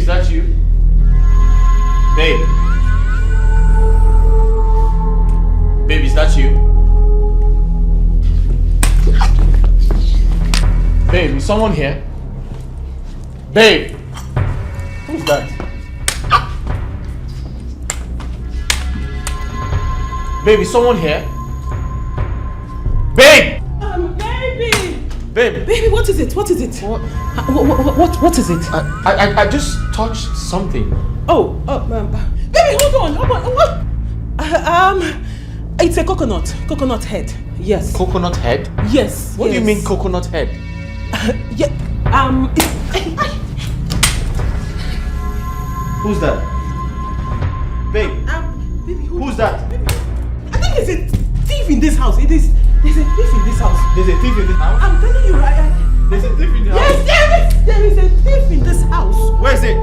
is that you? Babe. Babe, is that you? Babe, is someone here? Babe! Who's that? Babe, is someone here? Babe! Baby! Babe! Baby, what is it? What is it? What is it? I just touched something. Baby, hold on. It's a coconut head. Yes. Coconut head? Yes. What do you mean coconut head? Who's that? Babe. Baby, who's that? Baby, I think there's a thief in this house. There's a thief in this house. There's a thief in this house? I'm telling you, there's a thief in the house? Yes, there is a thief in this house. Where is it?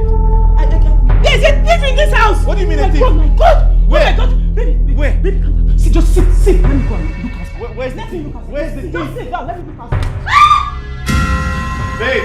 There's a thief in this house. What do you mean a thief? Oh my God. Where? Oh my God. Baby, where? Baby, come on. Just sit. Let me go and look outside. Where's the thief? Where's the thief? Just sit down. Let me look outside. Babe.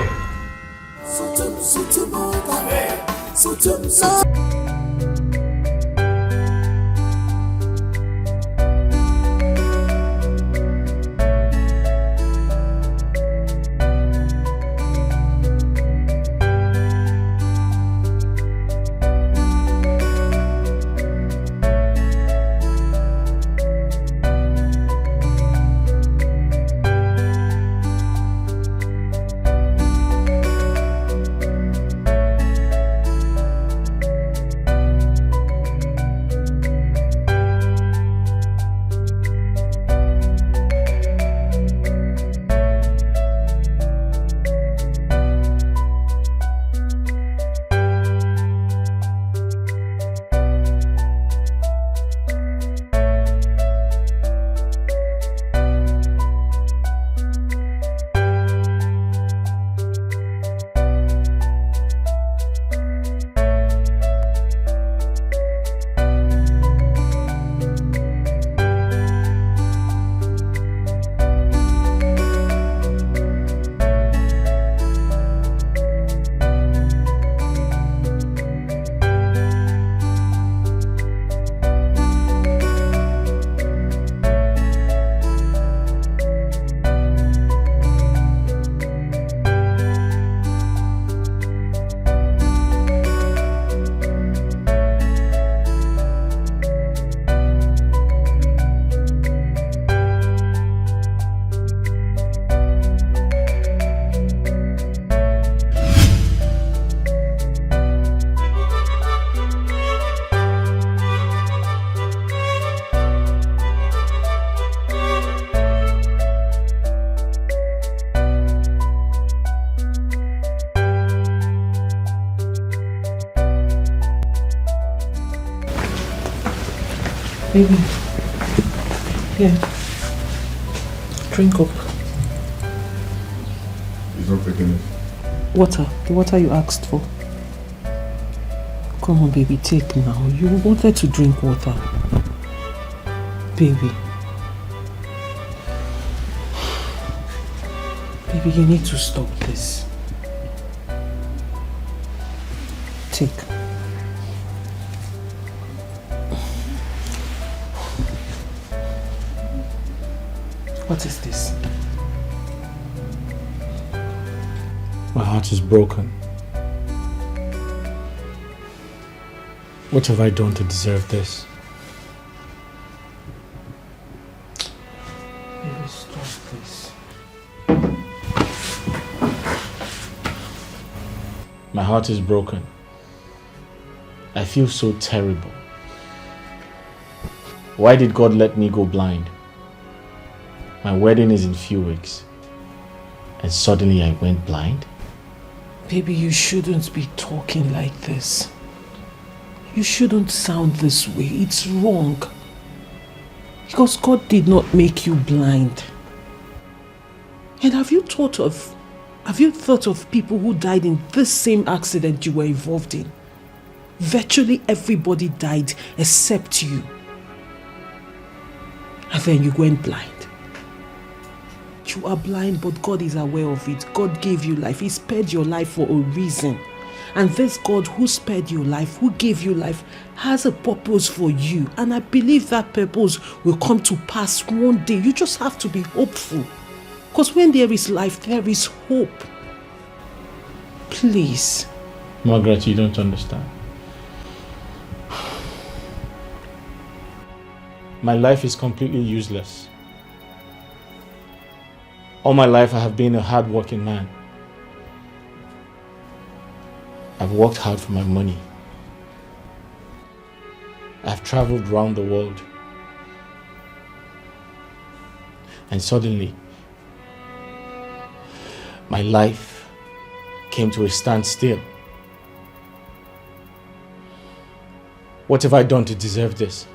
Baby. Here. Drink up. He's not taking it. Water. The water you asked for. Come on, baby. Take now. You wanted to drink water. Baby. Baby, you need to stop this. Take. What is this? My heart is broken. What have I done to deserve this? Baby, stop this. My heart is broken. I feel so terrible. Why did God let me go blind? My wedding is in few weeks. And suddenly I went blind? Baby, you shouldn't be talking like this. You shouldn't sound this way. It's wrong. Because God did not make you blind. And have you thought of people who died in this same accident you were involved in? Virtually everybody died except you. And then you went blind. You are blind, but God is aware of it. God gave you life. He spared your life for a reason. And this God who spared your life, who gave you life, has a purpose for you. And I believe that purpose will come to pass one day. You just have to be hopeful. Because when there is life, there is hope. Please. Margaret, you don't understand. My life is completely useless. All my life I have been a hard-working man. I've worked hard for my money. I've traveled around the world. And suddenly, my life came to a standstill. What have I done to deserve this?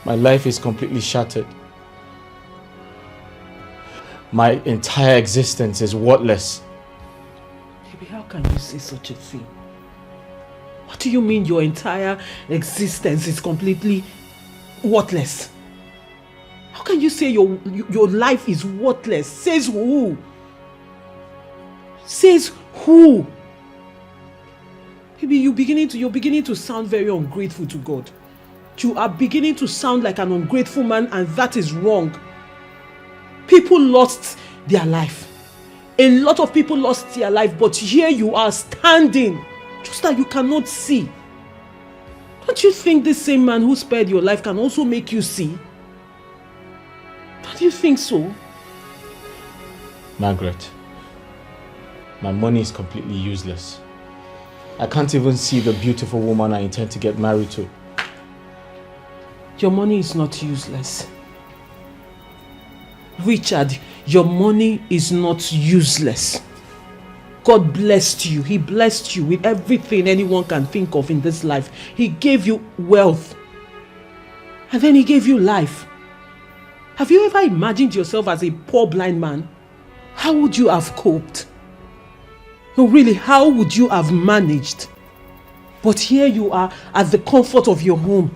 My life is completely shattered. My entire existence is worthless. Baby, how can you say such a thing? What do you mean your entire existence is completely worthless? How can you say your life is worthless? Says who? Says who? Baby, you're beginning to sound very ungrateful to God. You are beginning to sound like an ungrateful man, and that is wrong. People lost their life. A lot of people lost their life, but here you are standing, just that you cannot see. Don't you think this same man who spared your life can also make you see? Don't you think so? Margaret, my money is completely useless. I can't even see the beautiful woman I intend to get married to. Your money is not useless. Richard, your money is not useless. God blessed you. He blessed you with everything anyone can think of in this life. He gave you wealth. And then he gave you life. Have you ever imagined yourself as a poor blind man? How would you have coped? No, really, how would you have managed? But here you are at the comfort of your home.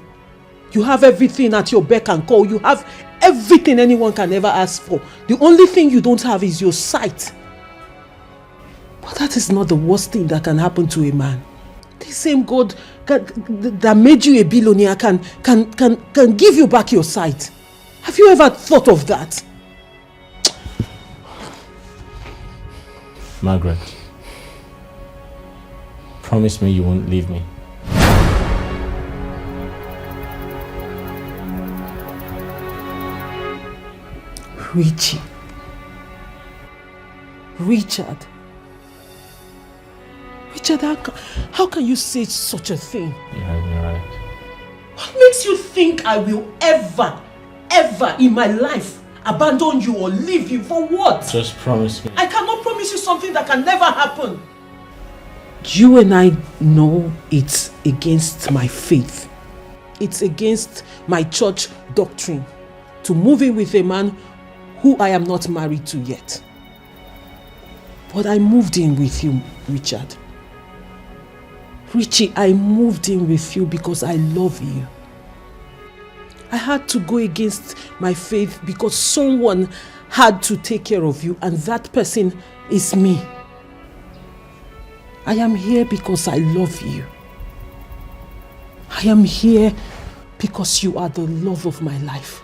You have everything at your beck and call. You have everything anyone can ever ask for. The only thing you don't have is your sight. But that is not the worst thing that can happen to a man. The same God that made you a billionaire can give you back your sight. Have you ever thought of that? Margaret, promise me you won't leave me. Richie. Richard, how can you say such a thing? You're right. What makes you think I will ever in my life abandon you or leave you? For what? Just promise me. I cannot promise you something that can never happen. You and I know it's against my faith. It's against my church doctrine to move in with a man who I am not married to yet. But I moved in with you, Richard. Richie, I moved in with you because I love you. I had to go against my faith because someone had to take care of you, and that person is me. I am here because I love you. I am here because you are the love of my life.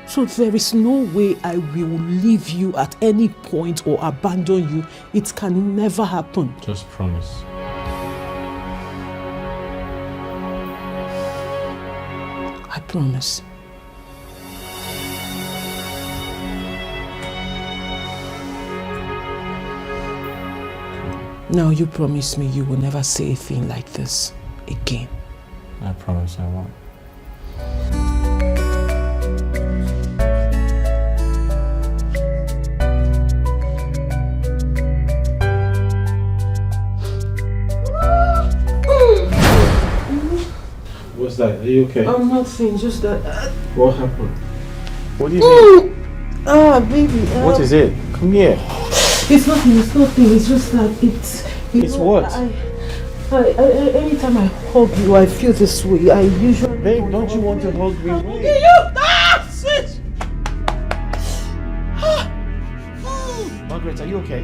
So there is no way I will leave you at any point or abandon you. It can never happen. Just promise. I promise. Now you promise me you will never say a thing like this again. I promise I won't. What's that? Are you okay? I'm nothing, just that. What happened? What do you mean? Baby. What is it? Come here. It's nothing, it's just that it's... It's what? Anytime I hug you, I feel this way. I usually... Babe, don't you want to hug me? Okay, you... Switch! Margaret, are you okay?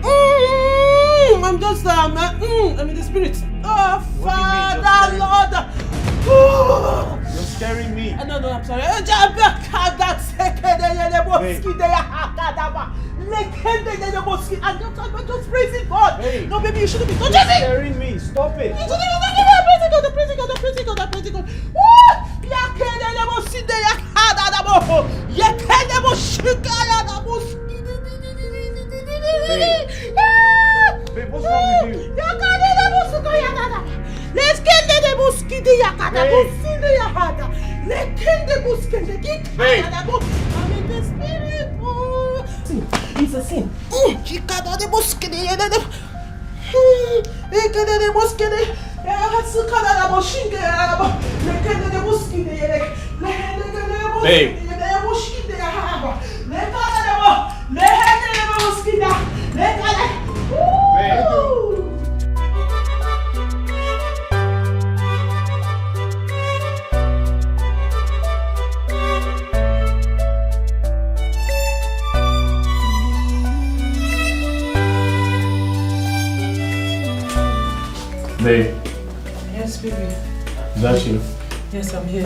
I'm just I'm in the spirit. Oh, Father, Lord. You're scaring me. No, I'm sorry. I'm just praising God. Hey. No, baby, you shouldn't be touching You're me. scaring me. Stop it. I'm praising God. Babe, what's wrong with you? Let's get the mosquito yakata. Babe. I'm in the spirit. It's a sin. Chicada de mosquito. The mosquito. Babe. Babe, Yes, baby. is that you? Yes, I'm here.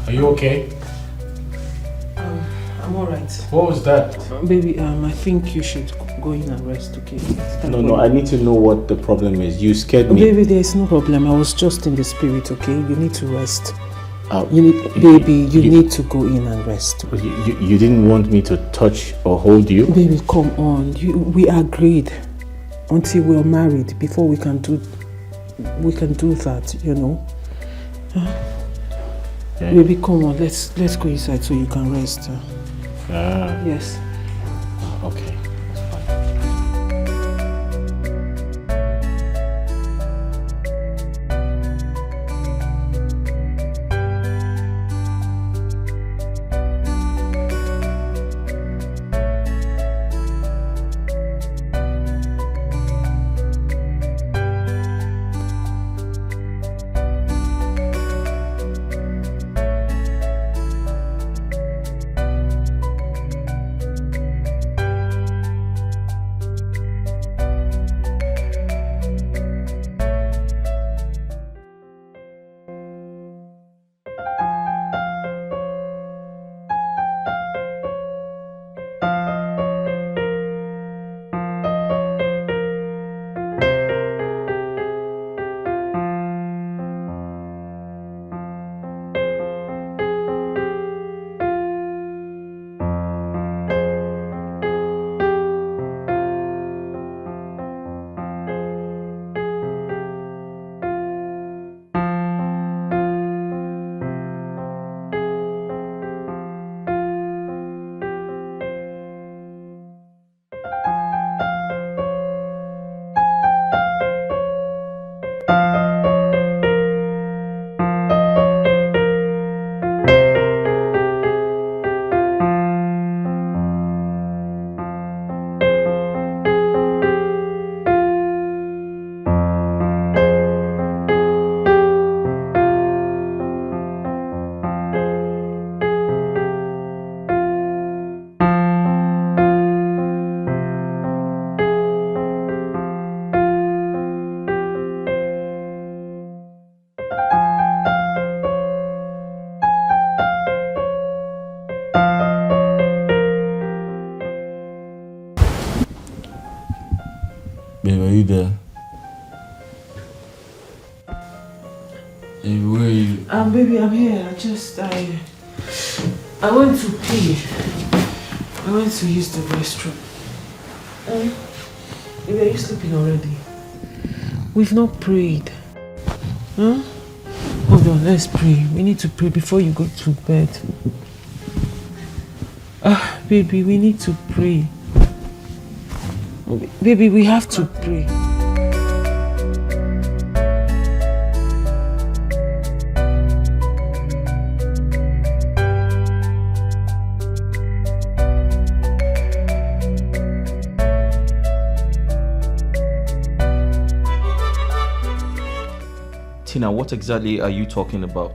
Are you okay? I'm alright. What was that? Baby, I think you should go in and rest, okay? No, I need to know what the problem is. You scared me. Baby, there is no problem. I was just in the spirit, okay? You need to rest. You need to go in and rest. You didn't want me to touch or hold you? Baby, come on. We agreed until we're married before we can do that, you know. Okay. Baby, come on. Let's go inside so you can rest. Yes. Okay. Babe, are you there? Hey, where are you? Baby, I'm here. I went to pee. I went to use the restroom. Baby, are you sleeping already? We've not prayed. Huh? Hold on, let's pray. We need to pray before you go to bed. Baby, we need to pray. Baby, we have to pray. Tina, what exactly are you talking about?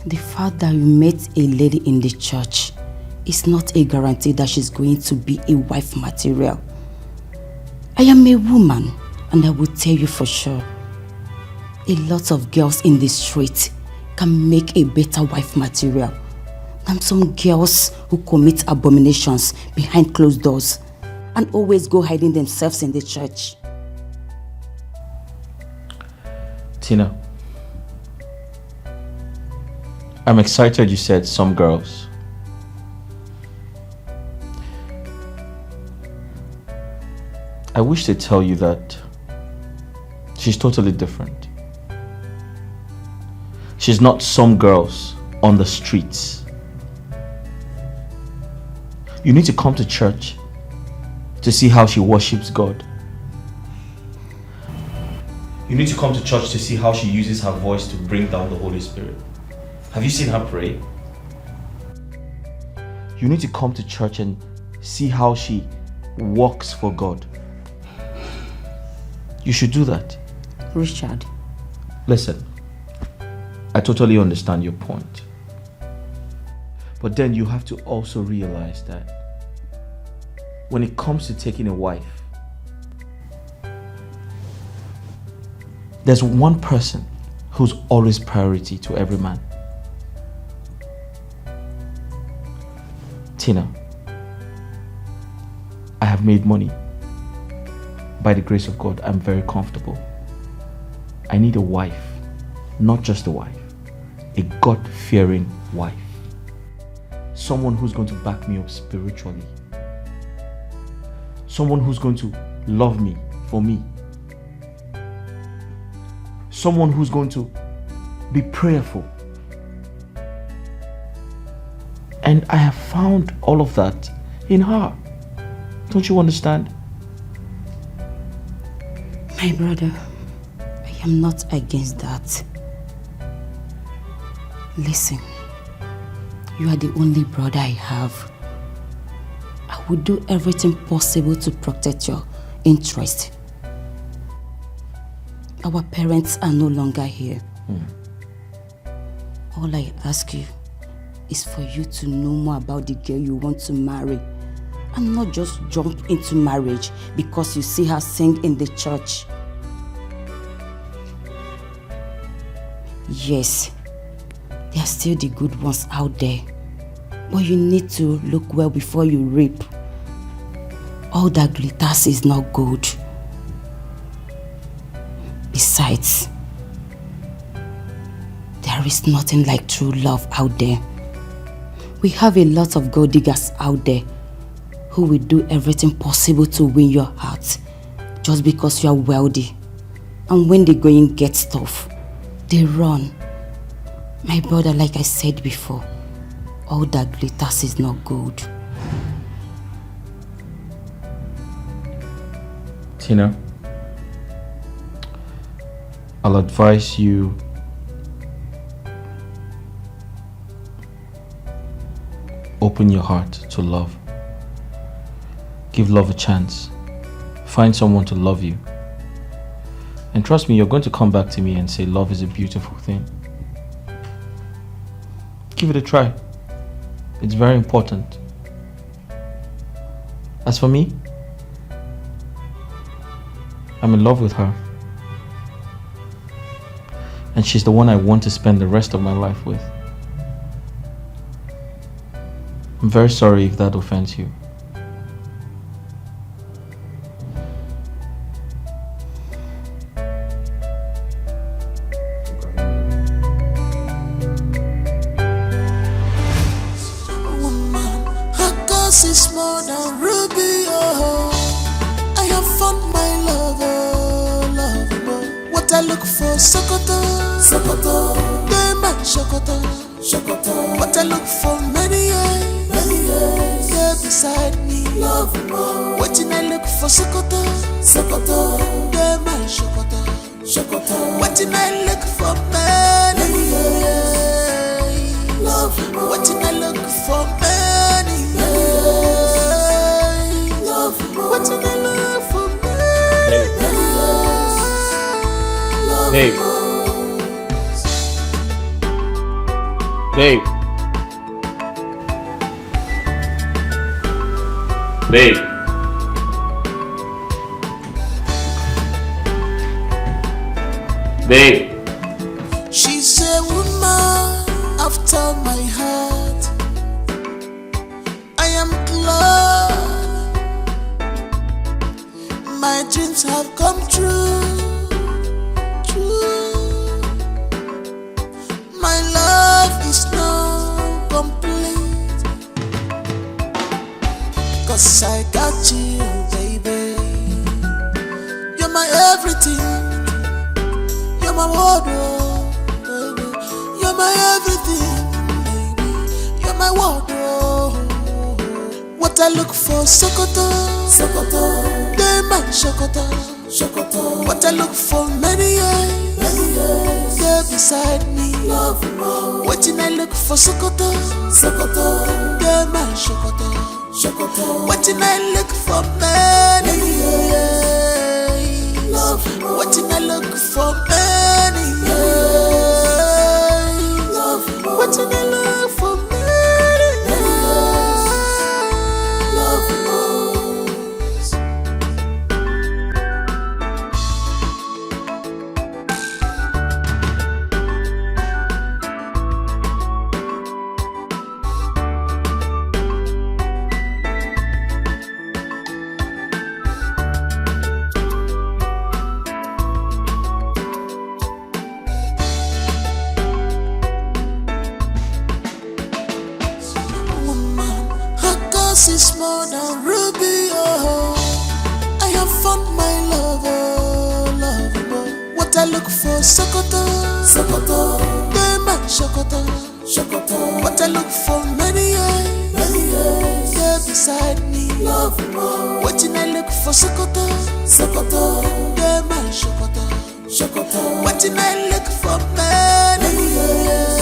The fact that you met a lady in the church it's not a guarantee that she's going to be a wife material. I am a woman, and I will tell you for sure, a lot of girls in the street can make a better wife material than some girls who commit abominations behind closed doors and always go hiding themselves in the church. Tina, I'm excited you said some girls. I wish to tell you that she's totally different. She's not some girls on the streets. You need to come to church to see how she worships God. You need to come to church to see how she uses her voice to bring down the Holy Spirit. Have you seen her pray? You need to come to church and see how she works for God. You should do that. Richard. Listen, I totally understand your point. But then you have to also realize that when it comes to taking a wife, there's one person who's always priority to every man. Tina, I have made money. By the grace of God, I'm very comfortable. I need a wife, not just a wife, a God-fearing wife. Someone who's going to back me up spiritually. Someone who's going to love me for me. Someone who's going to be prayerful. And I have found all of that in her. Don't you understand? My brother, I am not against that. Listen, you are the only brother I have. I will do everything possible to protect your interest. Our parents are no longer here. All I ask you is for you to know more about the girl you want to marry and not just jump into marriage because you see her sing in the church. Yes, there are still the good ones out there, but you need to look well before you reap. All that glitters is not gold. Besides, there is nothing like true love out there. We have a lot of gold diggers out there who will do everything possible to win your heart just because you are wealthy. And when the going gets tough, they run. My brother, like I said before, all that glitters is not gold. Tina, I'll advise you open your heart to love. Give love a chance. Find someone to love you. And trust me, you're going to come back to me and say love is a beautiful thing. Give it a try. It's very important. As for me, I'm in love with her. And she's the one I want to spend the rest of my life with. I'm very sorry if that offends you. Is more than ruby, oh. I have found my lover. What I look for, Sokoto, Sokoto, Dema, Sokoto, Sokoto. What I look for, many years, yeah, beside me, love more. What I look for, Sokoto, Sokoto, Dema, Sokoto, Sokoto. What I look for, many years, love more. What I look for, many years. What in I love for me? Babe. Babe. Babe. Babe. She's a woman after my heart. I am glad my dreams have come true. My love is not complete, 'cause I got you, baby. You're my everything. You're my wardrobe, baby. You're my everything, baby. You're my wardrobe. What I look for, Sokoto, Sokoto. They my Sokoto, Sokoto. What I look for, many years, they're beside me. Love more. What I look for, Sokoto, Sokoto. They my Sokoto, Sokoto. What I look for, many years. Love more. What I look for, many years. Love more. What I look for, many years. Love more. Woman, her cause is more than ruby, oh. I have found my lover, lover. What I look for, Sokoto, Sokoto. They my Sokoto, Sokoto. What I look for, many years, they're beside me. Love more. What I look for, Sokoto, Sokoto. They my Sokoto, Sokoto. What I look for, many years.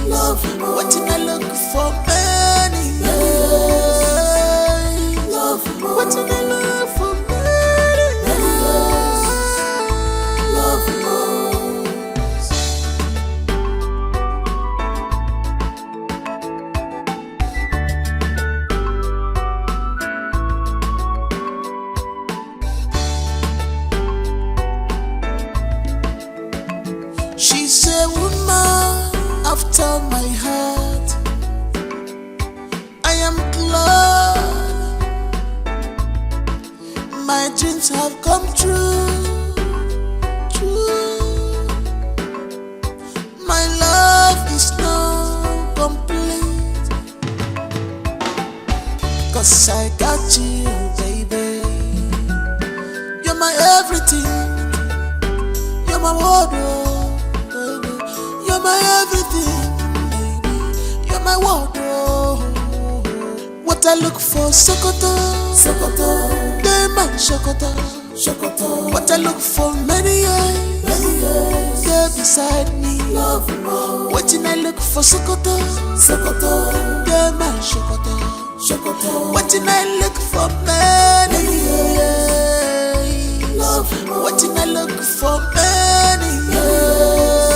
Love more. What I look for, many years. Love more. What I look for, many years. Love more. She's a woman after my heart. I am glad my dreams have come true. My love is not complete, 'cause I got you, baby. You're my everything. You're my wardrobe, baby. You're my everything, baby. You're my wardrobe. What I look for, Sokoto, Sokoto. They my Sokoto, Sokoto. What I look for, many years, they're beside me. Love more. What I look for, Sokoto, Sokoto. They my Sokoto, Sokoto. What I look for, many years. Love more. What I look for, many years.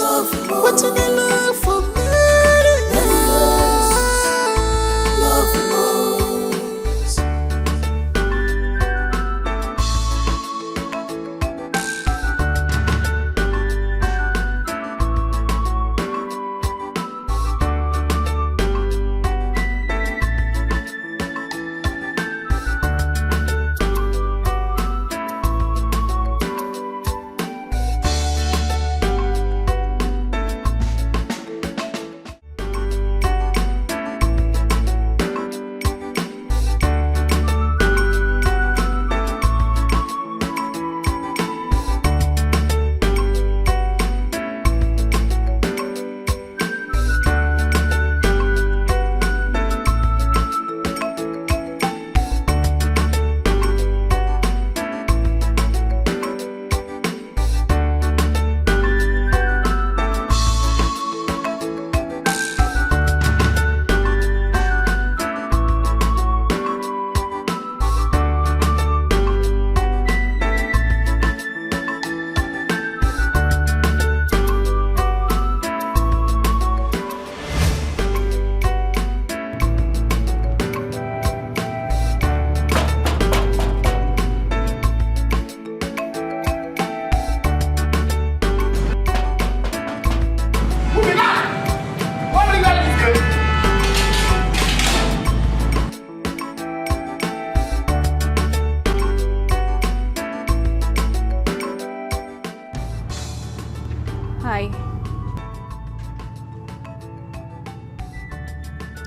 Love more. What I look for, many years. Love more.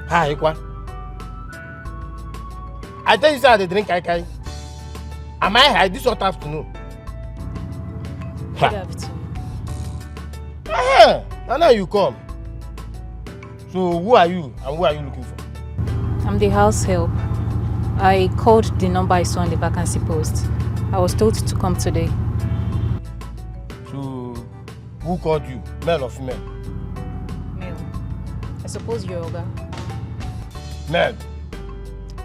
Hi, Ikwa. I tell you, sir, they drink kai kai. Am I high this hot afternoon? Good afternoon. Now you come. So who are you and who are you looking for? I'm the house help. I called the number I saw on the vacancy post. I was told to come today. So who called you? Male or female? Male. I suppose you're Oga. Male.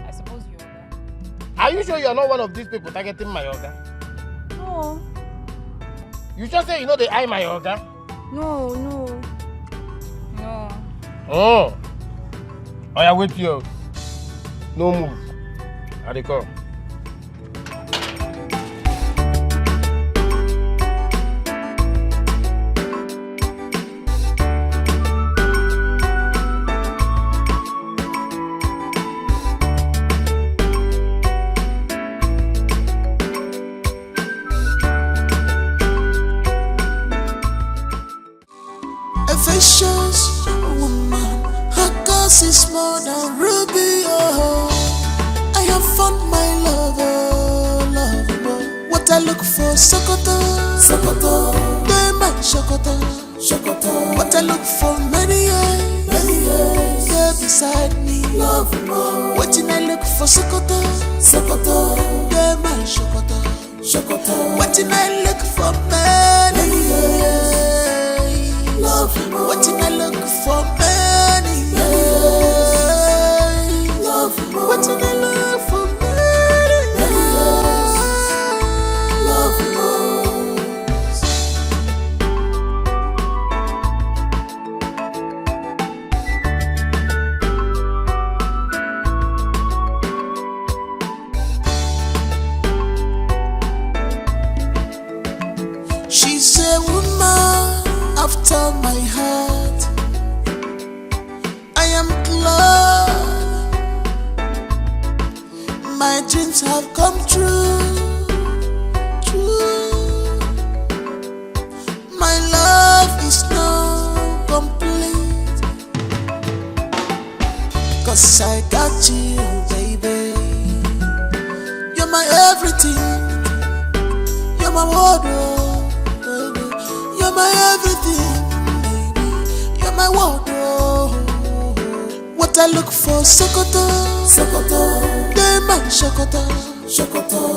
I suppose you're Oga. Are you sure you're not one of these people targeting my Oga? No. You just say you know they eye my Oga? No. Oh. Oh yeah, wait here. No move. I dey come. A vicious woman, her cause is more than ruby. Oh, I have found my love, oh. What I look for, Sokoto, Dema, Sokoto. What I look for, many years, there beside me. What I look for, Sokoto, Dema, Sokoto. What I look for, many years. What did I look for many years? What did I look for many years? She's a woman after my heart. I am glad my dreams have come true. My love is now complete, 'cause I got you, baby. You're my everything. You're my wardrobe, baby. You're my everything, baby. You're my wardrobe. What I look for, Sokoto, Dema, Sokoto.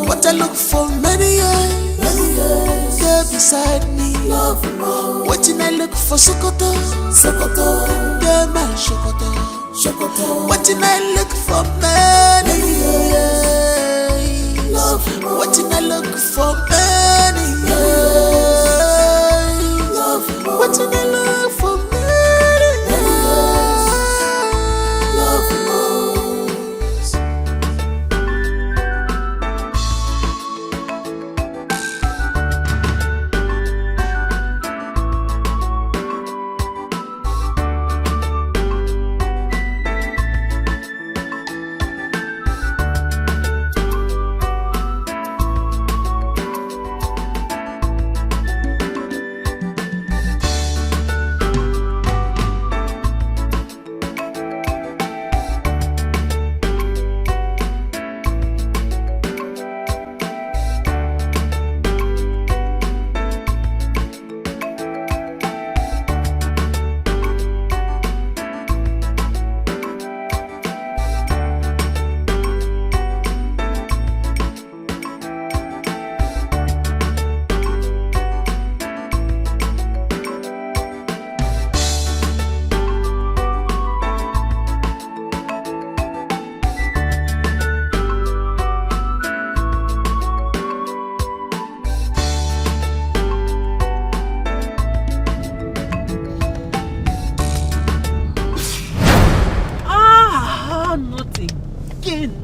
What I look for, many years, there beside me. What did I look for, Sokoto, Dema, Sokoto. What did I look for, many years? What did I look for, many years? What did I look for, many years?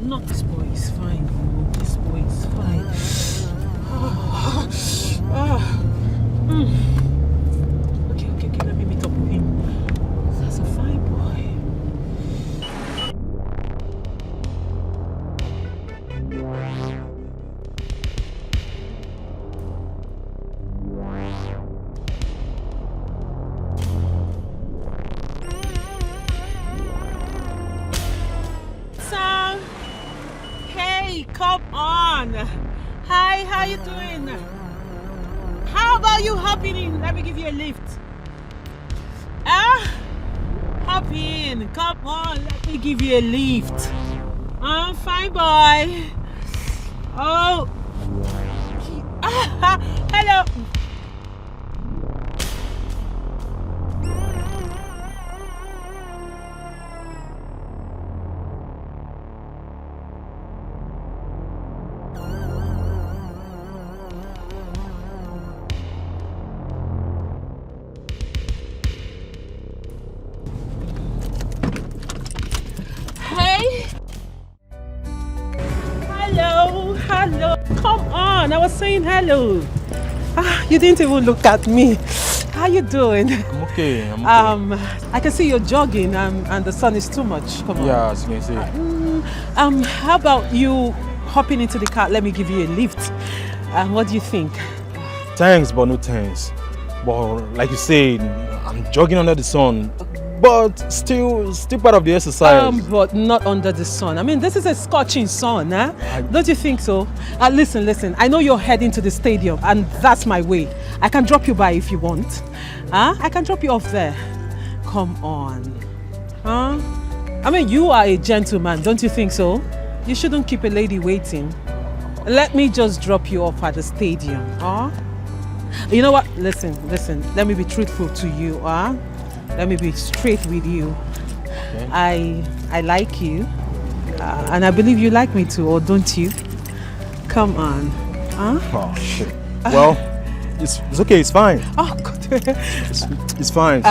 Not this boy is fine. This boy is fine. Okay, let me meet up with him. That's a fine boy. Hey, come on. Hi, how you doing? How about you hopping in? Let me give you a lift. Hop in. Come on, let me give you a lift. Fine boy. Oh. Hello. Hello, come on, I was saying hello. You didn't even look at me. How you doing? I'm okay. I can see you're jogging and the sun is too much. Come on. Yeah, as you can see. How about you hopping into the car? Let me give you a lift. What do you think? Thanks, but no thanks. But like you said, I'm jogging under the sun. But still part of the exercise. But not under the sun. I mean, this is a scorching sun, huh? Don't you think so? Listen. I know you're heading to the stadium, and that's my way. I can drop you by if you want. I can drop you off there. Come on. I mean, you are a gentleman, don't you think so? You shouldn't keep a lady waiting. Let me just drop you off at the stadium, You know what? Listen. Let me be truthful to you, Let me be straight with you. Okay. I like you, and I believe you like me too, or don't you? Come on. Oh shit. Well, it's okay. It's fine. Oh good. It's fine. It's fine.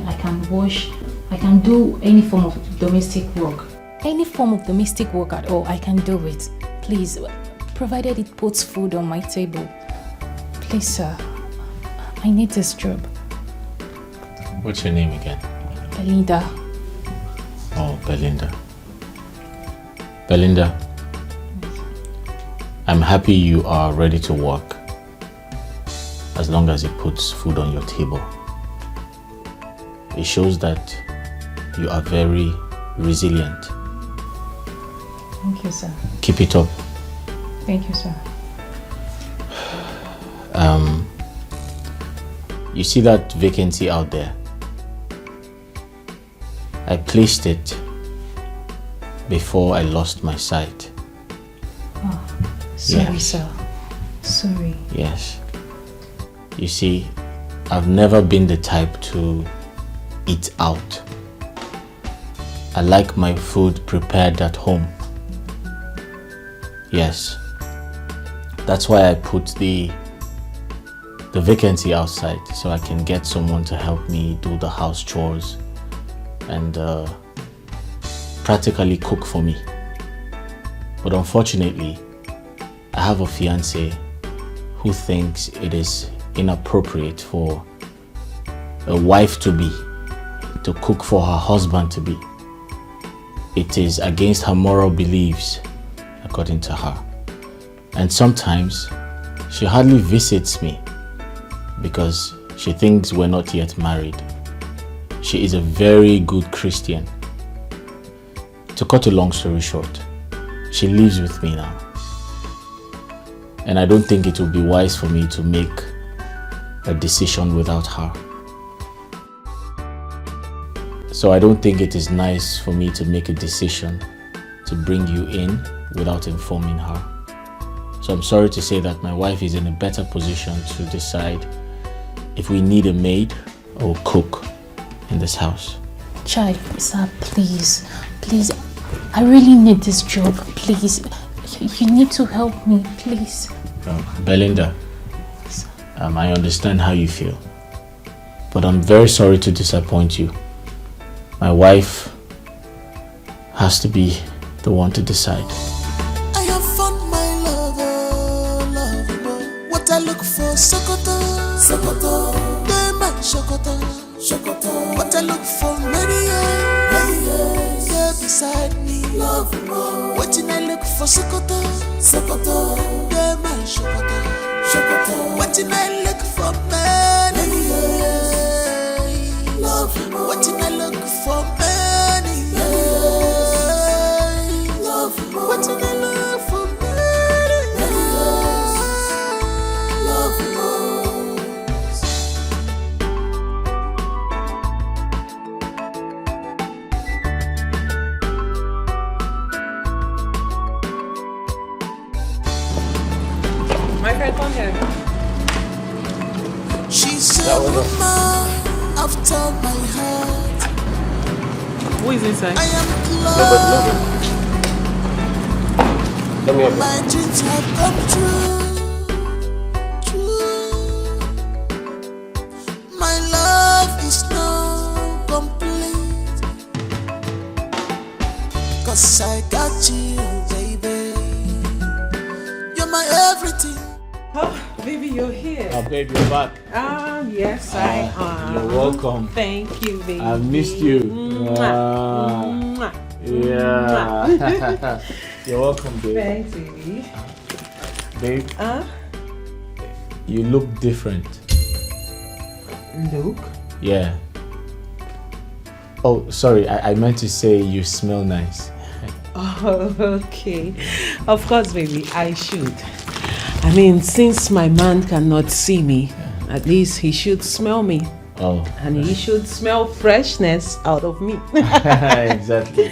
I can wash, I can do any form of domestic work. Any form of domestic work at all, I can do it. Please, provided it puts food on my table. Please, sir, I need this job. What's your name again? Belinda. Oh, Belinda. Belinda, I'm happy you are ready to work, as long as it puts food on your table. It shows that you are very resilient. Thank you, sir. Keep it up. Thank you, sir. You see that vacancy out there? I placed it before I lost my sight. Oh, sorry, yes. Sir. Sorry. Yes. You see, I've never been the type to eat out. I like my food prepared at home. Yes. That's why I put the vacancy outside, so I can get someone to help me do the house chores and practically cook for me. But unfortunately, I have a fiance who thinks it is inappropriate for a wife-to-be to cook for her husband-to-be. It is against her moral beliefs, according to her. And sometimes she hardly visits me because she thinks we're not yet married. She is a very good Christian. To cut a long story short, she lives with me now. And I don't think it would be wise for me to make a decision without her. So I don't think it is nice for me to make a decision to bring you in without informing her. So I'm sorry to say that my wife is in a better position to decide if we need a maid or cook in this house. Chai, sir, please, please, I really need this job, please. You need to help me, please. Belinda, I understand how you feel, but I'm very sorry to disappoint you. My wife has to be the one to decide. I have found my lover. What I look for, Sokoto, Dema, Sokoto. What I look for, many years, yeah, beside me, love more. What I look for, Sokoto, Dema, Sokoto. What I look for, many years, love more. What I look for, many years, love more. What I look for, many years, love more. My friend, come here. She's a woman after my heart. Who is inside? I am in love. Let me help you. My dreams have come true. My love is now complete. 'Cause I got you, baby. You're my everything. Oh, baby, you're here. Babe, you're back. Yes, I am. You're welcome. Thank you, baby. I missed you. Mwah. Yeah. You're welcome, babe. Thanks, baby. Babe, you look different. Look. Yeah. Oh, sorry. I meant to say you smell nice. Oh, okay. Of course, baby, I should. I mean, since my man cannot see me, at least he should smell me. Oh. And he should smell freshness out of me. Exactly.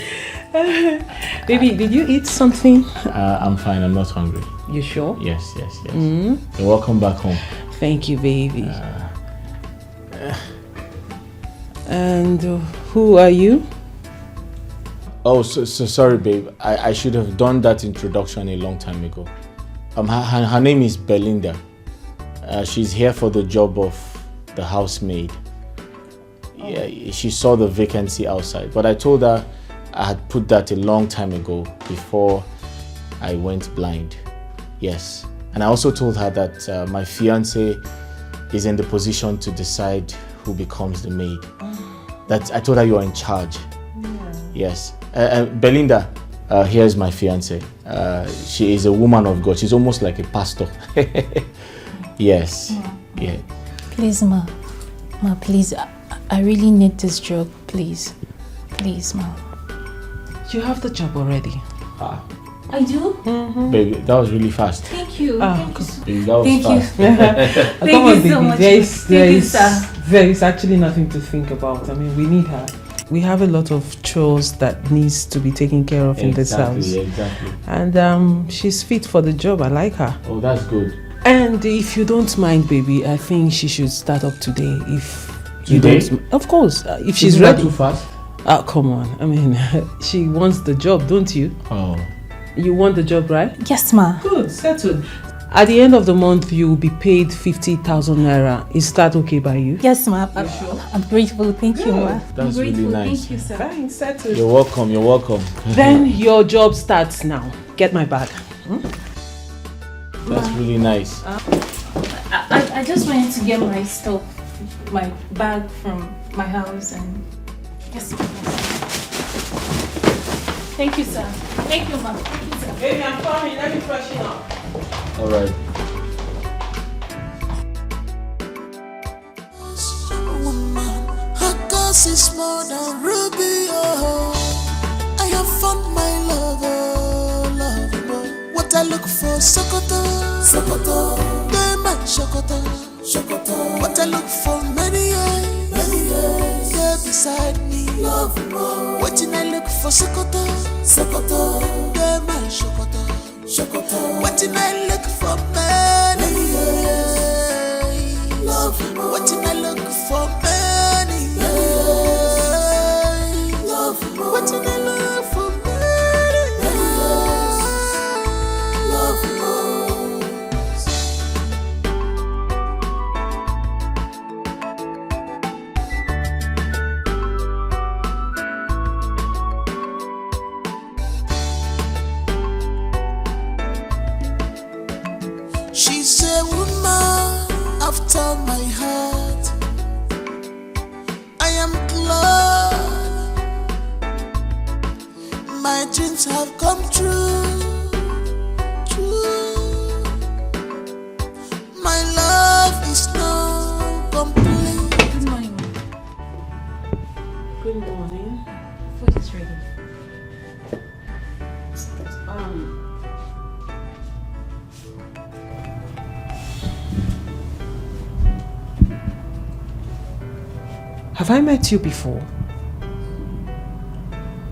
Baby, did you eat something? I'm fine. I'm not hungry. You sure? Yes. You're welcome back home. Thank you, baby. And who are you? Oh, so sorry, babe. I should have done that introduction a long time ago. Her name is Belinda. She's here for the job of the housemaid. Yeah, she saw the vacancy outside, but I told her I had put that a long time ago before I went blind. Yes, and I also told her that my fiance is in the position to decide who becomes the maid. That I told her you are in charge. Yes, Belinda. Here's my fiance. She is a woman of God. She's almost like a pastor. Yes. Yeah. Please, Ma, please, I really need this job, please. Please, Ma. You have the job already. I do? Baby, that was really fast. Thank you. Oh, Baby, that was Thank fast. Come on, you so baby. much. There is actually nothing to think about. I mean, we need her. We have a lot of chores that needs to be taken care of in this house. Exactly. And she's fit for the job. I like her. Oh, that's good. And if you don't mind, baby, I think she should start up today. If you Today? don't, of course, if she's Isn't that ready. too fast? Come on. I mean, she wants the job, don't you? Oh. You want the job, right? Yes, Ma. Good, settled. At the end of the month, you will be paid 50,000 naira. Is that okay by you? Yes, Ma. I'm grateful. Thank you, Ma. That's really nice. Thank you, sir. Fine, settled. You're welcome. Then your job starts now. Get my bag. That's really nice. I just wanted to get my stuff, my bag from my house and... Yes, Thank you, sir. Thank you, Ma. Thank you, sir. Baby, I'm coming. Let me freshen up. All right. Woman, her cause is more than ruby. Oh, I have found my lover. What I look for, Sokoto, Dema, Sokoto. What I look for, many years, yeah, beside me, love more. What I look for, Sokoto, Dema, Sokoto. What I look for, many years, love more. What I look for, many dreams have come true. True. My love is now complete. Good morning, Mom. Good morning. Food is ready. Have I met you before?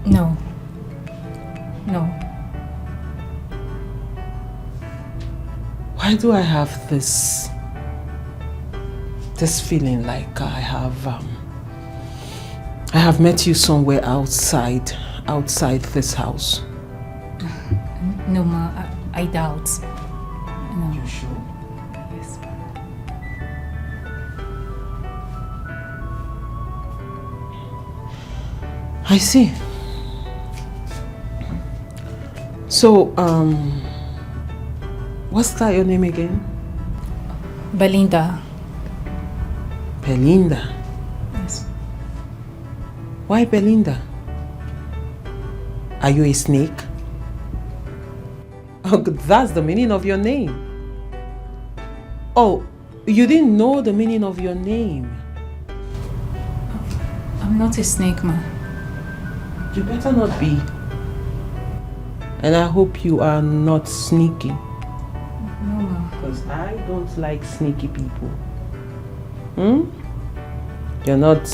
No. No. Why do I have this feeling like I have met you somewhere outside this house? No, Ma. I doubt. No. You sure? Yes. I see. So, what's that your name again? Belinda. Belinda. Yes. Why Belinda? Are you a snake? Oh, that's the meaning of your name. Oh, you didn't know the meaning of your name. I'm not a snake, Ma. You better not be. And I hope you are not sneaky. No, Ma. Because I don't like sneaky people. You're not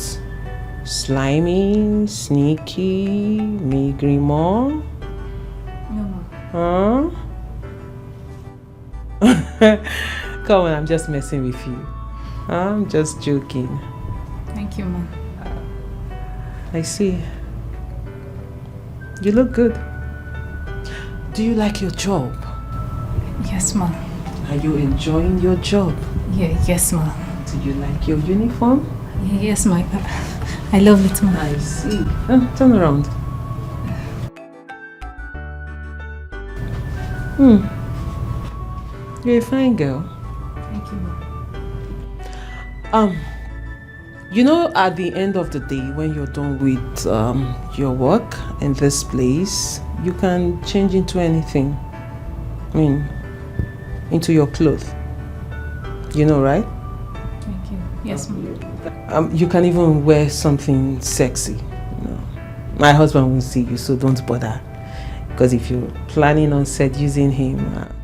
slimy, sneaky, migrimo. No, Ma. Huh? Come on, I'm just messing with you. I'm just joking. Thank you, Ma. I see. You look good. Do you like your job? Yes, Ma. Are you enjoying your job? Yeah, yes, Ma. Do you like your uniform? Yes, Ma. I love it, Ma. I see. Turn around. You're a fine girl. Thank you, Ma. You know, at the end of the day, when you're done with your work in this place, you can change into anything. I mean, into your clothes. You know, right? Thank you. Yes, Ma. You can even wear something sexy. You know. My husband won't see you, so don't bother. Because if you're planning on seducing him,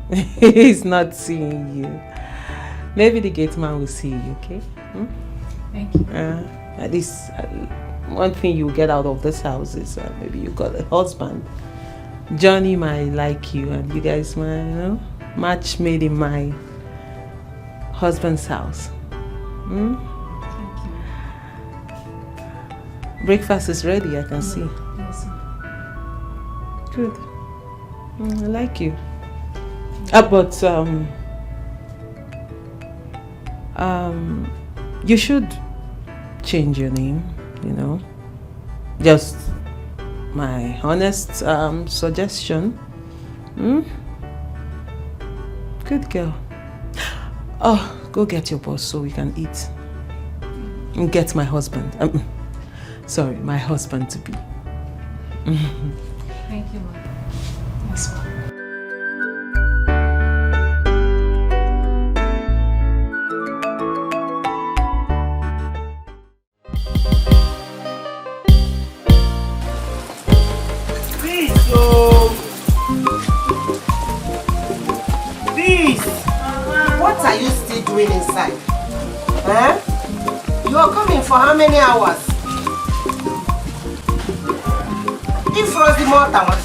he's not seeing you. Maybe the gate man will see you, okay? Thank you. At least one thing you get out of this house is maybe you got a husband. Johnny might like you, and you guys might, you know, match made in my husband's house. Thank you. Breakfast is ready, I can see. Yes, Ma. Good. I like you. But you should change your name, you know. Just my honest suggestion. Good girl. Oh, go get your boss so we can eat. And get my husband. Sorry, my husband to be. Thank you, Ma. Yes, Ma. What are you still doing inside? Huh? You are coming for how many hours? If Rosie Morta was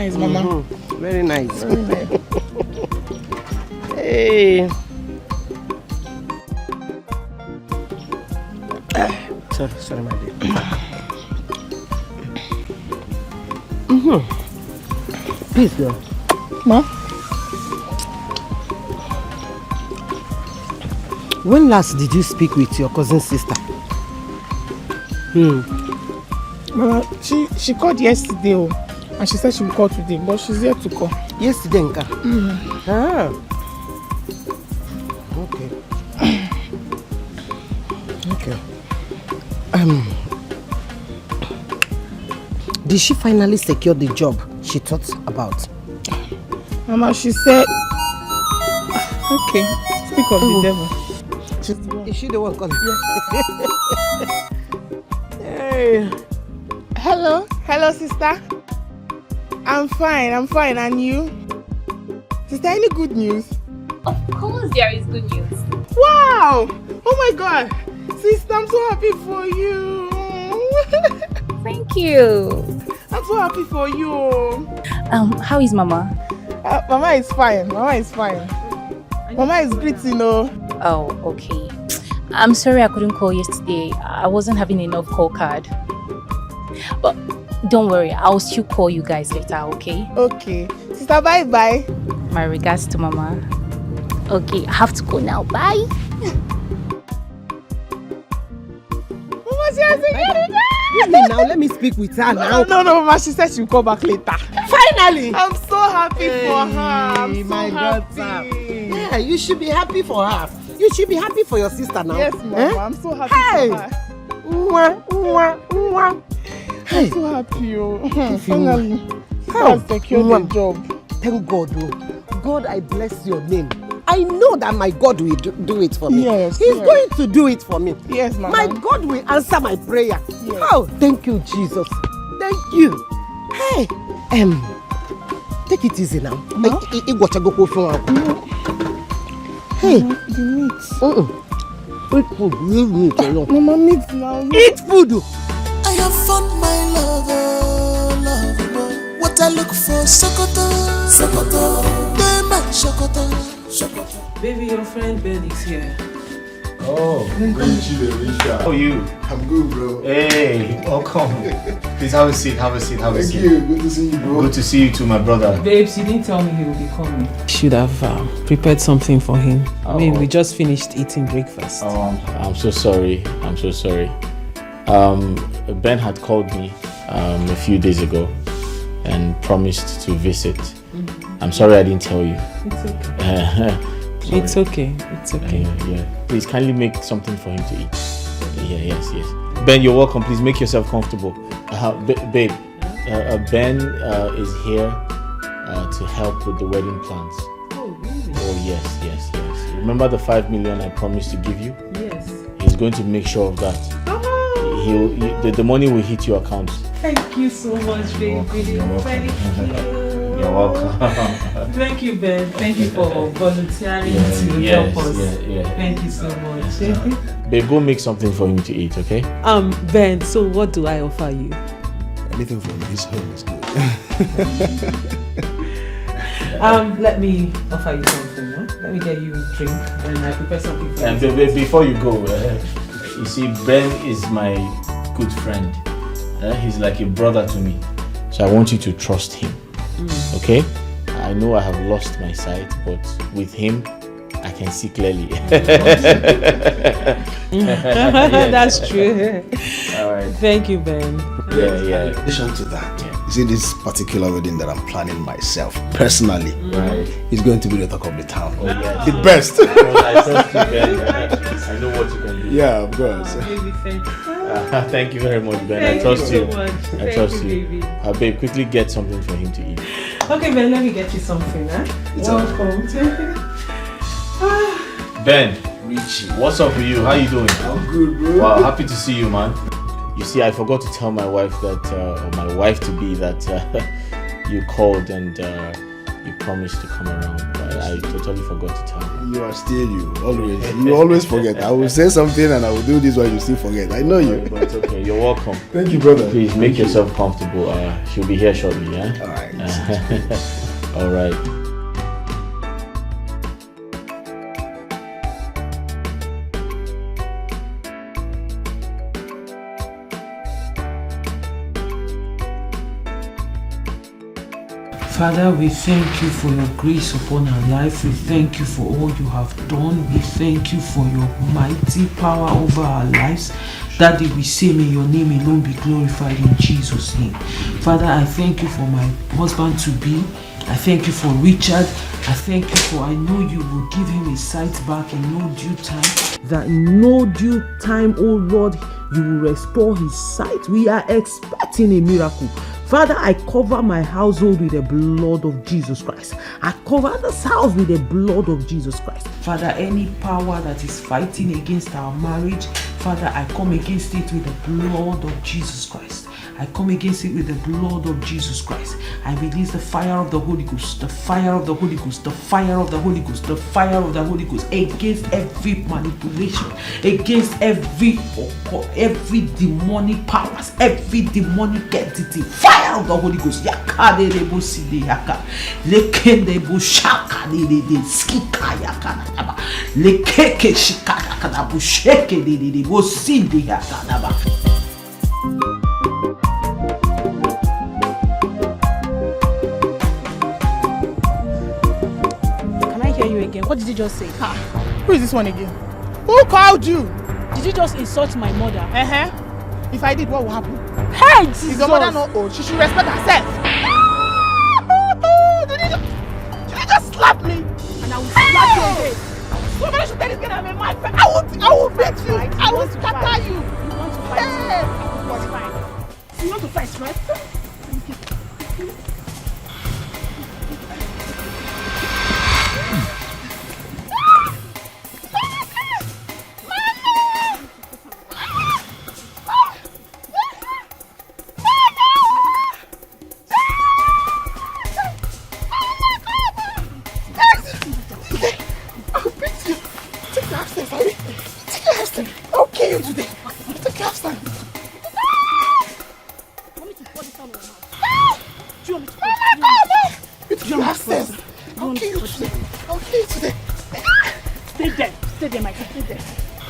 nice, Mama. Very nice. Very nice. Hey. Sorry, my dear. Please, girl. Ma? When last did you speak with your cousin's sister? Mama, she called yesterday, and she said she would call today, but she's yet to call. Yesterday, Nka? Ah. Okay. Did she finally secure the job she thought about? Mama, she said... Okay, speak of the devil. Is she the one calling? Yeah. Hey. Hello, sister. I'm fine, and you? Sister, any good news? Of course there is good news. Wow! Oh my God! Sister, I'm so happy for you. Thank you. I'm so happy for you. How is Mama? Mama is fine. Mama is great, you know. Oh, okay. I'm sorry I couldn't call yesterday. I wasn't having enough call card. But don't worry, I'll still call you guys later, okay? Okay. Sister, bye-bye. My regards to Mama. Okay, I have to go now. Bye. Mama, she has Now let me speak with her now. No, Mama, she said she'll call back later. Finally! I'm so happy for her. I'm so my happy. daughter. Yeah, you should be happy for her. You should be happy for your sister now. Yes, Mama, I'm so happy for her. I'm so happy, Finally, she has secured the job. Thank God, God, I bless your name. I know that my God will do it for me. Yes, He's going to do it for me. Yes, Mama. My God will answer my prayer. Yes. Oh, thank you, Jesus. Thank you. Hey, take it easy now. Hey, the meat. Eat food. Leave me alone. Mama, meat now. Eat food. I have found my lover. What I look for, Sokoto. Baby, your friend Ben is here. Oh, how are you? I'm good, bro. Hey, welcome. Please have a seat. Thank you. Good to see you, bro. Good to see you too, my brother. Babes, you didn't tell me he would be coming. Should have prepared something for him. I mean, we just finished eating breakfast. I'm so sorry. Ben had called me a few days ago and promised to visit. I'm sorry I didn't tell you. It's okay. It's okay. Yeah. Please kindly make something for him to eat. Yes. Ben, you're welcome. Please make yourself comfortable. Babe, Ben is here to help with the wedding plans. Oh, really? Oh, yes. Remember the 5 million I promised to give you? Yes. He's going to make sure of that. The money will hit your account. Thank you so much, baby. You're welcome. Thank you. You're welcome. Thank you, Ben. Thank you for volunteering to help us. Thank you so much. Babe, go make something for him to eat, okay? Ben, so what do I offer you? Anything from his home is good. Let me offer you something. Huh? Let me get you a drink and I prepare something for you. And before you go, you see, Ben is my good friend. He's like a brother to me. So I want you to trust him. Okay? I know I have lost my sight, but with him, I can see clearly. That's true. All right. Thank you, Ben. Yeah. In addition to that, you see this particular wedding that I'm planning myself, personally, Right. is going to be the talk of the town. Oh, yes. The best. I trust you, Ben. I know what you can do. Yeah, of course. Baby, thank you. Thank you very much, Ben. Thank I trust you you. so much. I Thank trust you, you. baby. Babe, quickly get something for him to eat. Okay, Ben, let me get you something, huh? It's Welcome. Ben, Richie, what's up with you? How you doing? I'm good, bro. Wow, happy to see you, man. You see, I forgot to tell my wife that, or my wife to be that you called and you promised to come around, but I totally forgot to tell you. You are still you, always. You always forget. I will say something and I will do this while you still forget. I know you. But it's okay. You're welcome. Thank you, brother. Please make yourself comfortable. She'll be here shortly, yeah? All right. All right. Father, we thank you for your grace upon our life. We thank you for all you have done. We thank you for your mighty power over our lives. Daddy, we say may your name alone be glorified in Jesus' name. Father, I thank you for my husband to be. I thank you for Richard. I thank you for I know you will give him his sight back in no due time. That in no due time, oh Lord, you will restore his sight. We are expecting a miracle. Father, I cover my household with the blood of Jesus Christ. I cover this house with the blood of Jesus Christ. Father, any power that is fighting against our marriage, Father, I come against it with the blood of Jesus Christ. I come against it with the blood of Jesus Christ. I release the fire of the Holy Ghost, the fire of the Holy Ghost, the fire of the Holy Ghost, the fire of the Holy Ghost against every manipulation, against every demonic powers, every demonic entity. Fire of the Holy Ghost. Yakadebo sidi yaka. Lekendebo shaka de skika yaka naba. Lekeke shika yaka nabu sheke de bo sidi yaka naba. What did you just say? Who is this one again? Who called you? Did you just insult my mother? If I did, what will happen? Hey, Jesus! Is your mother not old? She should respect herself. Did you just slap me? And I will slap you again. Somebody should tell this girl I'm a mad friend. I will beat you. I will scatter you. You want to fight? Hey. What's fine? You want to fight, right?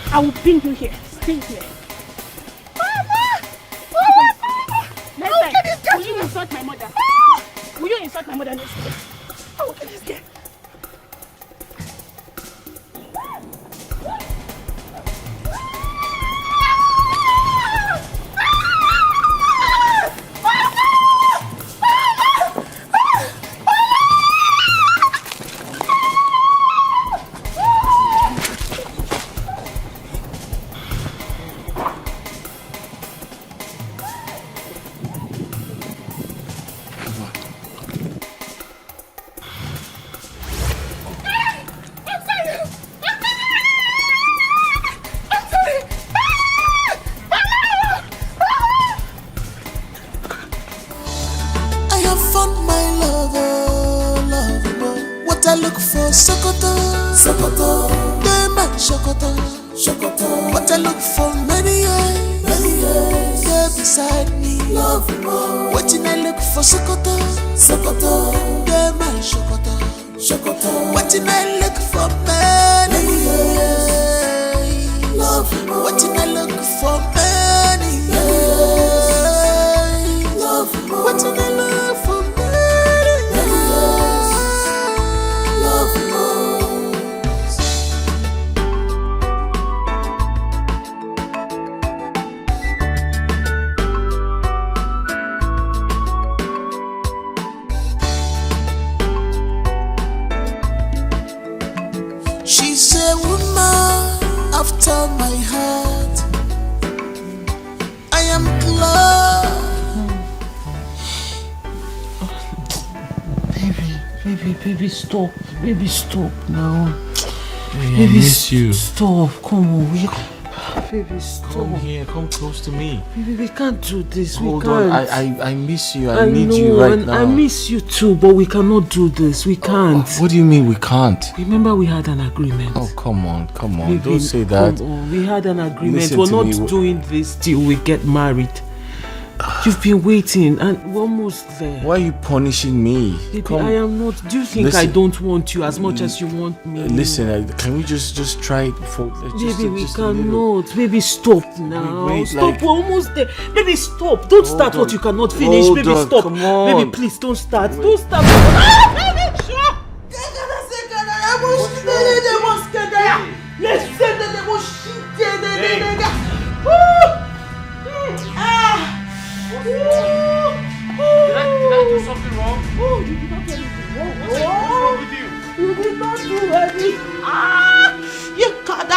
I will pin you here. Stay here. Next time, will you insult my mother? Will you insult my mother next time? I will get this girl. What I look for many years, yeah, beside me, love more. What I look for Sokoto, yeah, my Sokoto. What I look for many years, love more. What I look for many years, love more. What I look for many years, love more. She's a woman after my heart. I am glad. Baby, stop. Baby, stop now. Hey, I miss you. Stop. Come on. Baby, stop. Come here, come close to me. Baby, we can't do this. Hold we can't. on, I miss you. I need you right now. I miss you too, but we cannot do this. We can't. What do you mean we can't? Remember we had an agreement. Oh, come on. Baby, Don't say that. Come on. We had an agreement. Listen We're to not me. doing this till we get married. You've been waiting and we're almost there. Why are you punishing me? Baby, I am not. Do you think I don't want you as much as you want me? Listen, can we just try it for... Baby, we cannot. Baby, stop now. Stop, we're almost there. Baby, stop. Don't start what you cannot finish. Baby, stop. Come on. Baby, please, don't start. Don't start. Did I do something wrong? Oh, you did not do anything wrong. What's wrong with you? You did not do anything. You can't.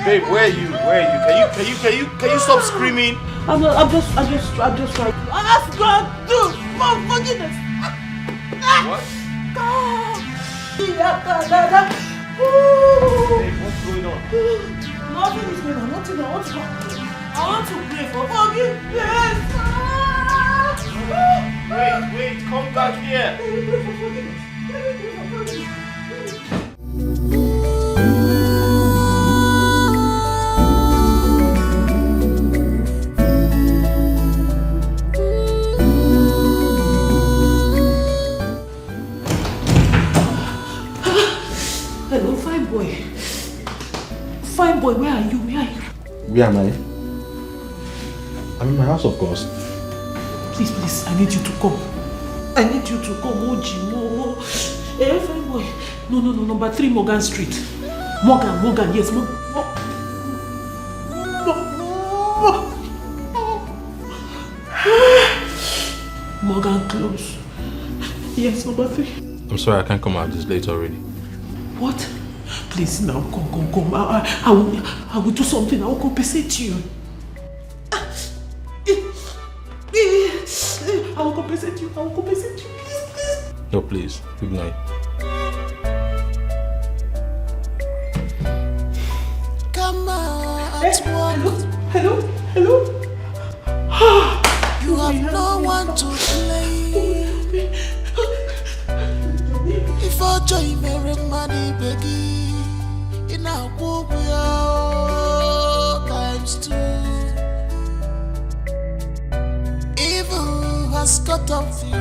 Babe, where are you? Can you stop screaming? I'm just trying to ask God to for forgiveness. What? Babe, what's going on? Nothing is going on. Nothing. I want to pray for forgiveness. Wait, come back here. Hello, fine boy. Fine boy, where are you? Where am I? I'm in my house, of course. Please, I need you to come. Oh, Jimo. Hey, fine boy. No, number 3 Morgan Street. Morgan, yes, Morgan close. Yes, number 3. I'm sorry, I can't come out this late already. What? Please, now, come. I will do something. I will compensate you. I will compensate you. Please. No, please. Good night. Come out. Hello. You have no one to blame. If I join Mary money, Becky, in our world we are times 2. Evil has cut off you.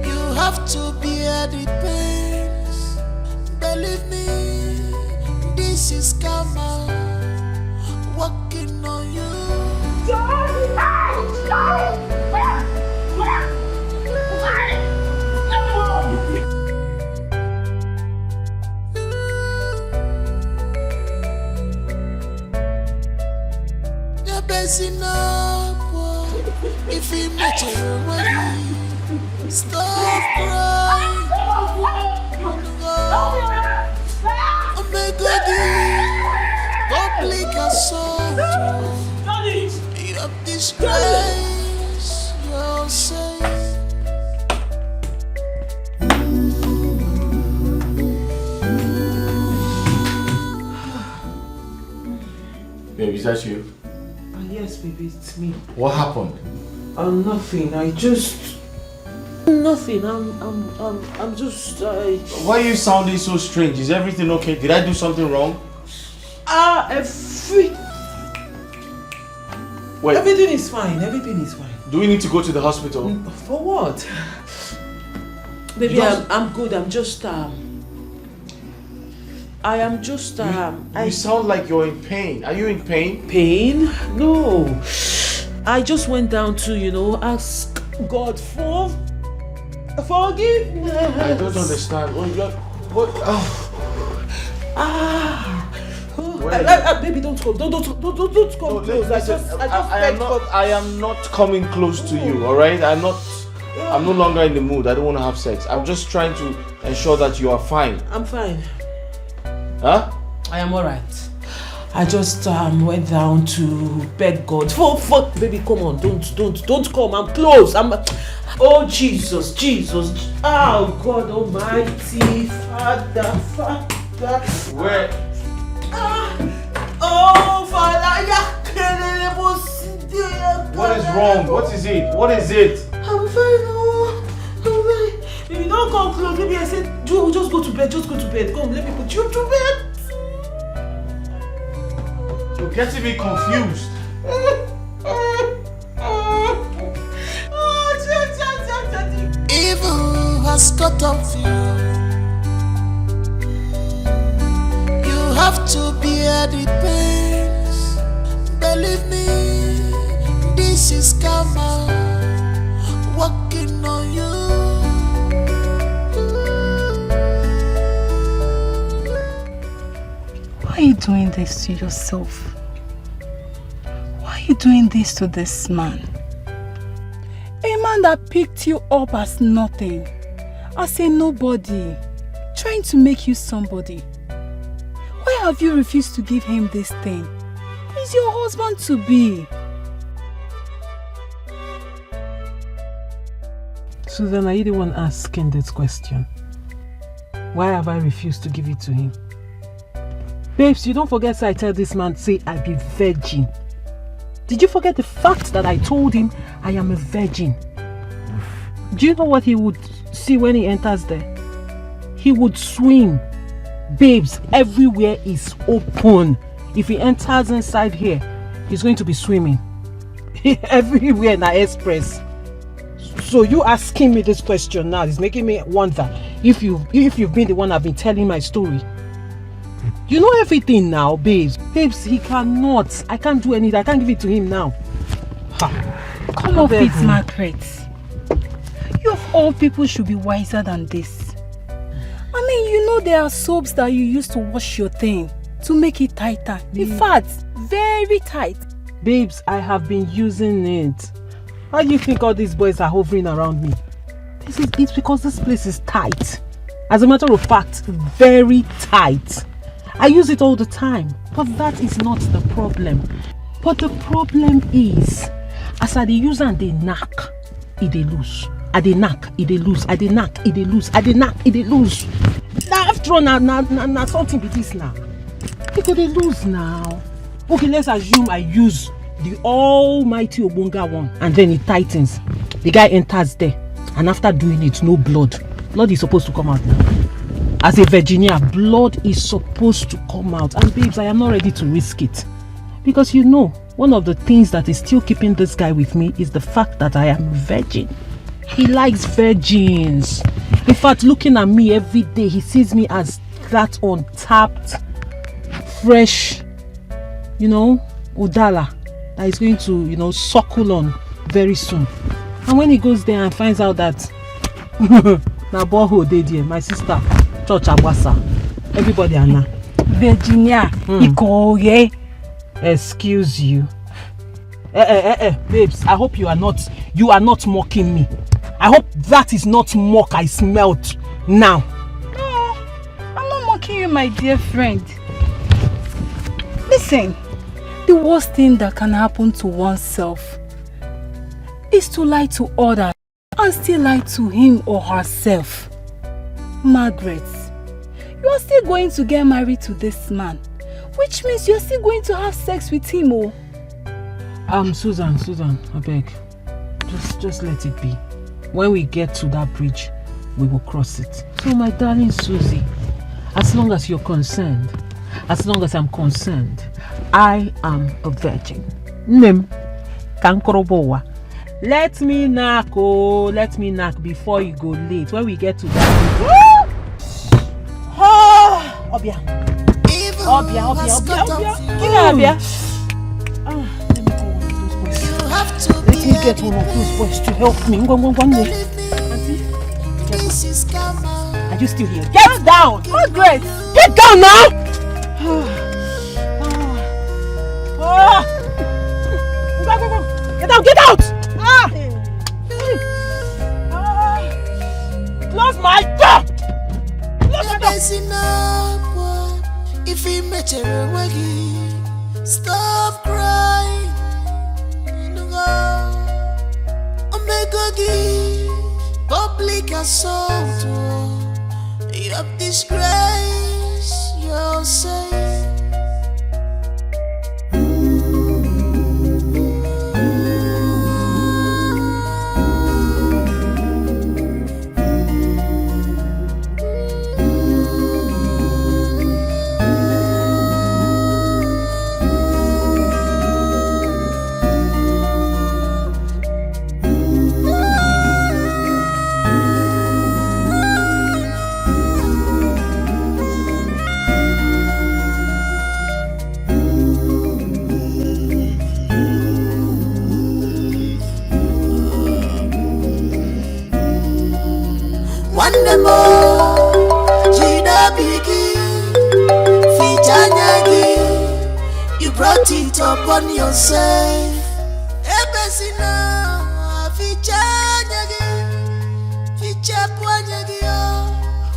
You have to bear the pains. Believe me, this is karma working on you. If he met you already, stop crying. Oh my God, public assault. You have disgraced yourself. Babe, is that you? Yes, baby, it's me. What happened? Nothing. Nothing. I'm just. Why are you sounding so strange? Is everything okay? Did I do something wrong? Wait. Everything is fine. Do we need to go to the hospital? For what? Baby, I'm good. I am just. You sound like you're in pain. Are you in pain? Pain? No. I just went down to, ask God for forgiveness. I don't understand. What? Baby, don't come. Don't come close. I am not coming close to you. All right? I'm no longer in the mood. I don't want to have sex. I'm just trying to ensure that you are fine. I'm fine. Huh? I am alright. I just went down to beg God. Fuck, baby, come on, don't come. I'm close. Oh Jesus. Oh God Almighty, Father. Where? Oh Father, What is wrong? What is it? I'm fine. Baby, don't come close. Baby, I said, just go to bed. Come, let me put you to bed. You're getting me confused. Evil has got off you. You have to bear the pains. Believe me, this is karma working on you. Why are you doing this to yourself? Why are you doing this to this man? A man that picked you up as nothing, as a nobody, trying to make you somebody. Why have you refused to give him this thing? He's your husband to be. Susan, are you the one asking this question? Why have I refused to give it to him? Babes, you don't forget I tell this man, say I be virgin. Did you forget the fact that I told him I am a virgin? Do you know what he would see when he enters there? He would swim. Babes, everywhere is open. If he enters inside here, he's going to be swimming. Everywhere in our express. So you asking me this question now is making me wonder if you've been the one I've been telling my story. You know everything now, babes. Babes, he cannot. I can't do anything. I can't give it to him now. Come off it, Margaret. You of all people should be wiser than this. I mean, you know there are soaps that you use to wash your thing to make it tighter. In fact, very tight. Babes, I have been using it. How do you think all these boys are hovering around me? It's because this place is tight. As a matter of fact, very tight. I use it all the time, but that is not the problem. But the problem is, as I dey use and they knack, it dey loose. I dey knack, it dey loose. I dey knack, it dey loose. I dey knack, it dey loose. Now after all, now something be this now. It dey loose now. Okay, let's assume I use the almighty Obunga one, and then it tightens. The guy enters there, and after doing it, no blood. Blood is supposed to come out now. As a Virginia, blood is supposed to come out. And babes, I am not ready to risk it. Because you know, one of the things that is still keeping this guy with me is the fact that I am a virgin. He likes virgins. In fact, looking at me every day, he sees me as that untapped, fresh, Udala that is going to, suckle on very soon. And when he goes there and finds out that Naboho Dedia, my sister, Church Abwasa, everybody Anna. Virginia, Ikoye. Excuse you. Babes, I hope you are not mocking me. I hope that is not mock I smelt now. No, I'm not mocking you, my dear friend. Listen, the worst thing that can happen to oneself is to lie to others and still lie to him or herself. Margaret, you are still going to get married to this man, which means you're still going to have sex with him, oh. Susan, I beg. Just let it be. When we get to that bridge, we will cross it. So my darling Susie, as long as you're concerned, as long as I'm concerned, I am a virgin. Nim, kankorobowa. Let me knock before you go late. When we get to that bridge. Obia. Give me Obia. Let me get one of those boys to help me. Are you still here? Get down! Margaret! Get down now! Go! Get out! Close my door! Close my door! If he met a Stop crying. Omega give public assault. You have disgrace yourself. One more, Gina Biggie, Fichanyagi, you brought it upon yourself. Ebesina, Fichanyagi, Fichapwanyagi,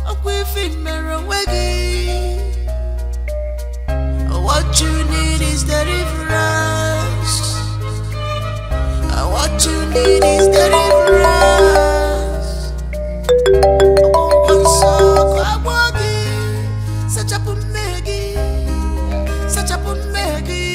Akwifin Merawegi. What you need is deliverance. What you need is deliverance. Such a Pumegi, such a Pumegi.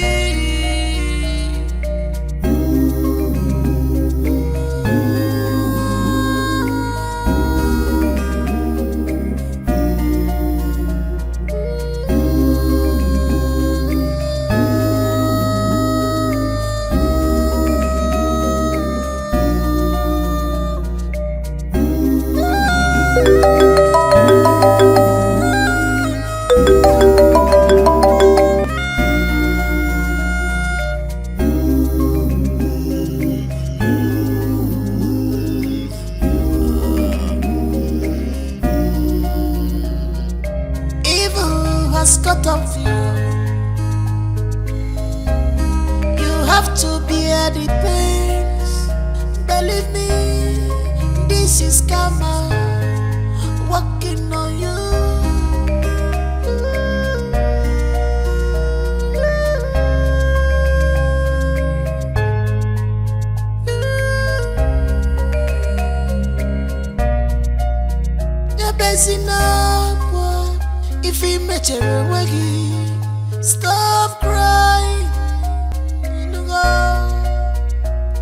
Cut off you. You have to bear the pains. Believe me, this is karma working on you. You're busy now. If he met you, stop crying.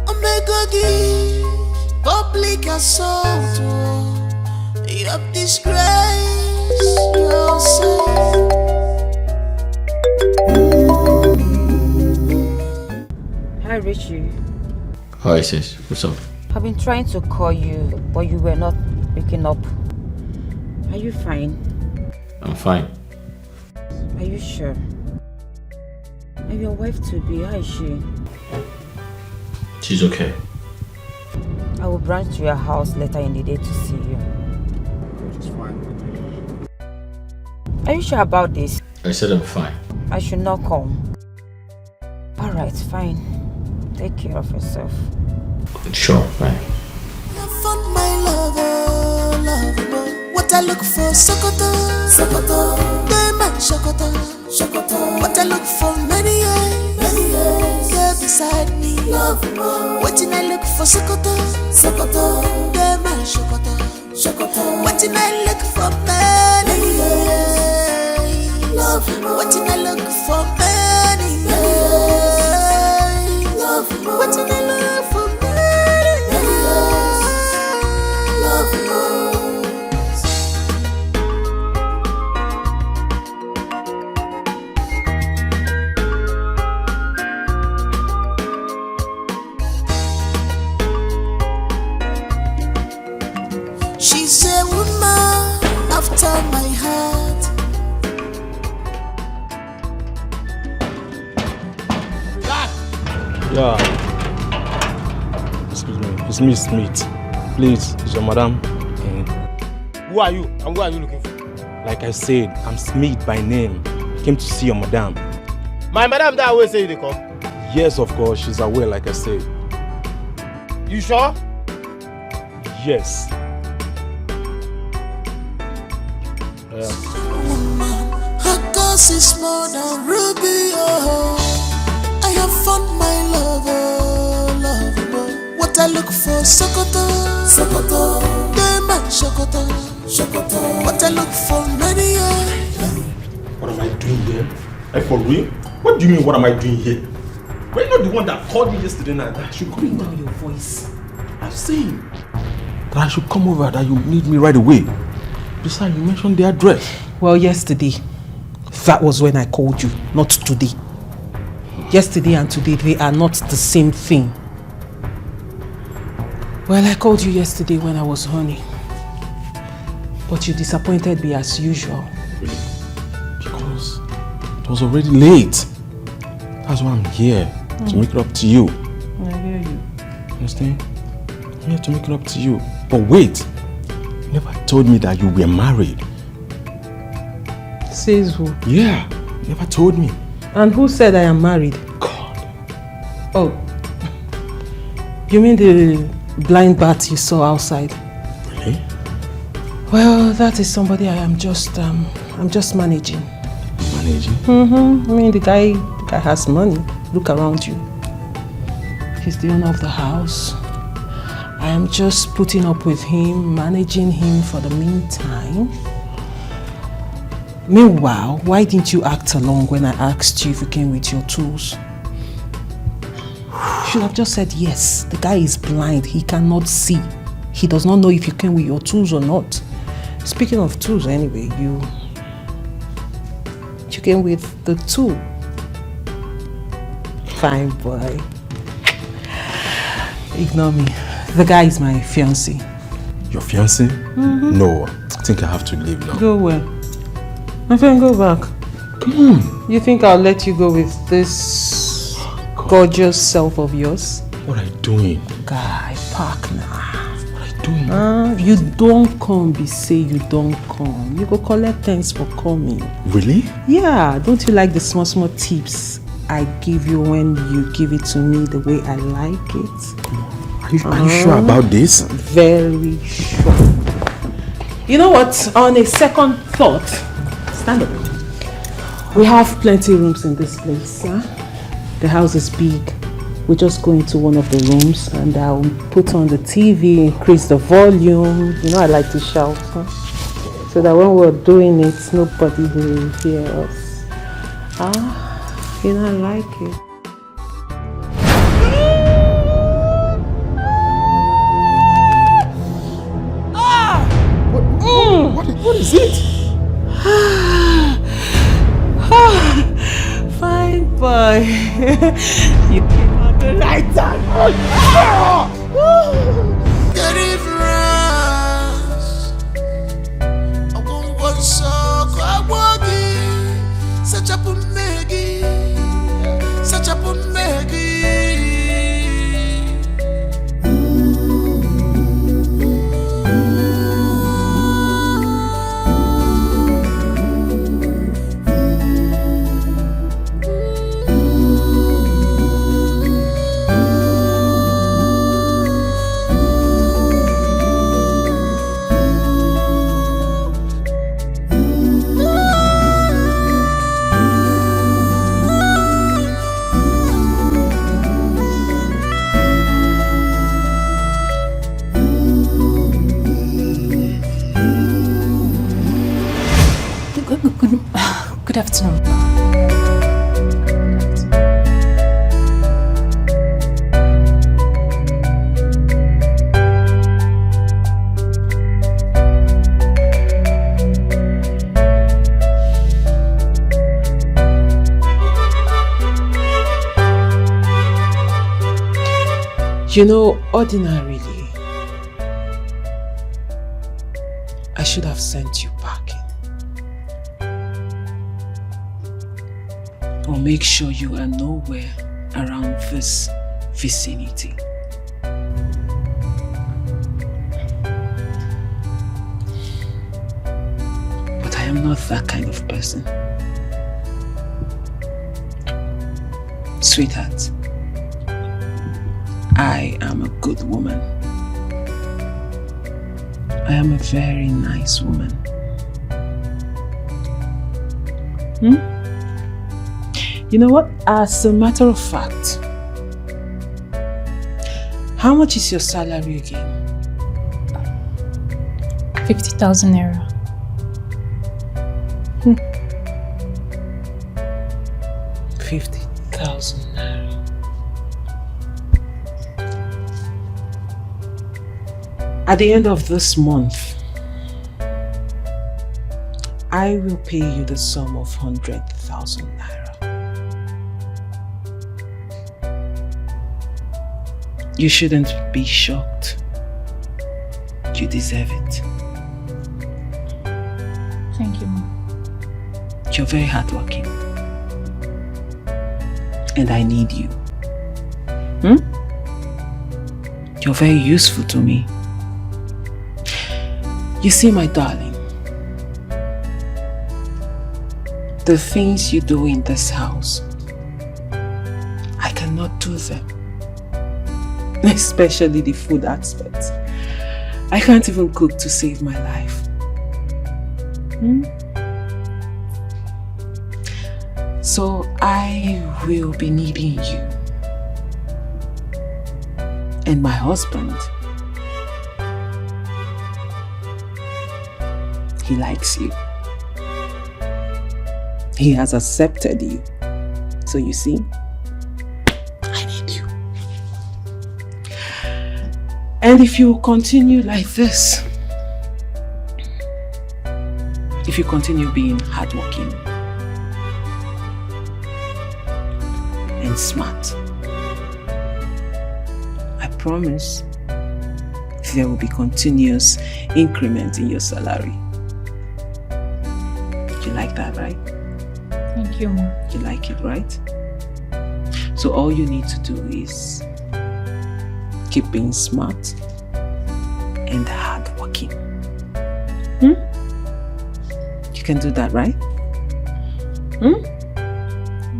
Omega give public assault. You have disgrace yourself. Hi, Richie. Hi, sis. What's up? I've been trying to call you, but you were not picking up. Are you fine? I'm fine. Are you sure? And your wife to be, how is she? She's okay. I will branch to your house later in the day to see you. It's fine. Are you sure about this? I said I'm fine. I should not come. Alright, fine. Take care of yourself. Sure, fine. I found my lover, lover. What I look for, Sokoto, Sokoto, Dema, Sokoto, Sokoto. What I look for, many years, yeah, beside me, love more. What did I look for, Sokoto, Sokoto, Dema, Sokoto, Sokoto. What did I look for, many years, love more. What did I look for, many years, love more. What did I look for, many years, love more. She's a woman after my heart. Yeah. Excuse me. It's me, Smith. Please, is your madam in? Who are you and who are you looking for? Like I said, I'm Smith by name. Came to see your madam. My madam that always say they come. Yes, of course. She's aware, like I said. You sure? Yes. Woman, her cause is more than ruby, oh. look for Sokoto, Sokoto, Dema Sokoto, Sokoto. What I look for many years. What am I doing here? Like for real? What do you mean, what am I doing here? Were you not the one that called me yesterday night that I should come over? Bring down your voice. I'm saying that I should come over, that you need me right away. Besides, you mentioned the address. Well, yesterday, that was when I called you, not today. Yesterday and today, they are not the same thing. Well, I called you yesterday when I was horny. But you disappointed me as usual. Because it was already late. That's why I'm here, to make it up to you. I hear you. Understand? I'm here to make it up to you. But wait, you never told me that you were married. Says who? Yeah, you never told me. And who said I am married? God. Oh. You mean the blind bat you saw outside? Really? Well, that is somebody I'm just managing. Managing? I mean, the guy has money. Look around you. He's the owner of the house. I am just putting up with him, managing him for the meantime. Meanwhile, why didn't you act along when I asked you if you came with your tools? You should have just said yes. The guy is blind. He cannot see. He does not know if you came with your tools or not. Speaking of tools, anyway, you came with the tool. Fine boy. Ignore me. The guy is my fiancé. Your fiancé? No, I think I have to leave now. Go where? My friend, go back. Come on. You think I'll let you go with this gorgeous self of yours? What are you doing? Guy, park now. What are you doing? You don't come, be say you don't come. You go collect thanks for coming. Really? Yeah, don't you like the small tips I give you when you give it to me the way I like it? Are you sure about this? Very sure. You know what? On a second thought, stand up. We have plenty rooms in this place. Huh? The house is big. We just go into one of the rooms and I'll put on the TV, increase the volume. You know I like to shout. Huh? So that when we're doing it, nobody will hear us. You know I like it. What is it? Fine boy. You came at the right time. Get it I won't want so I want it. Such a Maggie. Such a Maggie. Good afternoon. You know, ordinarily, I should have sent you packing. But make sure you are nowhere around this vicinity. But I am not that kind of person. Sweetheart, I am a good woman. I am a very nice woman. You know what? As a matter of fact, How much is your salary again? 50,000 naira. 50,000 naira. At the end of this month, I will pay you the sum of 100,000 naira. You shouldn't be shocked. You deserve it. Thank you, Mom. You're very hardworking. And I need you. You're very useful to me. You see, my darling, the things you do in this house, I cannot do them. Especially the food aspect. I can't even cook to save my life. So I will be needing you. And my husband, he likes you. He has accepted you. So you see, I need you. And if you continue like this, if you continue being hardworking and smart, I promise there will be continuous increment in your salary. You like that, right? Thank you, Mom. You like it, right? So all you need to do is keep being smart and hardworking. You can do that, right?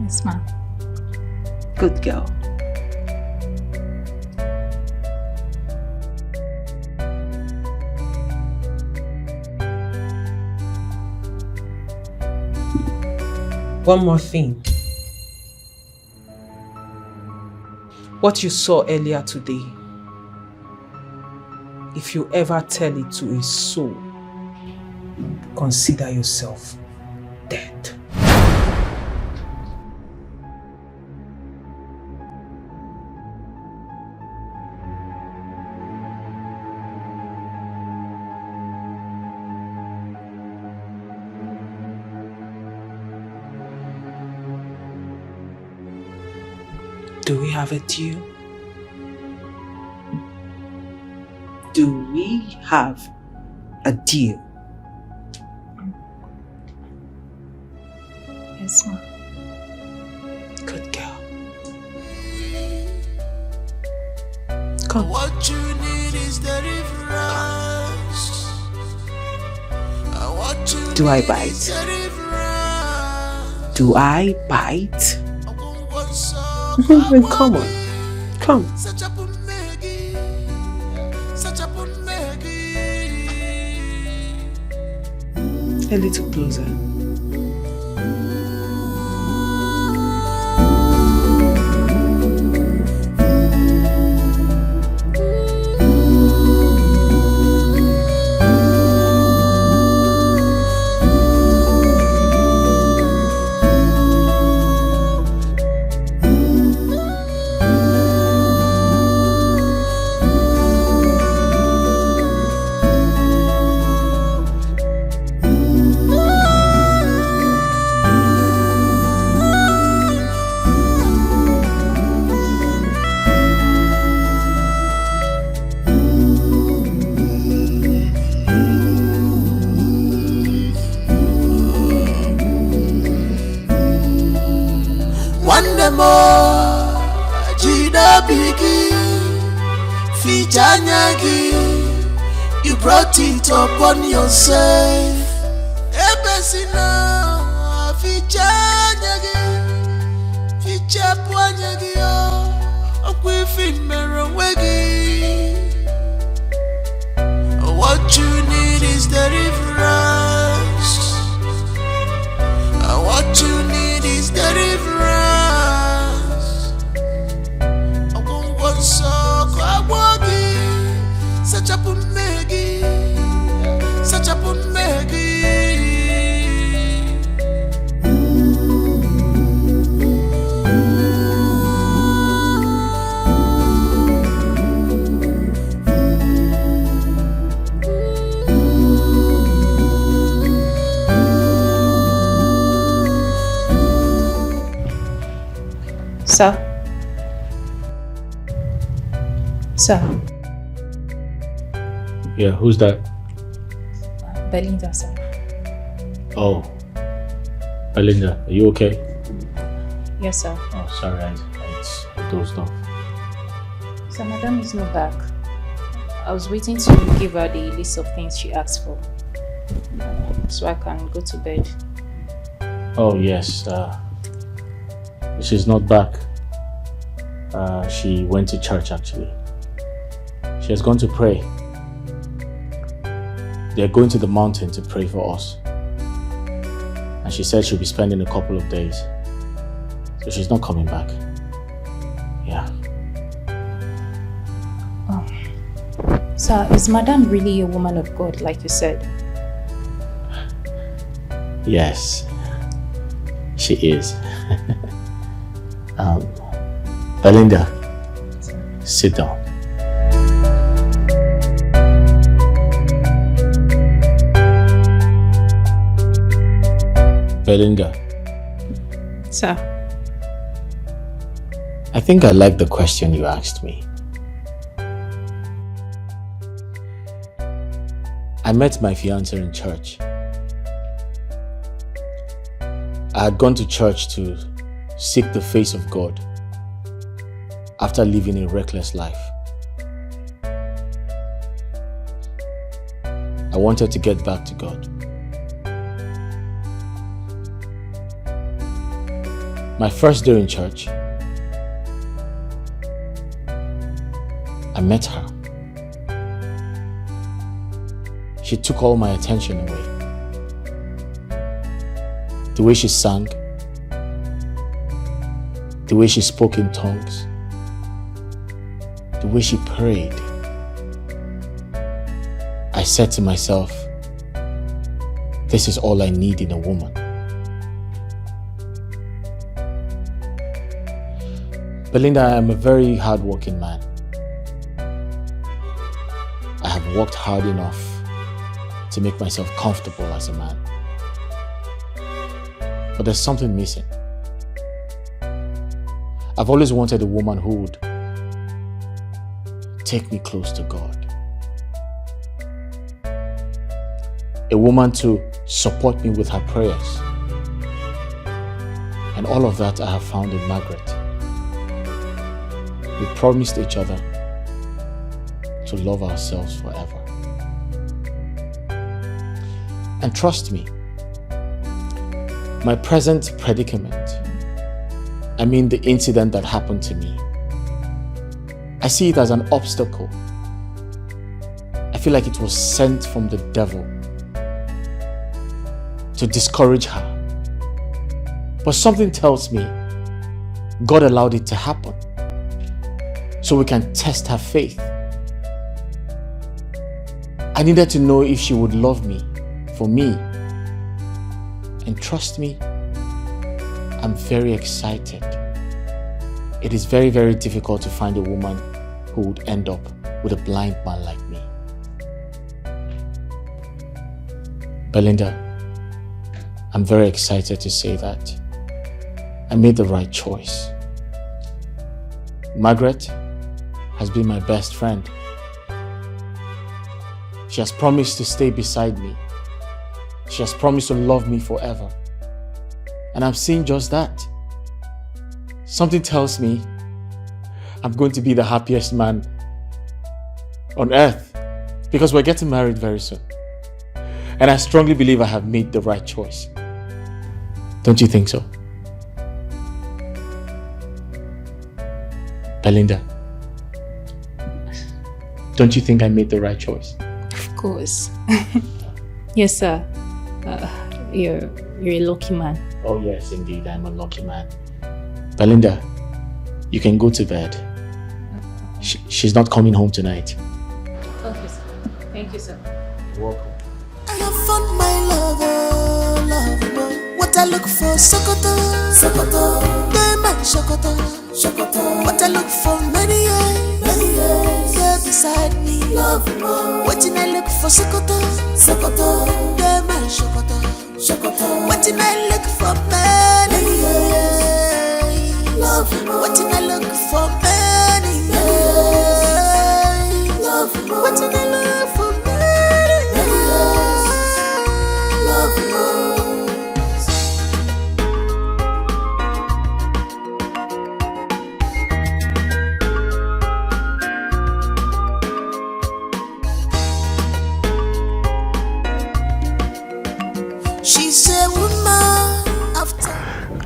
Yes, Mom. Good girl. One more thing. What you saw earlier today, if you ever tell it to a soul, consider yourself dead. Do we have a deal? Do we have a deal? Yes, Mom. Good girl. Come. What you need is deliverance. What you Do I need bite? is deliverance. Do I bite? Come on. Come. A little closer. You brought it upon yourself. Ebesina fichanyagi, fichapuanyagi yo, okwifin merawegi. What you need is deliverance. What you need is deliverance. I won't want so. Sir? Sir? Yeah, who's that? Belinda, sir. Oh. Belinda, are you okay? Yes, sir. Oh, sorry, I dozed off. So madam is not back. I was waiting to give her the list of things she asked for, so I can go to bed. Oh, yes. She's not back. She went to church, actually. She has gone to pray. They're going to the mountain to pray for us. And she said she'll be spending a couple of days. So she's not coming back. Yeah. Oh. Sir, is madam really a woman of God, like you said? Yes, she is. Belinda, sit down. Belinda. Sir. I think I like the question you asked me. I met my fiancé in church. I had gone to church to seek the face of God after living a reckless life. I wanted to get back to God. My first day in church, I met her. She took all my attention away. The way she sang, the way she spoke in tongues, the way she prayed. I said to myself, this is all I need in a woman. Belinda, I am a very hardworking man. I have worked hard enough to make myself comfortable as a man. But there's something missing. I've always wanted a woman who would take me close to God. A woman to support me with her prayers. And all of that I have found in Margaret. We promised each other to love ourselves forever. And trust me, my present predicament, I mean the incident that happened to me, I see it as an obstacle. I feel like it was sent from the devil to discourage her. But something tells me God allowed it to happen so we can test her faith. I needed to know if she would love me for me. And trust me, I'm very excited. It is very, very difficult to find a woman who would end up with a blind man like me. Belinda, I'm very excited to say that I made the right choice. Margaret has been my best friend. She has promised to stay beside me. She has promised to love me forever. And I'm seeing just that. Something tells me I'm going to be the happiest man on earth because we're getting married very soon. And I strongly believe I have made the right choice. Don't you think so? Belinda, don't you think I made the right choice? Of course. Yes, sir. You're a lucky man. Oh yes, indeed, I'm a lucky man. Belinda, you can go to bed. She's not coming home tonight. Okay, sir. Thank you, sir. You're welcome. I have found my lover. What I look for, Sokoto, Sokoto. They my Sokoto, Sokoto. What I look for, many years. They're beside me, love more. What I look for, Sokoto, Sokoto. They my Sokoto, Sokoto. What I look for, many years. Love more.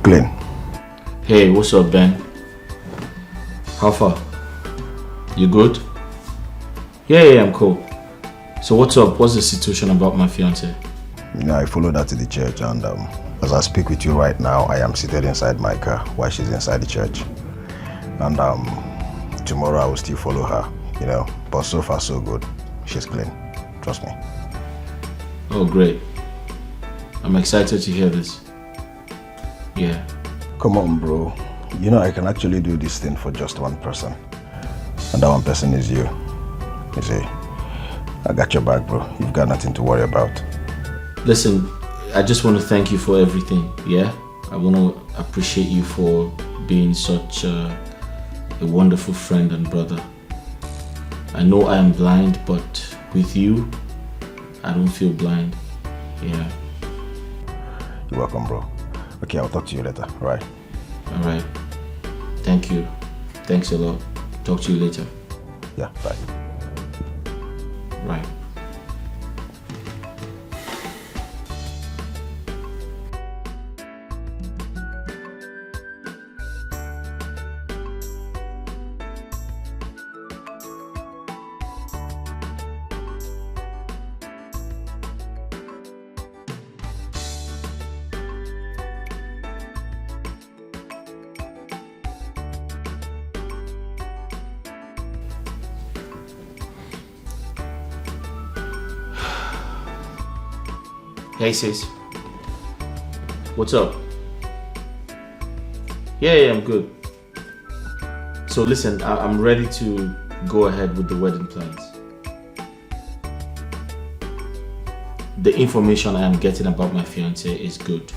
Clean. Hey, what's up, Ben? How far? You good? Yeah, I'm cool. So what's up? What's the situation about my fiance? You know, I followed her to the church, and as I speak with you right now, I am seated inside my car while she's inside the church. And tomorrow I will still follow her, you know. But so far so good. She's clean. Trust me. Oh, great. I'm excited to hear this. Yeah. Come on, bro. You know, I can actually do this thing for just one person. And that one person is you. You see, I got your back, bro. You've got nothing to worry about. Listen, I just want to thank you for everything, yeah? I want to appreciate you for being such a wonderful friend and brother. I know I am blind, but with you, I don't feel blind. Yeah. You're welcome, bro. Okay, I'll talk to you later, alright? Alright. Thank you. Thanks a lot. Talk to you later. Yeah, bye. Right. Hey sis, what's up? Yeah, I'm good. So listen, I'm ready to go ahead with the wedding plans. The information I am getting about my fiance is good.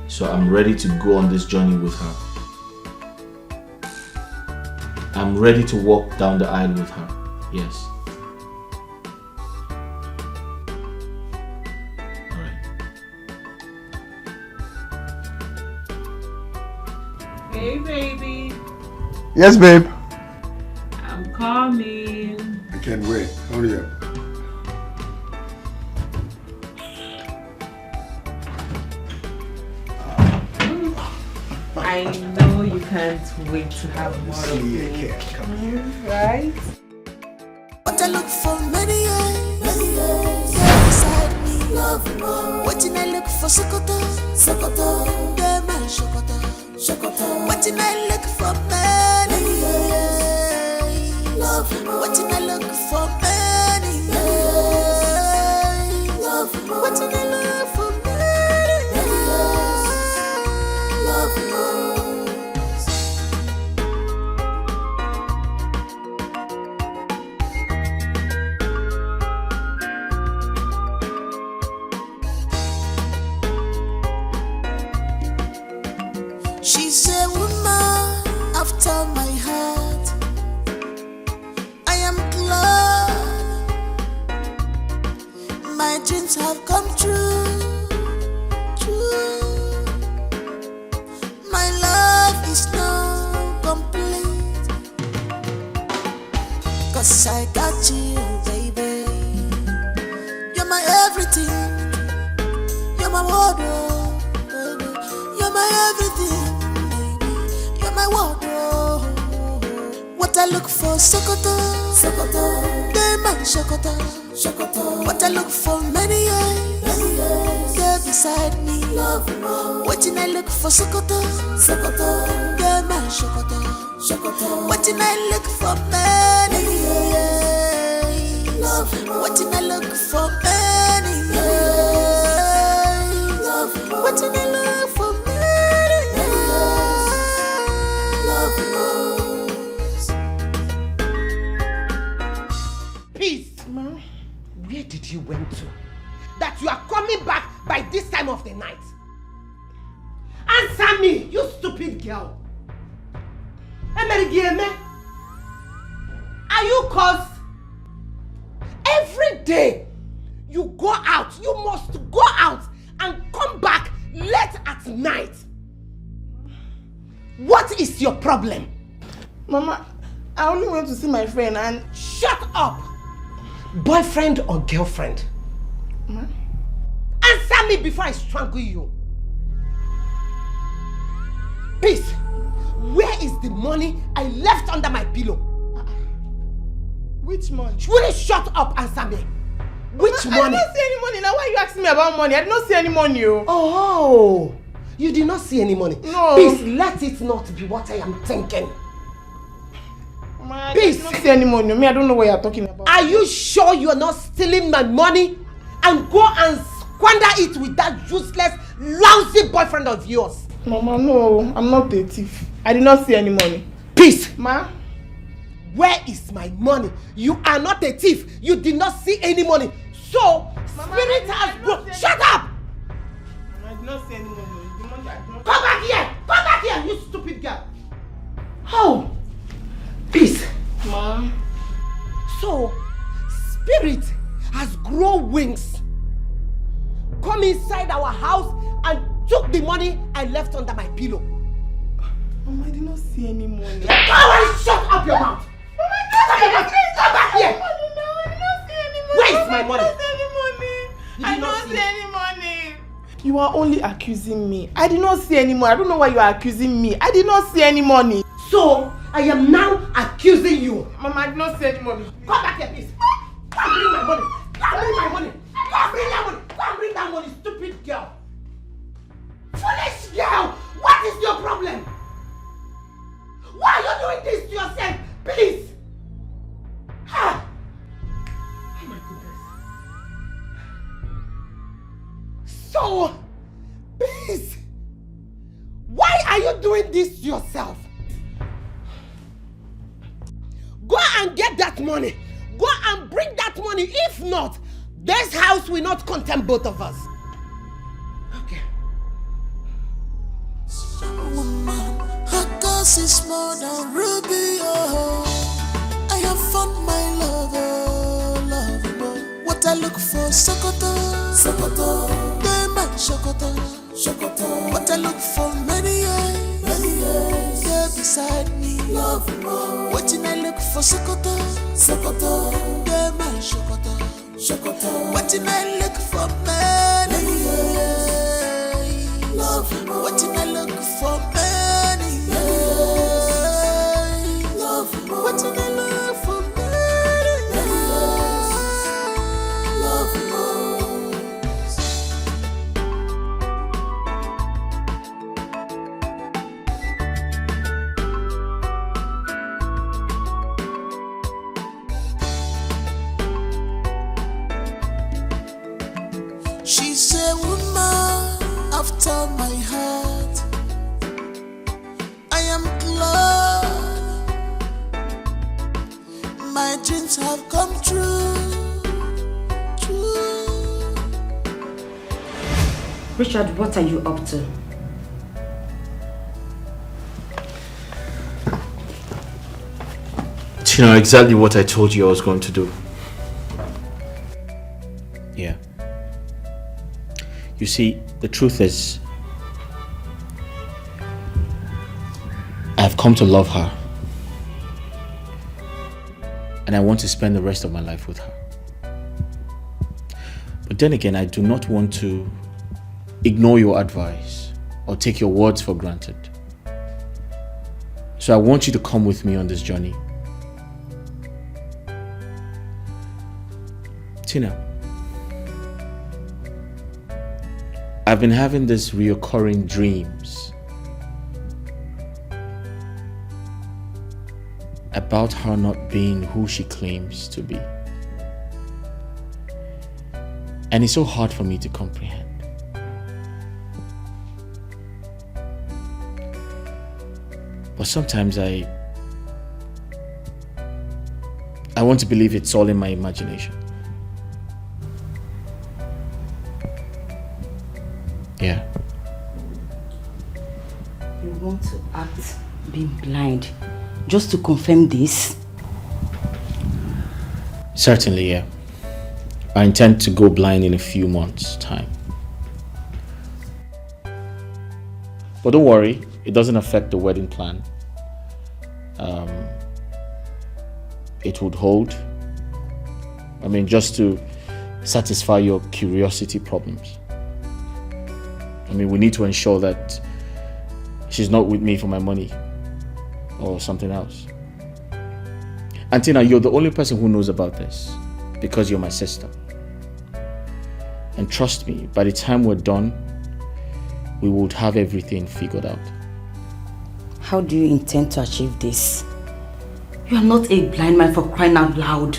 So I'm ready to go on this journey with her. I'm ready to walk down the aisle with her, yes. Hey, baby. Yes, babe. I'm coming. I can't wait. Hurry up. I know you can't wait to have more of me. Right? What I look for many years, yeah, beside me, love more. Waiting I look for Sokoto, yeah, man, Sokoto. What did I look for many years? Love more. What did I look for many years? Love more. What did I look for many years? Love more. She's a woman after my heart. I am glad my dreams have come true. My love is now complete, 'cause I got you, baby. You're my everything. You're my wardrobe, baby. You're my everything. My wardrobe. What I look for, Sokoto, yeah, man, Sokoto. What I look for many years, yeah, beside me, love more. Waiting I look for Sokoto, yeah, man, Sokoto. Waiting I look for many years, love more. Waiting I look for many years, love more. Waiting I look for many years. Peace. Ma, where did you went to? That you are coming back by this time of the night? Answer me, you stupid girl. Are you cursed? Every day you go out, you must go out and come back late at night. What is your problem? Mama, I only went to see my friend and... Shut up! Boyfriend or girlfriend? Ma? Answer me before I strangle you. Peace, where is the money I left under my pillow? Which money? Will you shut up, answer me? Which money? I did not see any money. Now why are you asking me about money? I did not see any money. Oh, you did not see any money? No. Peace, let it not be what I am thinking. Mama, Peace. I did not see any money. Me, I don't know what you are talking about. Are you sure you are not stealing my money and go and squander it with that useless, lousy boyfriend of yours? Mama, no, I'm not a thief. I did not see any money. Peace. Ma? Where is my money? You are not a thief. You did not see any money. So, Mama, spirit has broken. Shut up! Mama, I did not see any money. The money I did not... Come back here! Come back here, you stupid girl! Oh! Peace. Ma? So, spirit has grown wings, come inside our house and took the money I left under my pillow. Mama, I did not see any money. Go and shut up your mouth! Come back here! Where is my money? I did not see any money. You are only accusing me. I did not see any money. I don't know why you are accusing me. I did not see any money. So, I am now accusing you. Mama, I did not see any money. Come back here, please. Come bring my money. Come bring my money. Come bring that money. Come bring that money, stupid girl. Foolish girl. What is your problem? Why are you doing this to yourself? Please. Ah. Oh my goodness. So, please. Why are you doing this to yourself? Go and get that money. Go and bring that money. If not, this house will not contain both of us. Okay. Woman, her cause is more than ruby. Oh, I have found my lover. What I look for, Sokoto, Sokoto, Dema, Sokoto, Sokoto. What I look for, many years, there beside me, love more. What I look for, Sokoto, Sokoto, Dema, Sokoto, Sokoto. What I look for, many years, love more. What I look for, many years, love more. What I look for, many years, love more. She's a woman after my heart. I am glad my dreams have come true. Richard, what are you up to? You know exactly what I told you I was going to do. Yeah. You see, the truth is, I've come to love her. And I want to spend the rest of my life with her. But then again, I do not want to ignore your advice or take your words for granted. So I want you to come with me on this journey. Tina, I've been having these reoccurring dreams about her not being who she claims to be. And it's so hard for me to comprehend. But sometimes I want to believe it's all in my imagination. Yeah. You want to act being blind just to confirm this? Certainly, yeah. I intend to go blind in a few months' time. But don't worry, it doesn't affect the wedding plan. It would hold. I mean, just to satisfy your curiosity problems. I mean, we need to ensure that she's not with me for my money or something else. And Tina, you're the only person who knows about this because you're my sister. And trust me, by the time we're done, we would have everything figured out. How do you intend to achieve this? You are not a blind man, for crying out loud.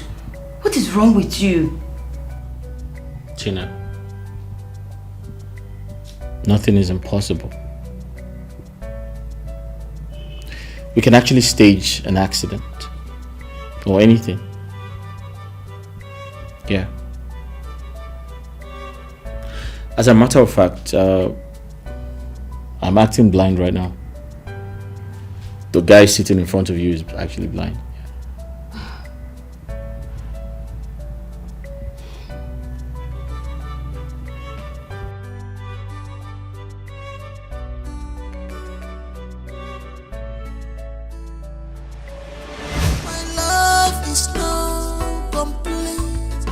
What is wrong with you? Tina, nothing is impossible. We can actually stage an accident or anything. Yeah. As a matter of fact, I'm acting blind right now. The guy sitting in front of you is actually blind. My love is not complete,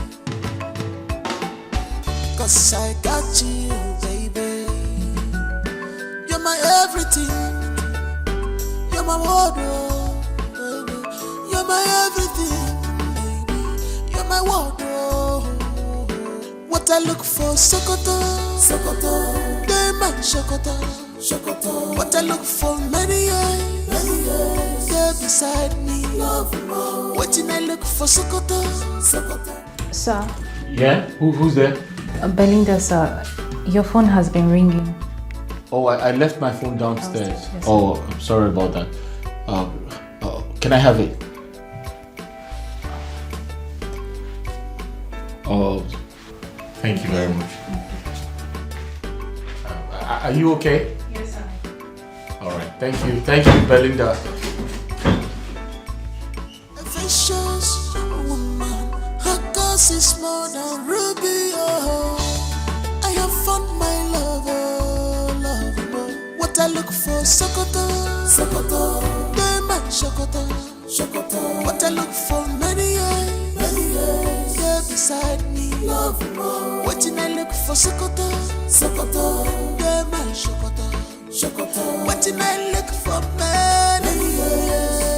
'cause I got you, baby. You're my everything. You're my wardrobe, baby. You're my everything, baby. You're my wardrobe. What I look for, Sokoto, Sokoto. They my Sokoto, Sokoto. What I look for, many years. They're beside me, love more. What did I look for, Sokoto, Sokoto. Sir. Yeah? Who's there? Belinda, sir. Your phone has been ringing. Oh, I left my phone downstairs. Yes. Oh, I'm sorry about that. Can I have it? Oh, thank you very much. Are you okay? Yes, sir. All right, thank you, Belinda. A vicious woman, her cause is more than ruby. Oh, I have found my lover. What I look for, Sokoto, Sokoto. They my Sokoto, Sokoto. What I look for, many years. They're beside me, love more. What did I look for, Sokoto, Sokoto. They my Sokoto, Sokoto. What did I look for, many years.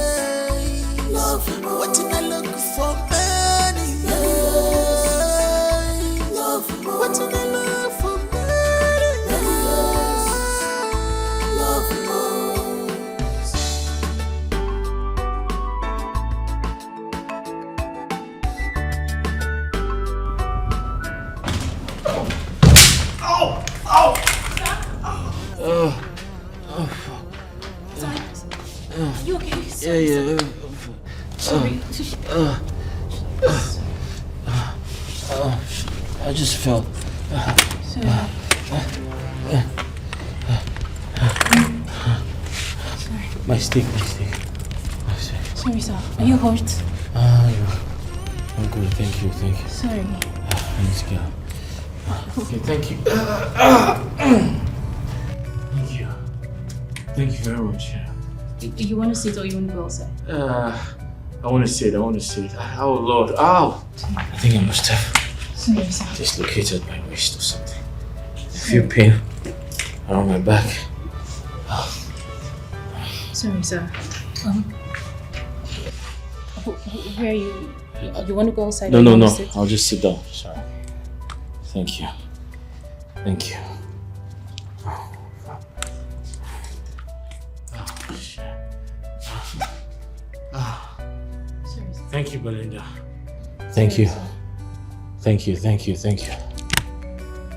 Love more. What did I look for, many years. Love more. What did I look for, many years. Love more. Are you okay? Yeah. Sorry. I just fell. Sorry. My stick. Sorry, sir. Are you hurt? I'm good. Thank you. Sorry. I need to get up. Okay, thank you. Thank you very much. You want to sit or you want to go outside? I want to sit. Oh Lord. Ow! I think I must have Sorry, sir. dislocated my waist or something. I feel pain around my back. Sorry, sir. Where are you? You want to go outside? No. I'll just sit down. Sorry. Thank you. Thank you, Belinda. Thank you.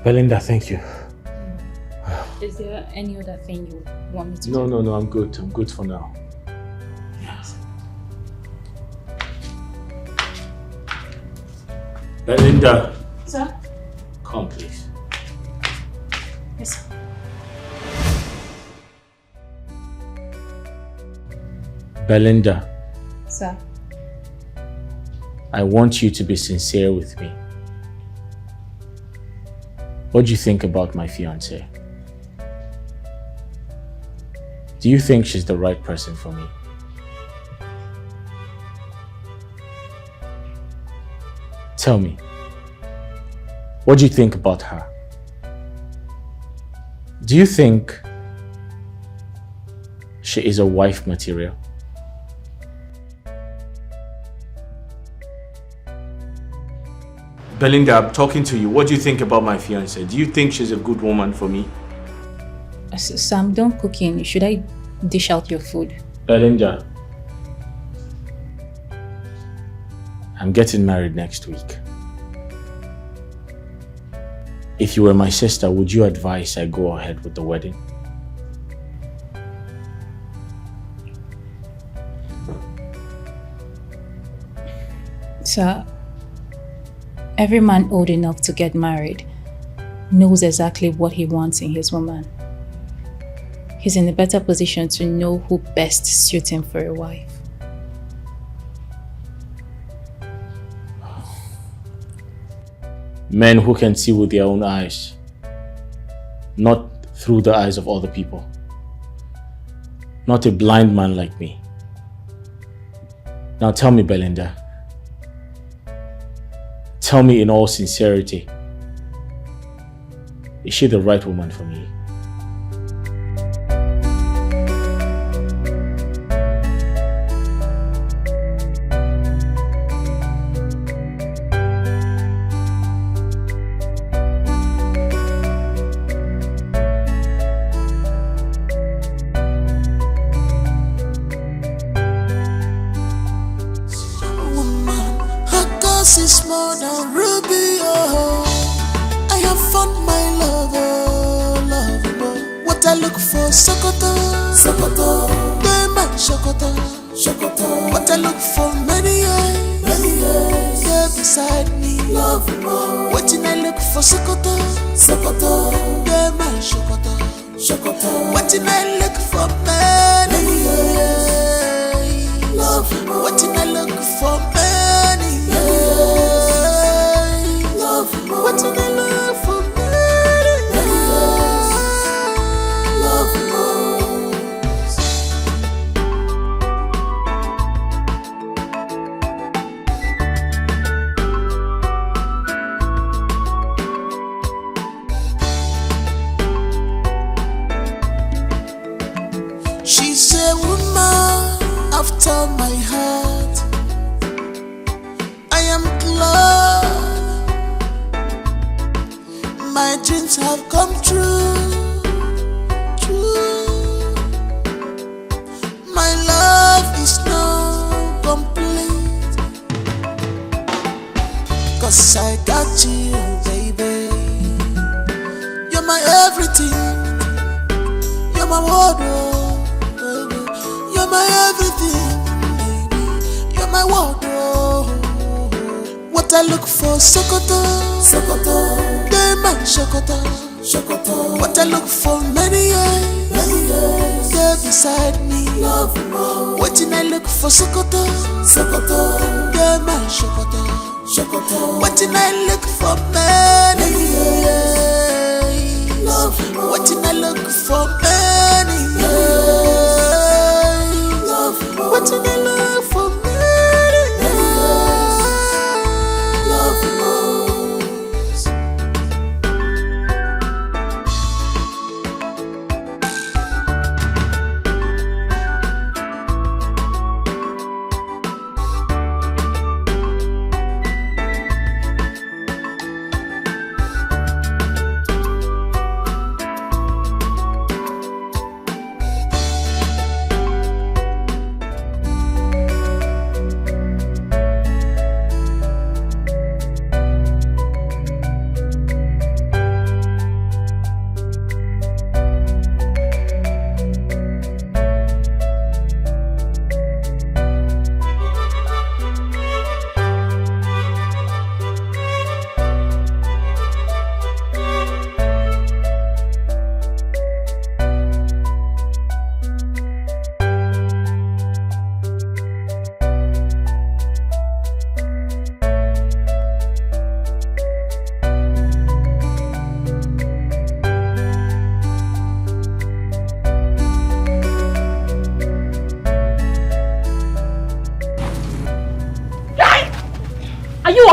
Belinda, thank you. Is there any other thing you want me to do? No, I'm good. I'm good for now. Yes. Belinda. Sir? Come, please. Yes, sir. Belinda. Sir? I want you to be sincere with me. What do you think about my fiancée? Do you think she's the right person for me? Tell me, what do you think about her? Do you think she is a wife material. Belinda, I'm talking to you. What do you think about my fiancée? Do you think she's a good woman for me? Sam, don't cook in. Should I dish out your food? Belinda, I'm getting married next week. If you were my sister, would you advise I go ahead with the wedding? Sir, every man old enough to get married knows exactly what he wants in his woman. He's in a better position to know who best suits him for a wife. Men who can see with their own eyes, not through the eyes of other people. Not a blind man like me. Now tell me, Belinda. Tell me in all sincerity, is she the right woman for me? Is more than ruby, oh. I have found my love, oh, love, oh. What I look for, Sokoto, Sokoto, Dema, Sokoto, Sokoto. What I look for, many years, yeah, beside me, love, oh. What I look for, Sokoto, Sokoto, Dema, Sokoto, Sokoto. What I look for, many years, love, oh. What I look for, many years. What did I love for me? Love She's a woman after my heart. I am glad my dreams have come true, true. My love is now complete, 'cause I got you, baby. You're my everything, you're my wardrobe, baby. You're my everything, baby. You're my wardrobe. What I look for, Sokoto, Sokoto, Dema, Sokoto, Sokoto. What I look for, many years, yeah, beside me, love, oh. What I look for, Sokoto, Sokoto, Dema, Sokoto, Sokoto. What I look for, many years, love, oh. What I look for, many years, love, oh. What I look for, many years.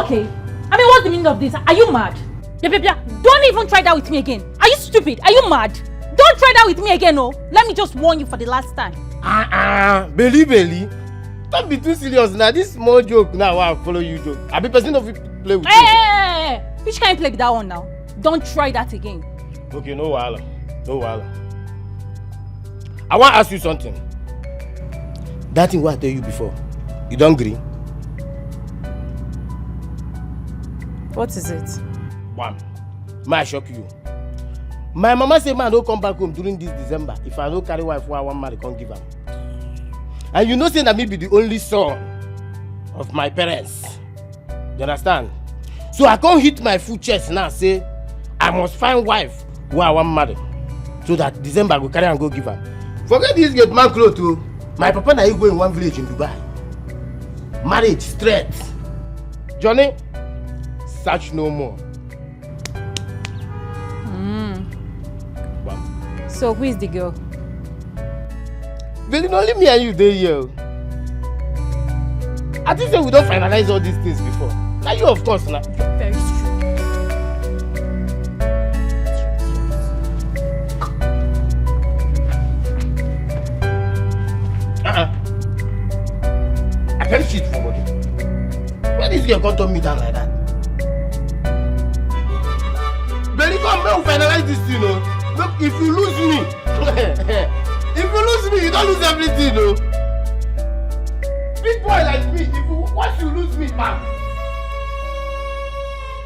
Okay. I mean, meaning of this? Are you mad? Yeah, don't even try that with me again. Are you stupid? Are you mad? Don't Don't try that with me again, oh. Let me just warn you for the last time. Belly. Don't be too serious now. This small joke now, I follow you joke. I be person of play with you. Hey! Which kind of play with that one now? Don't try that again. Okay, no wahala. No wahala. I want to ask you something. That thing what I tell you before, you don't agree? What is it? One, may I shock you? My mama say man don't come back home during this December if I don't carry wife who I want marry can't give am. And you know say that me be the only son of my parents. You understand? So I can't hit my full chest now say I must find wife who I want marry. So that December I go carry and go give am. Forget this gate man clothes too. My papa and I go in one village in Dubai. Marriage straight. Johnny, search no more. So who is the girl? Belinda, only me and you there here. I think that we don't finalize all these things before. Now you of course now. Very true. I can't shit for body. Why this girl come turn me down like that? Belinda, come we finalize this thing, you know. Look, if you lose me, you don't lose everything, no. Big boy like me, once you lose me, man.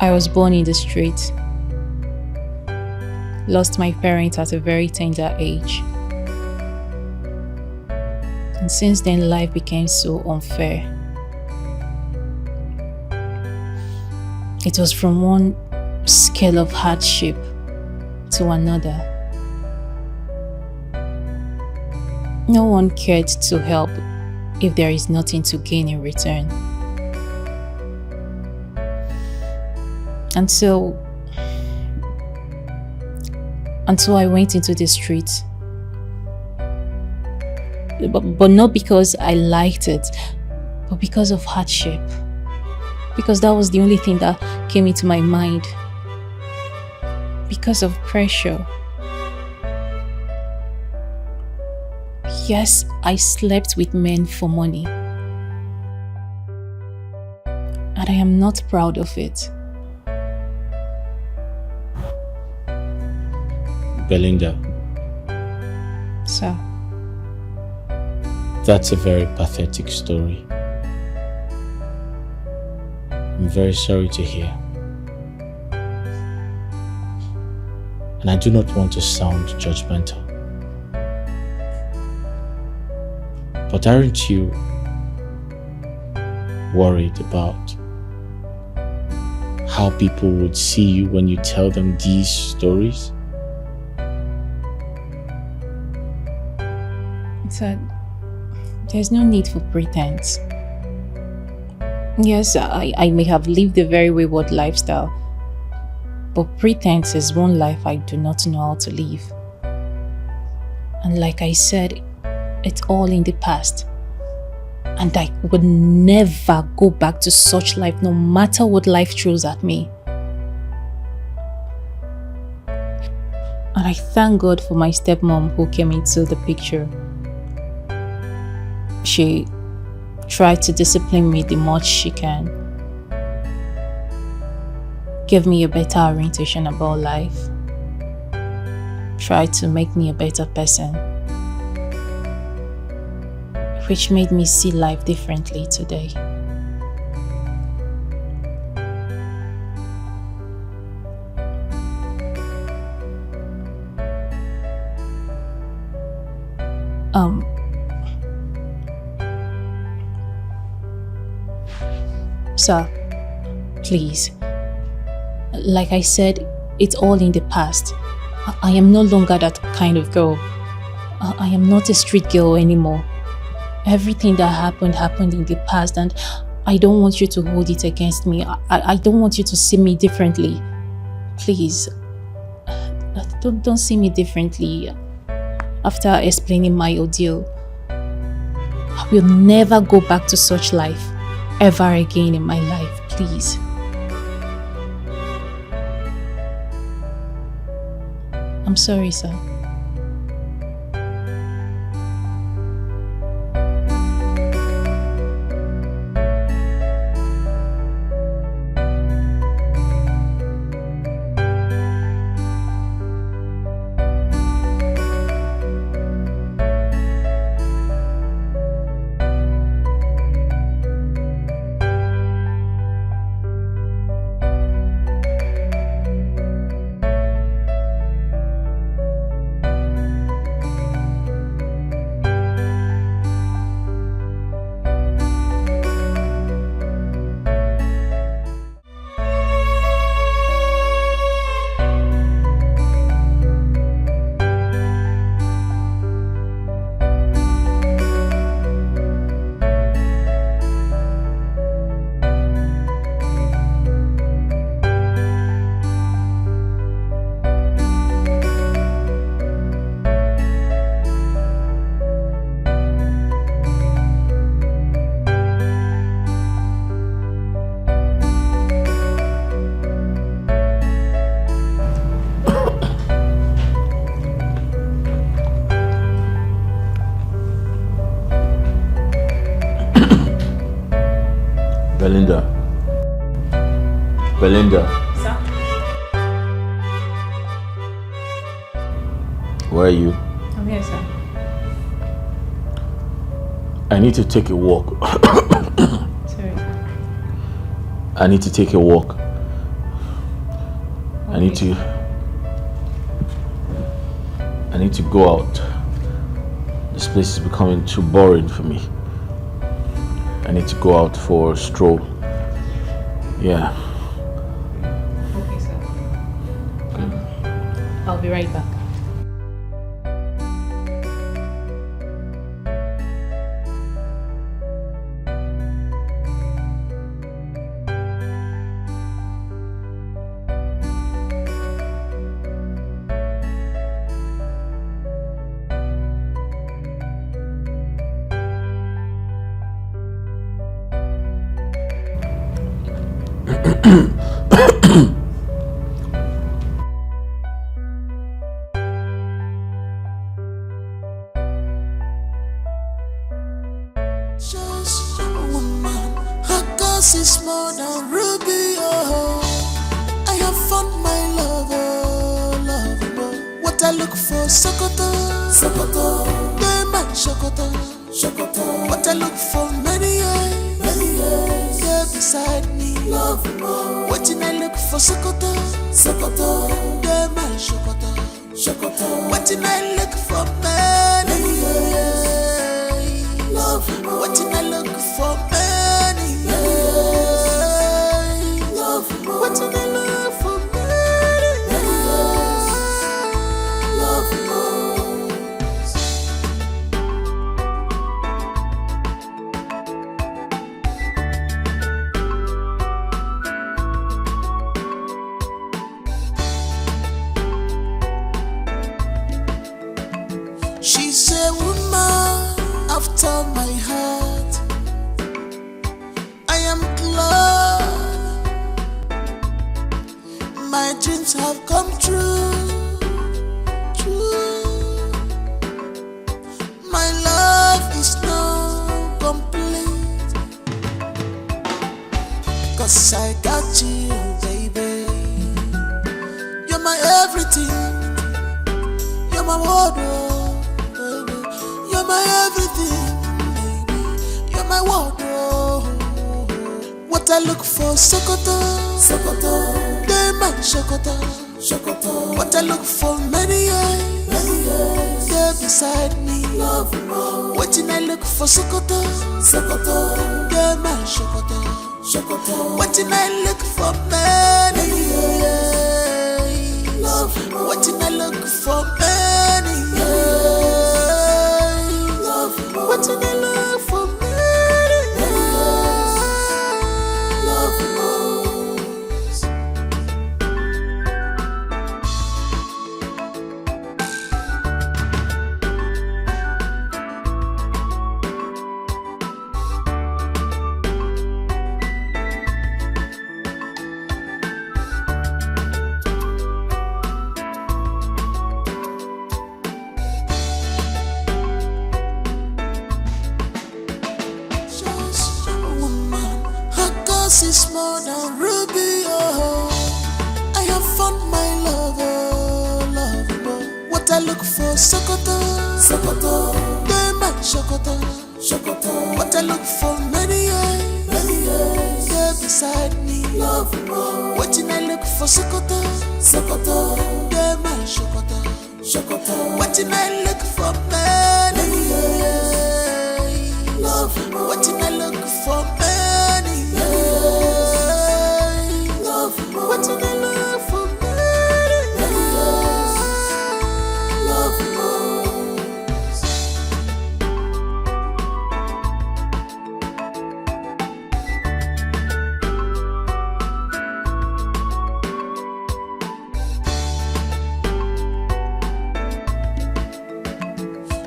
I was born in the street. Lost my parents at a very tender age. And since then, life became so unfair. It was from one scale of hardship to another. No one cared to help if there is nothing to gain in return. Until I went into the street. But not because I liked it, but because of hardship. Because that was the only thing that came into my mind. Because of pressure. Yes, I slept with men for money. And I am not proud of it. Belinda. Sir. That's a very pathetic story. I'm very sorry to hear. And I do not want to sound judgmental. But aren't you worried about how people would see you when you tell them these stories? Sir, there's no need for pretense. Yes, I may have lived a very wayward lifestyle, but pretense is one life I do not know how to live. And like I said, it's all in the past. And I would never go back to such life, no matter what life throws at me. And I thank God for my stepmom who came into the picture. She tried to discipline me the much she can. Give me a better orientation about life. Tried to make me a better person. Which made me see life differently today. Sir, please. Like I said, it's all in the past. I am no longer that kind of girl. I am not a street girl anymore. Everything that happened in the past, and I don't want you to hold it against me. I don't want you to see me differently. Please, don't see me differently. After explaining my ordeal, I will never go back to such life ever again in my life, please. I'm sorry, sir. Belinda. Belinda. Sir? Where are you? I'm here, sir. I need to take a walk. Sorry, sir. I need to take a walk. Okay. I need to go out. This place is becoming too boring for me. I need to go out for a stroll. Yeah. Okay, sir. I'll be right back. Just a woman, her cause is more than ruby. Oh, I have found my lover, lover. What I look for, Sokoto, Sokoto, they my Sokoto, Sokoto. What I look for, many years, yeah, beside me, love more. What I look for, Sokoto, Sokoto, they my Sokoto, Sokoto. What I look for, many years. What did I look for many years? What did I look for many years? She's a woman after my heart. I am glad my dreams have come true. My love is now complete, 'cause I got you, baby. You're my everything. You're my wardrobe, baby. You're my everything, baby. You're my wardrobe. What I look for, Sokoto, Sokoto. They my Sokoto, Sokoto. What I look for, many years, they're beside me. Love more. What did I look for, Sokoto, Sokoto. They my Sokoto, Sokoto. What did I look for, many years? Love more. What did I look for, many years? Love more. What did I look for, many years? Love more. Just a woman, her cause is more than ruby. Oh, I have found my lover, lover. What I look for, Sokoto, Sokoto. They my Sokoto, Sokoto. What I look for, many years, they're beside me. Love more. What did I look for, Sokoto, Sokoto. They my Sokoto, Sokoto. What did I look for, many years? Love more. What did I look for, many years? Love more. What did I look for, many years? Love more.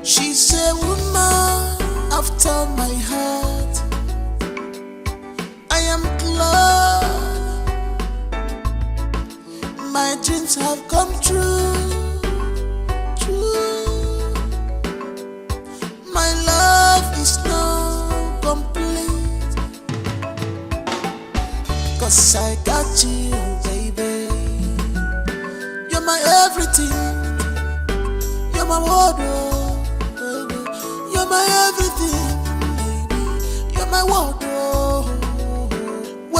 She's a woman after my heart. I am glad my dreams have come true. My love is now complete,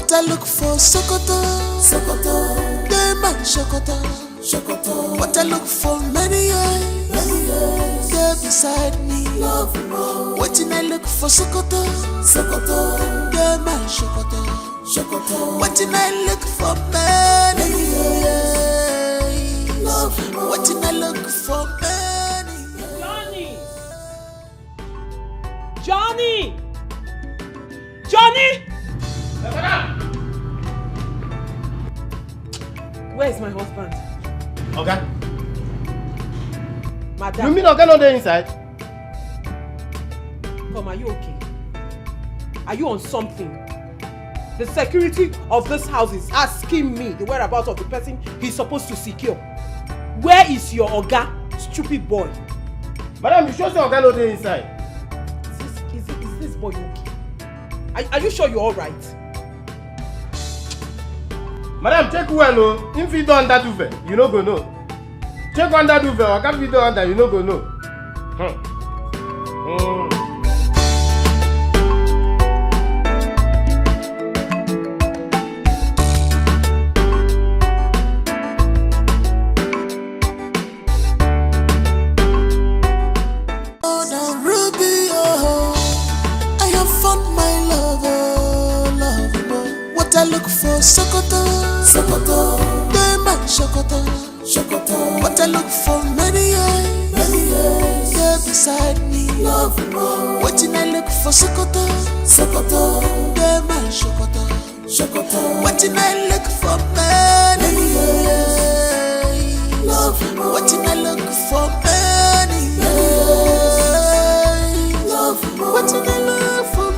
What I look for, Sokoto, Sokoto, Dema, Sokoto, Sokoto. What I look for, many years, there beside me, love more. What I look for, Sokoto, Sokoto, Dema, Sokoto, Sokoto. What I look for, many years, love more. What I look for, many years. Johnny! Johnny! Where is my husband? Okay. Madam. You mean Oga not there inside? Come, are you okay? Are you on something? The security of this house is asking me the whereabouts of the person he's supposed to secure. Where is your Oga, stupid boy? Madam, you sure say Oga not there inside? Is this boy okay? Are you sure you're alright? Madam, check well, no. If you don't under duvet, you no go know. Check under duvet, or can't be done under, you no go know. I look for Sokoto, Sokoto, Dema, Sokoto, Sokoto. What I look for, many years, there beside me, love more. What I look for, Sokoto, Sokoto, Dema, Sokoto, Sokoto. What I look for, many years, love more. What I look for, many years, love more. What I look for.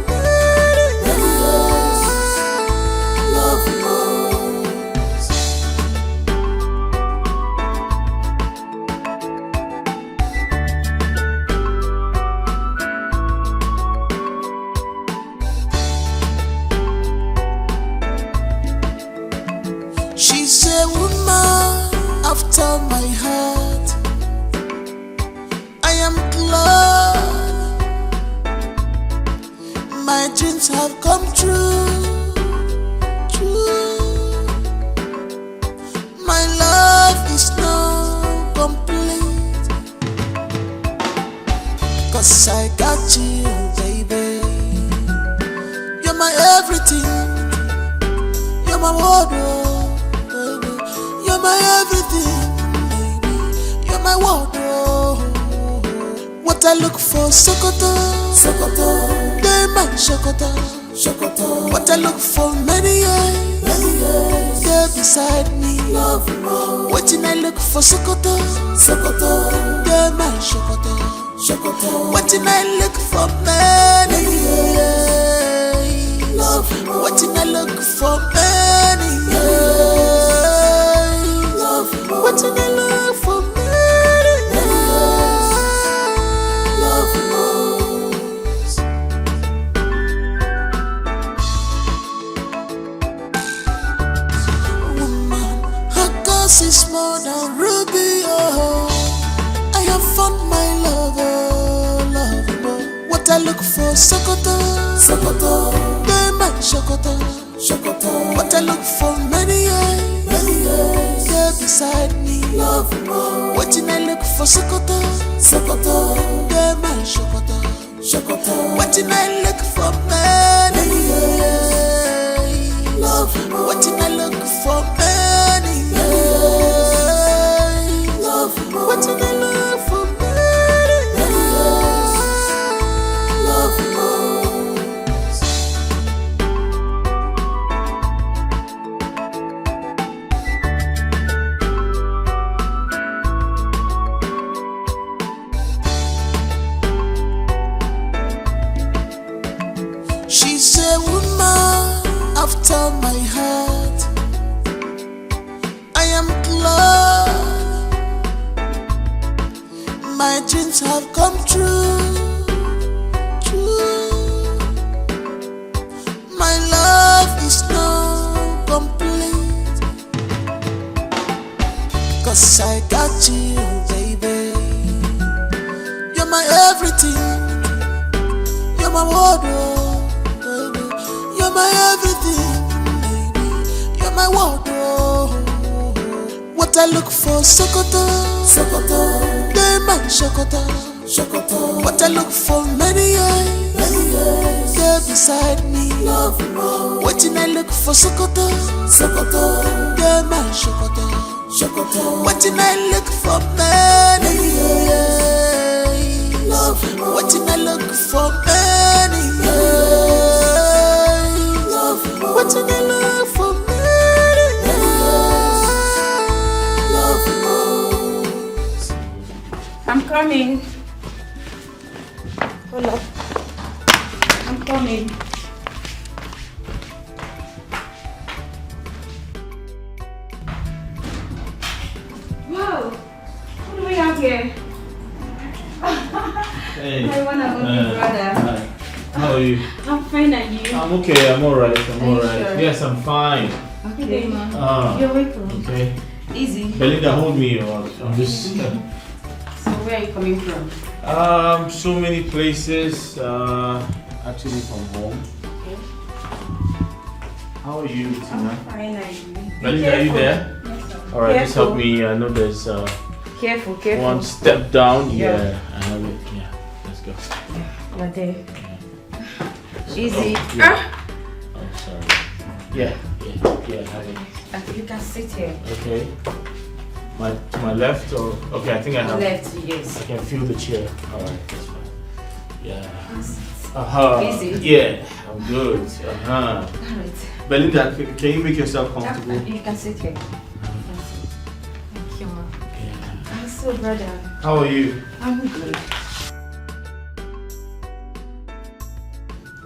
She's a woman after my heart. I am glad my dreams have come true. My love is now complete, 'cause I got you, baby. You're my everything. You're my wardrobe. You're my everything, baby. You're my wardrobe. What I look for, Sokoto, Sokoto, Dema, Sokoto, Sokoto. What I look for, many years, there beside me, love more. What I look for, Sokoto, Sokoto, Dema, Sokoto, Sokoto. What I look for, many years, love more. What I look for, many years. What in the love for me? Love most. Woman, her cause is more than ruby. Oh, I have found my lover, love more. What I look for, Sokoto, Sokoto, Dema, Sokoto, Sokoto. What I look for, many years, there beside me, love more. What I look for, Sokoto, Sokoto, Dema, Sokoto, Sokoto. What I look for, many years, love more. What I look for, many years, love more. What I look for, many years, love more. She's a woman after my heart. I am glad my dreams have come true. My love is now complete, 'cause I got you, baby. You're my everything. You're my wardrobe. You're my everything, my world, oh. What I look for, Sokoto, Sokoto, they my Sokoto, Sokoto. What I look for, many years, they beside me. Love more. Waiting I look for, Sokoto, Sokoto, they my Sokoto, Sokoto. Waiting I look for, many years. Love more. Waiting I look for, many years. Love more. Waiting I look for, many years. Love more. I'm coming. Hold up. I'm coming. Wow. What do we have here? Hey. My one and only brother. Hi. How are you? I'm fine, and you? I'm okay. I'm alright. I'm Are you alright. sure? Yes, I'm fine. Okay, man. You're welcome. Okay. Easy. Belinda, hold me. I'm just. So where are you coming from? So many places. Actually from home. Okay. How are you, Tina? I'm fine, and you? Belinda, are you there? Yes, sir. Alright, just help me. I know there's Careful. one step down. Yeah. Yeah. I have it. Yeah. Let's go. You're there. Easy. Oh, yeah. Oh, sorry. Yeah. I have it. I think you can sit here. Okay. To my left or okay? I think I have. Left, yes. I can feel the chair. Alright, that's fine. Yeah. Easy. Yeah, I'm good. Alright. Belinda, can you make yourself comfortable? You can sit here. Thank you, ma. I'm so brother. How are you? I'm good.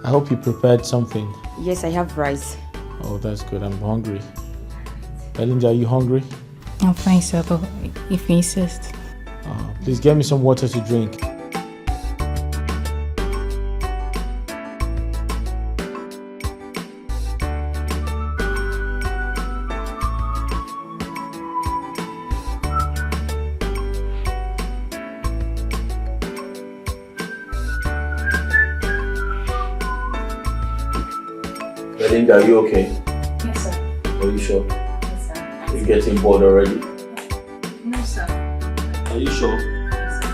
I hope you prepared something. Yes, I have rice. Oh, that's good. I'm hungry. Belinda, are you hungry? I'm fine, sir, but if you insist. Please get me some water to drink. Belinda, are you okay? Yes, sir. Are you sure? Yes, sir. You're getting bored already? No, sir. Are you sure? Yes, sir.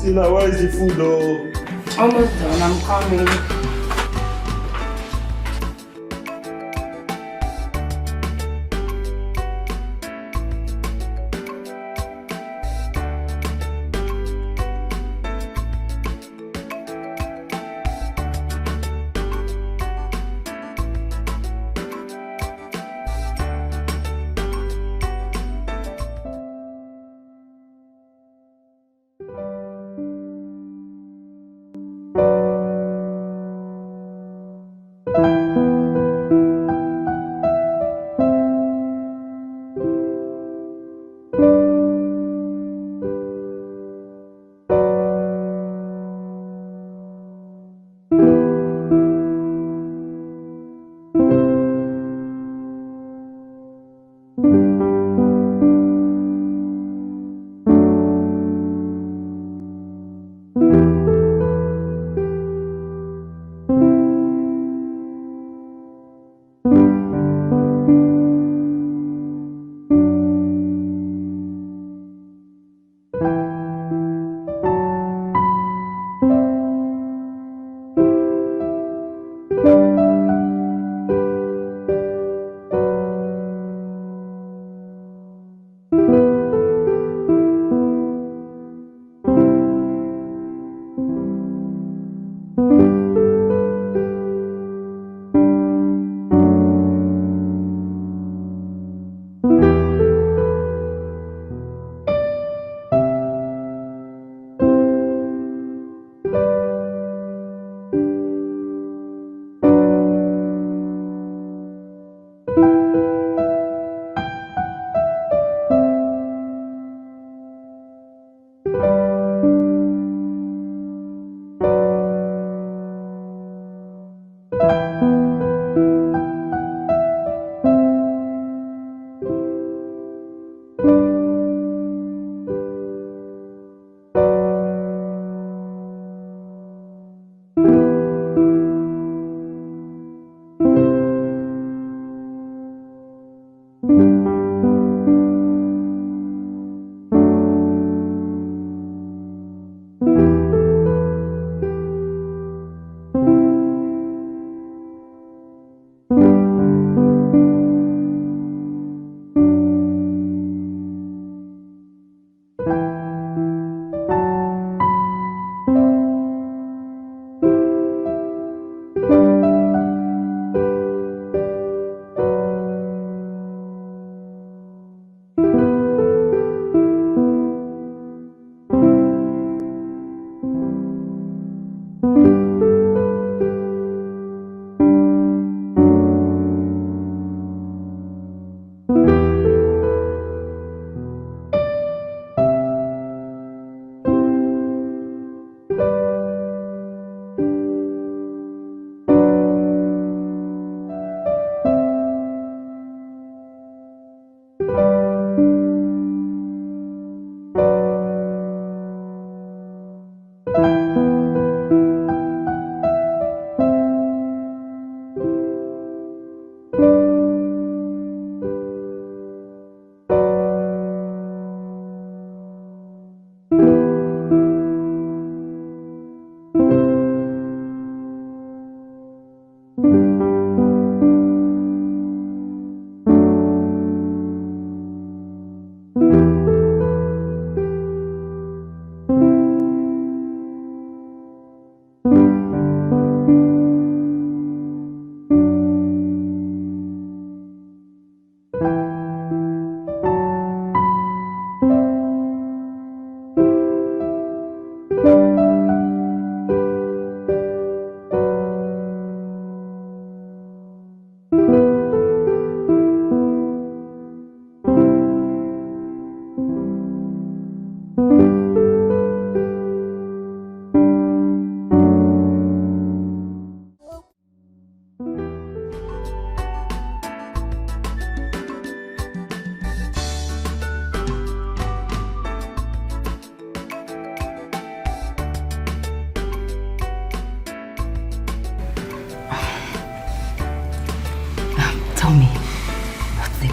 Tina, where is the food though? Almost done. I'm coming.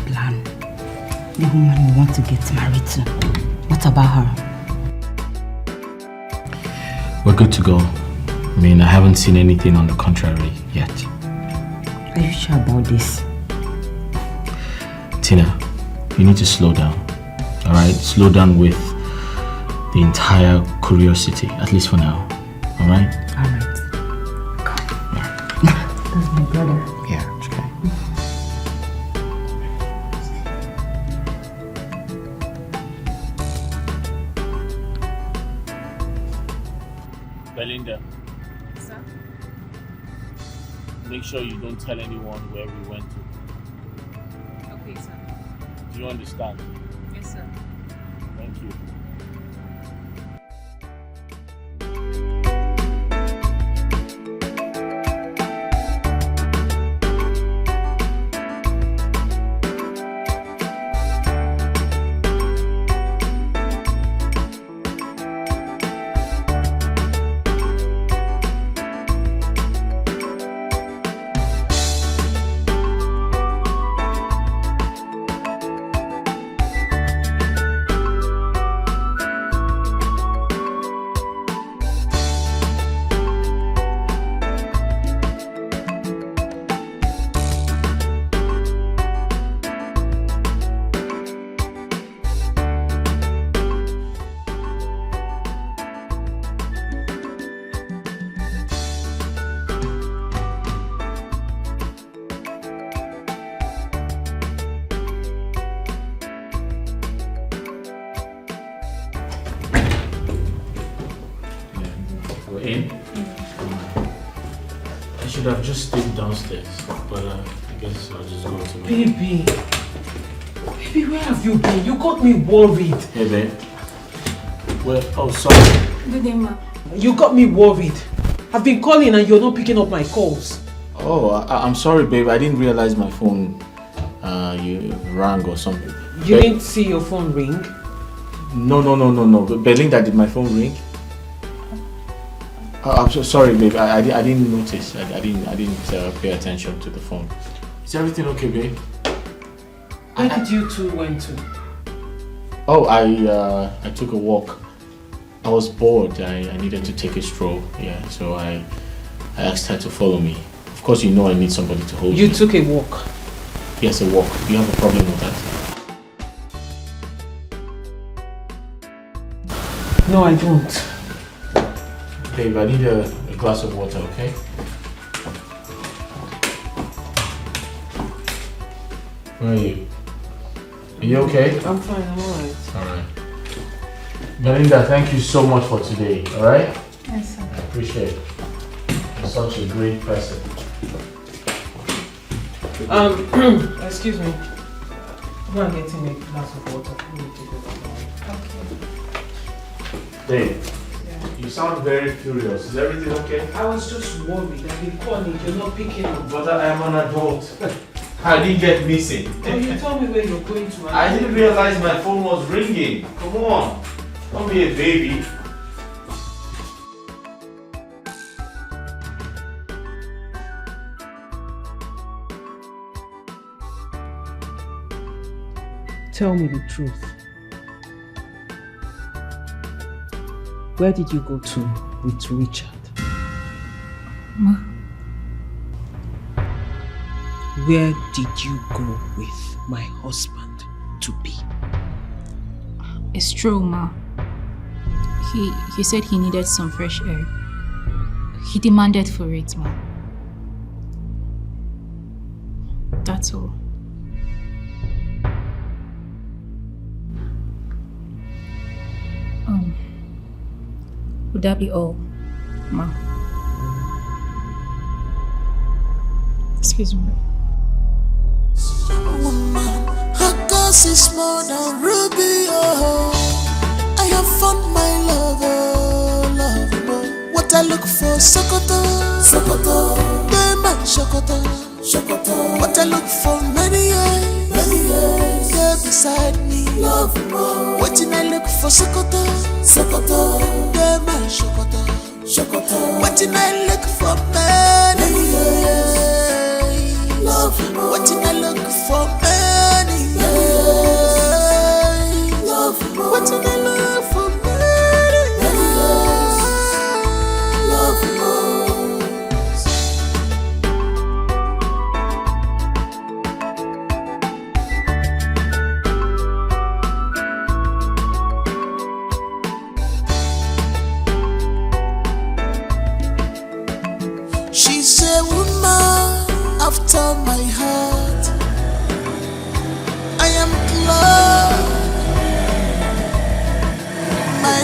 plan. The woman you want to get married to. What about her? We're good to go. I mean, I haven't seen anything on the contrary yet. Are you sure about this? Tina, you need to slow down. Alright? Slow down with the entire curiosity, at least for now. Alright? Alright. That's my brother. Yeah, it's okay. Belinda. Sir? Make sure you don't tell anyone where we went to. Okay, sir. Do you understand? Yes, sir. Thank you. We're in. I should have just stayed downstairs, but I guess I'll just go to my... Baby, where have you been? You got me worried. Hey, babe. Well, oh, sorry. Good day, ma. You got me worried. I've been calling and you're not picking up my calls. Oh, I'm sorry, babe. I didn't realize my phone you rang or something. You didn't see your phone ring? No. Belinda, did my phone ring? I'm so sorry, babe. I didn't notice. I didn't pay attention to the phone. Is everything okay, babe? Where did you two went to? Oh, I took a walk. I was bored. I needed to take a stroll. Yeah, so I asked her to follow me. Of course, you know I need somebody to hold me. You took a walk? Yes, a walk. Do you have a problem with that? No, I don't. Babe, I need a glass of water, okay? Where are you? Are you okay? I'm fine, I'm alright. Alright. Belinda, thank you so much for today, alright? Yes, sir. I appreciate it. You're such a great person. Excuse me. Go and get him a glass of water. Babe, you sound very furious. Is everything okay? I was just worried. I've been calling, you're not picking up. But I am an adult. I didn't get missing. Oh, you told me where you're going to. I didn't realize my phone was ringing. Come on. Don't be a baby. Tell me the truth. Where did you go to with Richard? Ma. Where did you go with my husband to be? It's true, Ma. He said he needed some fresh air. He demanded for it, Ma. That's all. Would that be all, Ma? Excuse me. Woman, her cause is more than ruby, oh. I have found my love, oh. What I look for, Sokoto, Dema, Sokoto. What I look for, many years, there beside me, love more. What I look for, Sokoto, Dema, Sokoto. What I look for, many years, love more. What I look for, many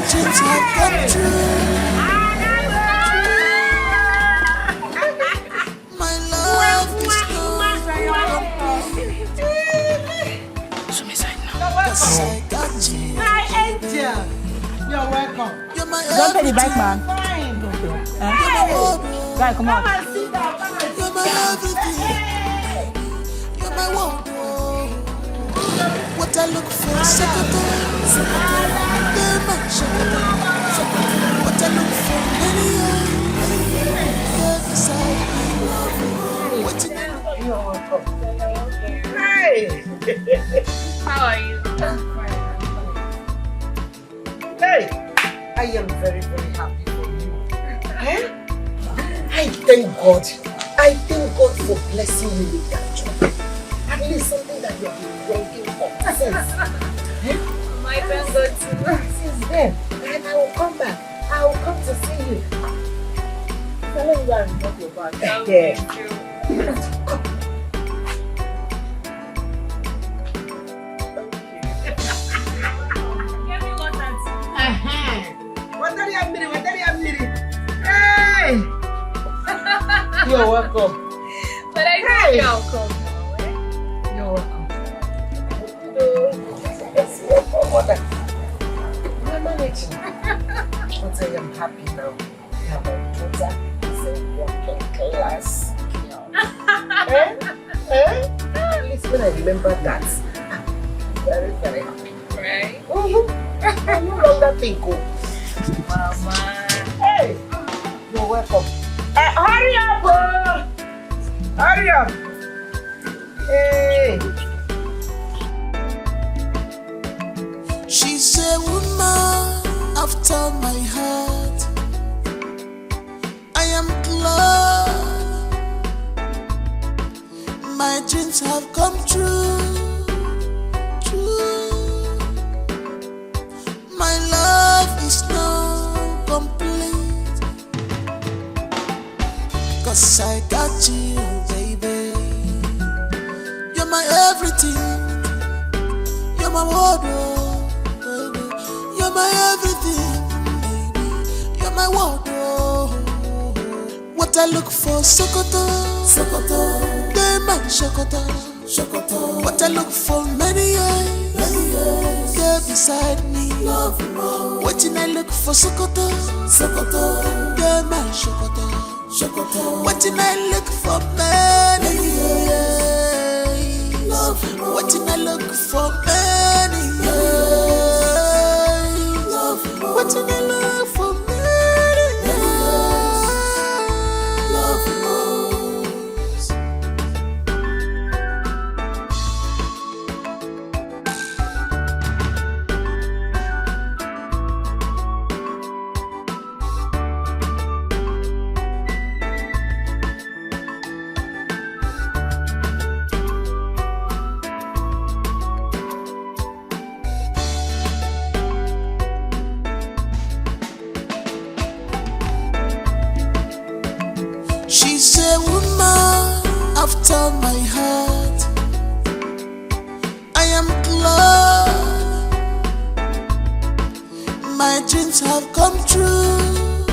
dreams have come true. My love is Cause I got you. My angel. You're welcome. You're my Don't pay the bike, everything. man. Guy, come on. Come and sit down. You're my everything. You're my wardrobe. What I look for, Sokoto. You're my Sokoto. What I look for, many years beside me. What you Hey. How are you? Hey. I am very, very happy for you. Eh? I thank God. I thank God for blessing me with that job. At least something that you have been working for since. My thank God too. Since then. And I will come back. I will come to see you. Tell you where I'm not your bag. Yeah. Come. Give me one and Hey! You're welcome. But I think I'll come now, eh? You're welcome. You're managing. But I am happy now. You have a daughter. It's a working class girl. At least when I remember that, I'm very, very happy. Right? I no longer think, Mama. Hey! You're welcome. Hurry up! Hurry up! Hey! She's a woman after my heart. I am glad my dreams have come true. True. My love is now complete. Cause I got you, baby. You're my everything. You're my wardrobe, baby. You're my everything, baby. You're my wardrobe. What I look for, Sokoto, Sokoto. They're my Sokoto, Sokoto. What I look for, many years, you're beside me. Love more. Waiting I look for, Sokoto, Sokoto. They're my Sokoto, Sokoto. Waiting I look for, many years. Love more. Waiting I look for, many years. Love more. Waiting I look for, many years. Love more. She's a woman after my heart. I am glad my dreams have come true.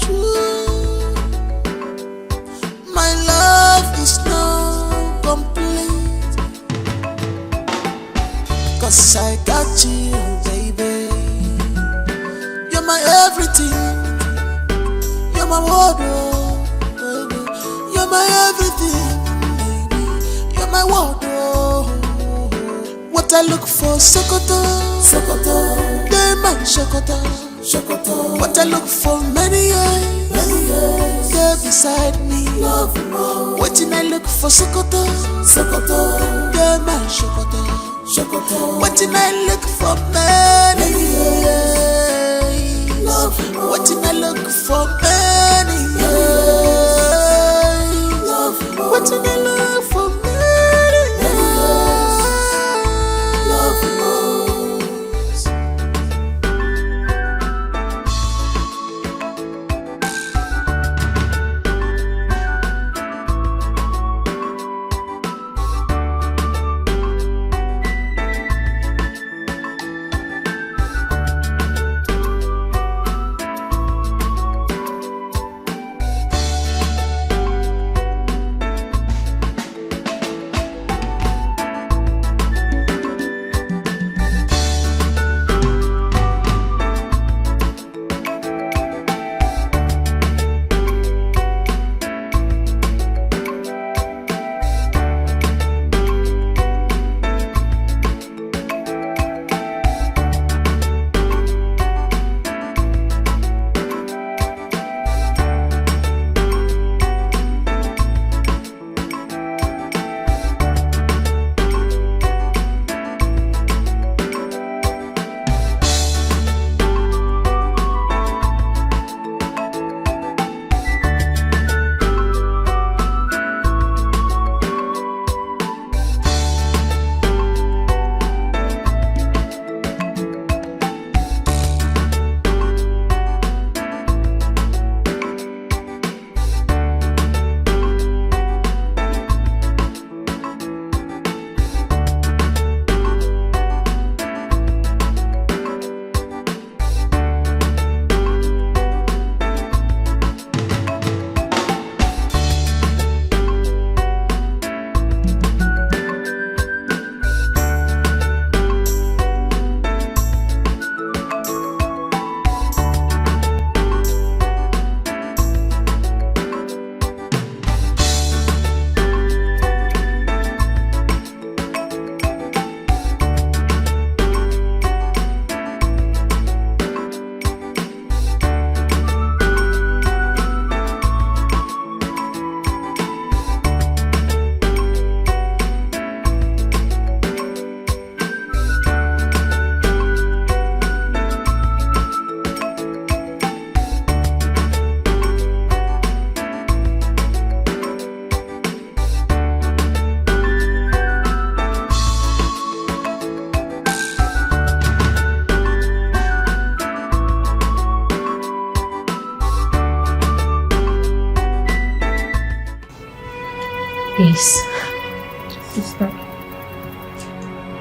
True. My love is now complete. Cause I got you, baby. You're my everything. You're my wardrobe, baby. You're my everything, baby. You're my wardrobe. What I look for, Sokoto, Sokoto. They're my Sokoto, Sokoto. What I look for, many years, you're beside me. Love more. Waiting I look for, Sokoto, Sokoto. They're my Sokoto, Sokoto. Waiting I look for, many years. Love more. Waiting I look for, many years. Love more. Waiting I look for, many years. Love more.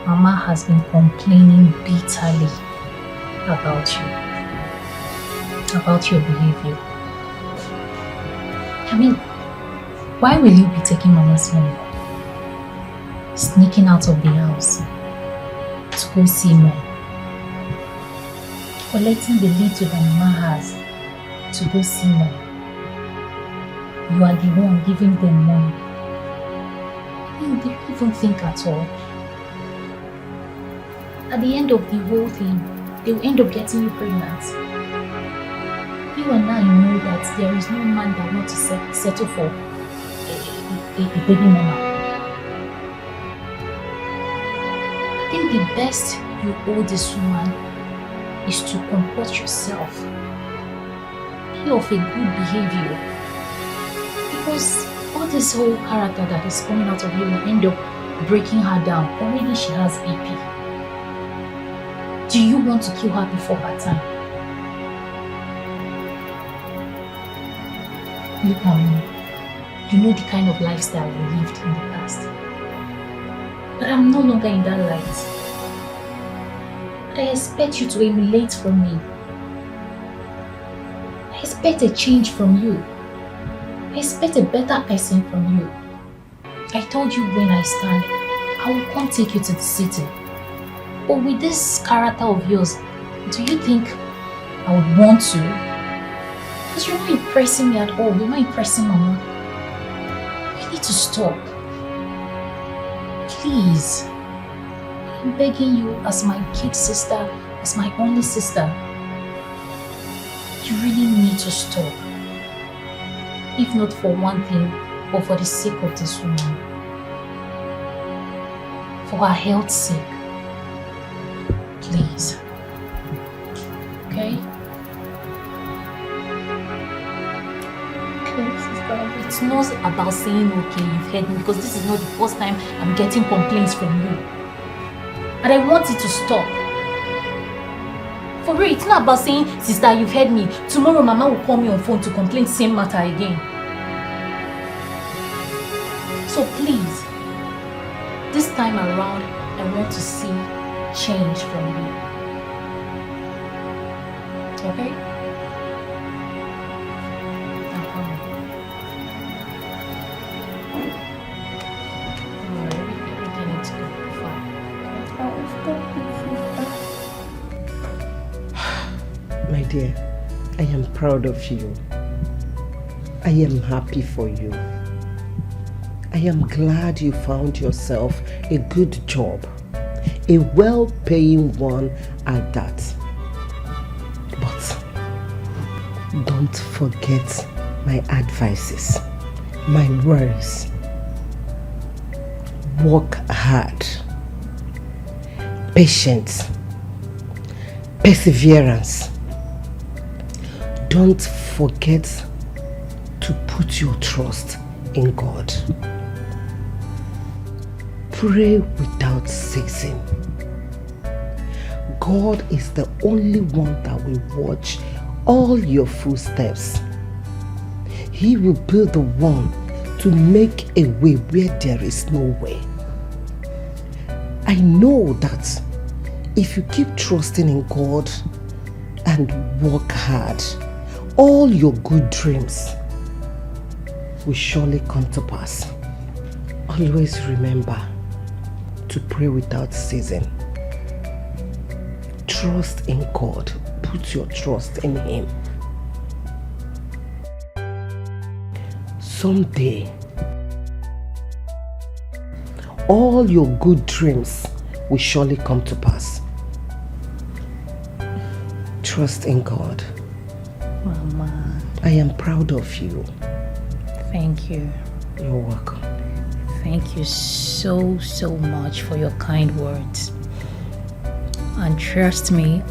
Mama has been complaining bitterly about your behavior. I mean, why will you be taking Mama's money? Sneaking out of the house to go see Mom. Collecting the little that Mama has to go see Mom. You are the one giving them money. I mean, do you even think at all? At the end of the whole thing, they will end up getting you pregnant. You and I know that there is no man that wants to settle for a baby mama. I think the best you owe this woman is to comport yourself. Be of a good behavior. Because all this whole character that is coming out of you will end up breaking her down. Already she has BP. Do you want to kill her before her time? Look at me. You know the kind of lifestyle we lived in the past. But I'm no longer in that light. But I expect you to emulate from me. I expect a change from you. I expect a better person from you. I told you when I stand, I will come take you to the city. But with this character of yours, do you think I would want to? Because you're not impressing me at all. You're not impressing Mama. You need to stop. Please. I'm begging you as my kid sister, as my only sister. You really need to stop. If not for one thing, but for the sake of this woman. For her health's sake. Please. Okay? Okay, sister. It's not about saying okay, you've heard me, because this is not the first time I'm getting complaints from you. And I want it to stop. For real, it's not about saying, sister, you've heard me. Tomorrow Mama will call me on phone to complain the same matter again. So please, this time around, I want to see change from you. Okay? I'm coming. Everything needs to go fine. My dear, I am proud of you. I am happy for you. I am glad you found yourself a good job. A well-paying one at that. But don't forget my advices, my words. Work hard. Patience. Perseverance. Don't forget to put your trust in God. Pray without ceasing. God is the only one that will watch all your footsteps. He will be the one to make a way where there is no way. I know that if you keep trusting in God and work hard, all your good dreams will surely come to pass. Always remember to pray without ceasing. Trust in God. Put your trust in Him. Someday, all your good dreams will surely come to pass. Trust in God. Mama. I am proud of you. Thank you. You're welcome. Thank you so much for your kind words. And trust me,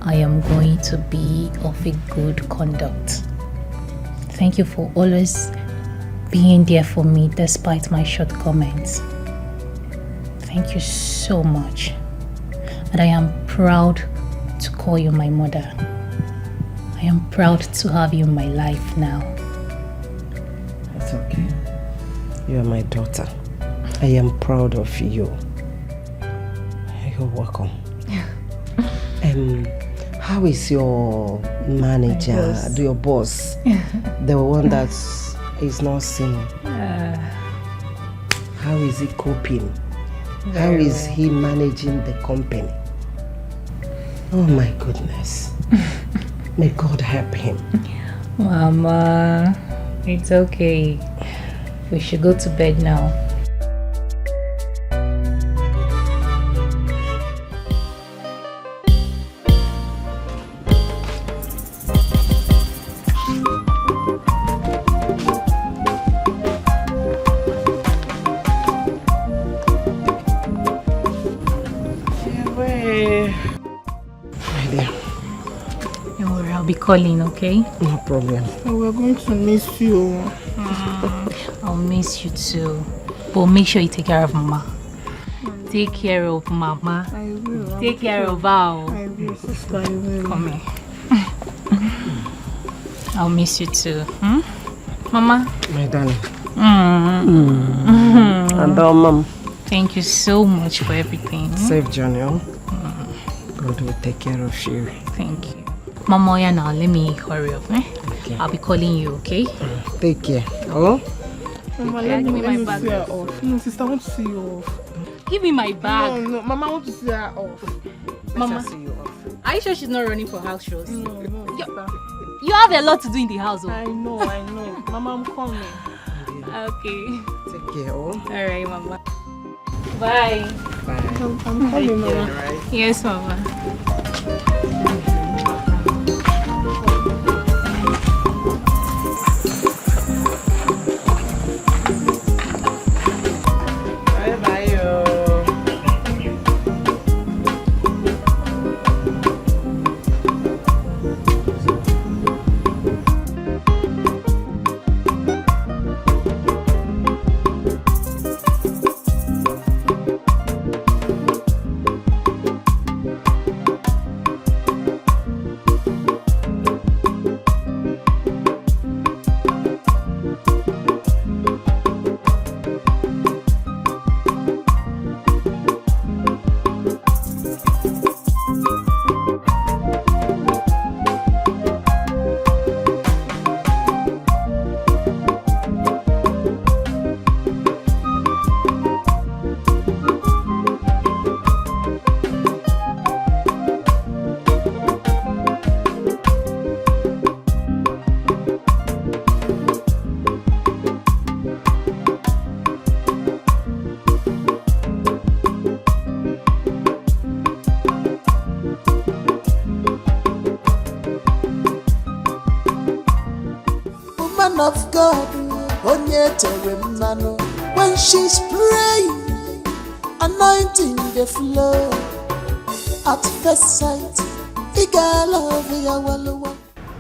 I am going to be of a good conduct. Thank you for always being there for me despite my shortcomings. Thank you so much. And I am proud to call you my mother. I am proud to have you in my life now. That's okay. You are my daughter. I am proud of you. You're welcome. How is your manager, your boss? The one that is not seen. How is he coping? How is he managing the company? Oh my goodness. May God help him. Mama, it's okay. We should go to bed now. Be calling, okay? No problem. We're going to miss you. I'll miss you too. But make sure you take care of Mama. Take care of Mama. I will. Take care of her. I will, sister. I will. Come here. I'll miss you too. Mama? My darling. And Mom. Thank you so much for everything. Safe journey. God will take care of you. Thank you. Mama, yeah, now let me hurry up. Okay. I'll be calling you, okay? Take care. Oh? Mama, let me see her off. No, sister, I want to see you off. Give me my bag. No, Mama, I want to see her off. Mama, see you off. Are you sure she's not running for house shows? No, sister. You have a lot to do in the house. I know. Mama, I'm coming. Okay. Take care, oh? Alright, Mama. Bye. Bye. I'm coming, Mama. Right? Yes, Mama. Of God, when she's praying, anointing the flow. At first sight,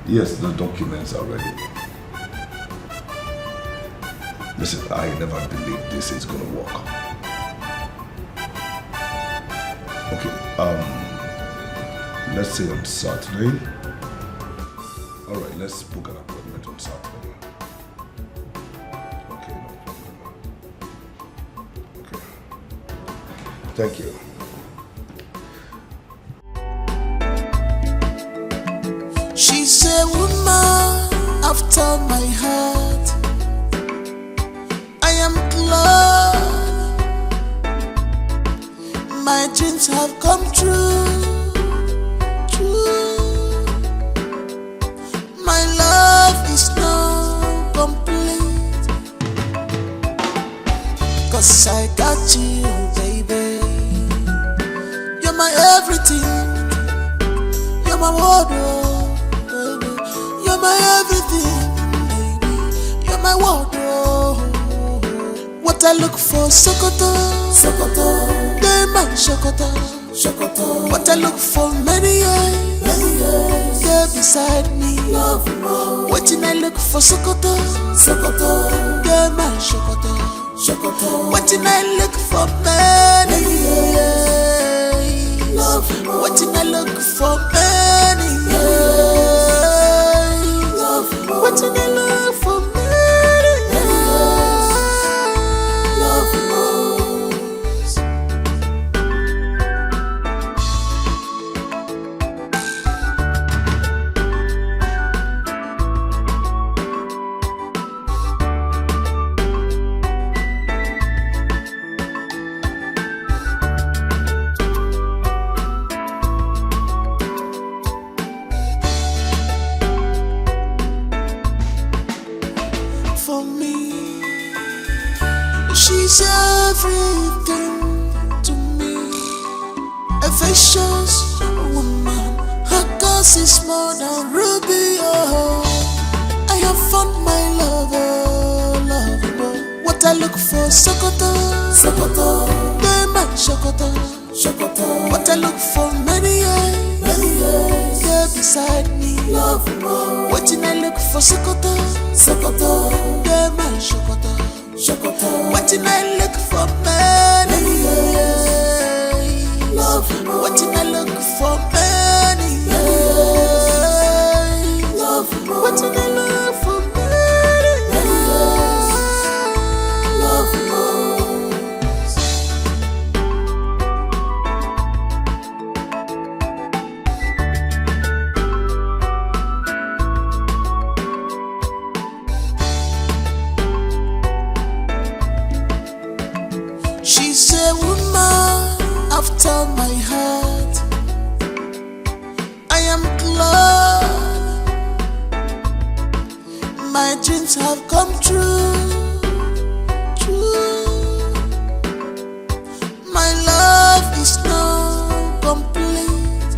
yes, the documents are ready. Listen, I never believed this is gonna work. Okay, let's say on Saturday. All right, let's book an appointment on Saturday. Thank you. She's a woman after my heart. I am glad my dreams have come true. My love is now complete, 'cause I got you, baby. You're my everything. You're my wardrobe, baby. You're my everything, baby. You're my wardrobe. What I look for, Sokoto, they my Sokoto. What I look for, many years, they're beside me. What I look for, Sokoto, they're my Sokoto. What I look for, many years. What I look for, many years. What I look for, many years. A vicious woman, her cause is more than ruby. Oh, I have found my lover, lover. What I look for, Sokoto, Sokoto. They man Sokoto, Sokoto. What I look for, many years. They're beside me, love more. What I look for, Sokoto, Sokoto. They man Sokoto, Sokoto. What I look for, many years. Love more. What I look for, many years. Love more. What I look for, many years. Love more. She's a woman after my heart. I am glad my dreams have come true. True. My love is now complete,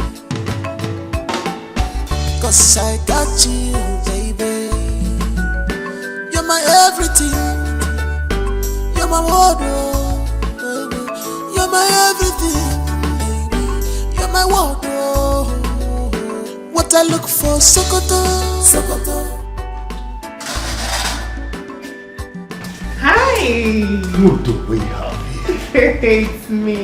'cause I got you, baby. You're my everything. You're my wardrobe, baby. You're my everything, baby. You're my wardrobe. What I look for, Sokoto, Sokoto. Hi! Good to be happy. It's me.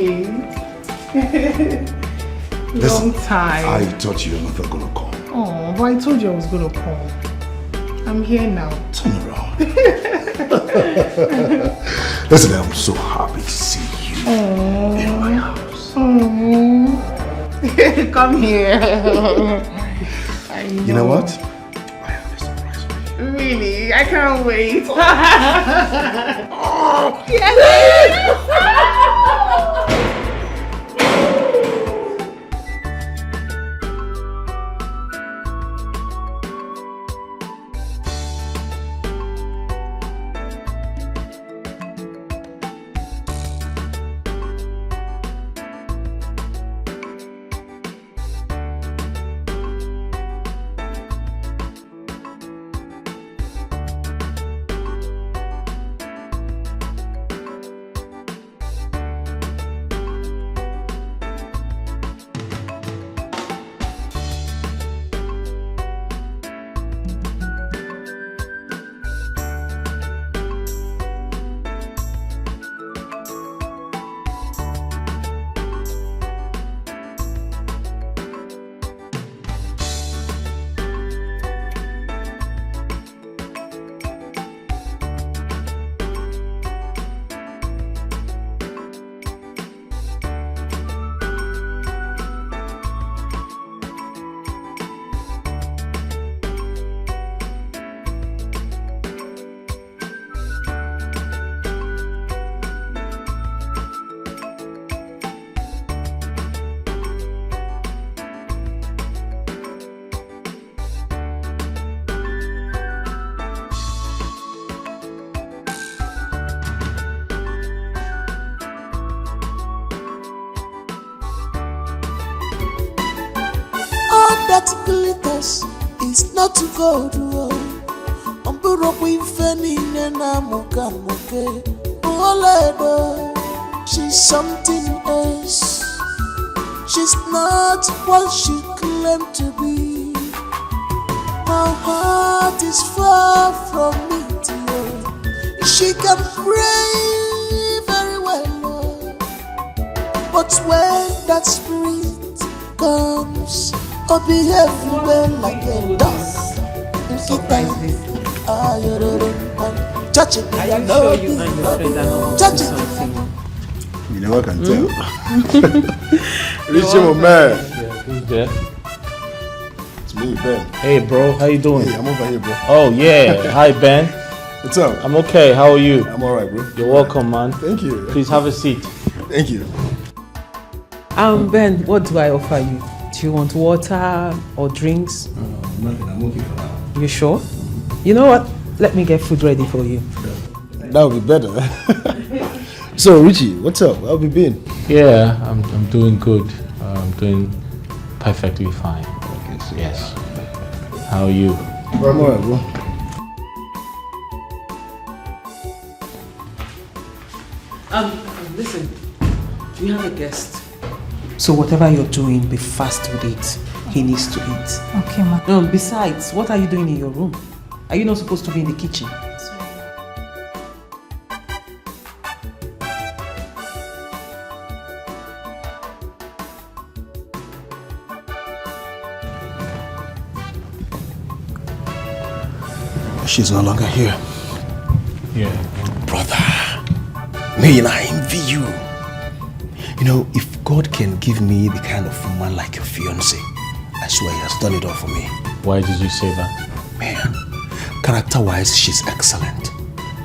Long time. I thought you were not gonna come. Oh, but I told you I was gonna call. I'm here now. Turn around. Listen, I'm so happy to see you in my house. Come here. You know what? Really? I can't wait. Yes. That glitters is not gold. She's something else. She's not what she claimed to be. My heart is far from me, dear. She can pray very well, but when that spirit comes, or behave well like a dog. Touch it. Are you sure you and your friend are not touch something? You know I can tell. Richie, my man. Yeah, who's there? It's me, Ben. Hey, bro. How you doing? Hey, I'm over here, bro. Oh, yeah. Hi, Ben. What's up? I'm okay. How are you? I'm alright, bro. You're welcome, man. Thank you. Please have a seat. Thank you. Ben, what do I offer you? Do you want water or drinks? Nothing. I'm okay for now. You sure? You know what? Let me get food ready for you. That would be better. So, Richie, what's up? How have you been? Yeah, I'm doing good. I'm doing perfectly fine. Okay, so yes. How are you? I'm alright, bro. Listen, we have a guest. So whatever you're doing, be fast with it. He needs to eat. Okay, ma. Besides, what are you doing in your room? Are you not supposed to be in the kitchen? She's no longer here. Yeah. Brother, may I envy you. You know, if God can give me the kind of woman like your fiancé, I swear he has done it all for me. Why did you say that? Man, character-wise, she's excellent,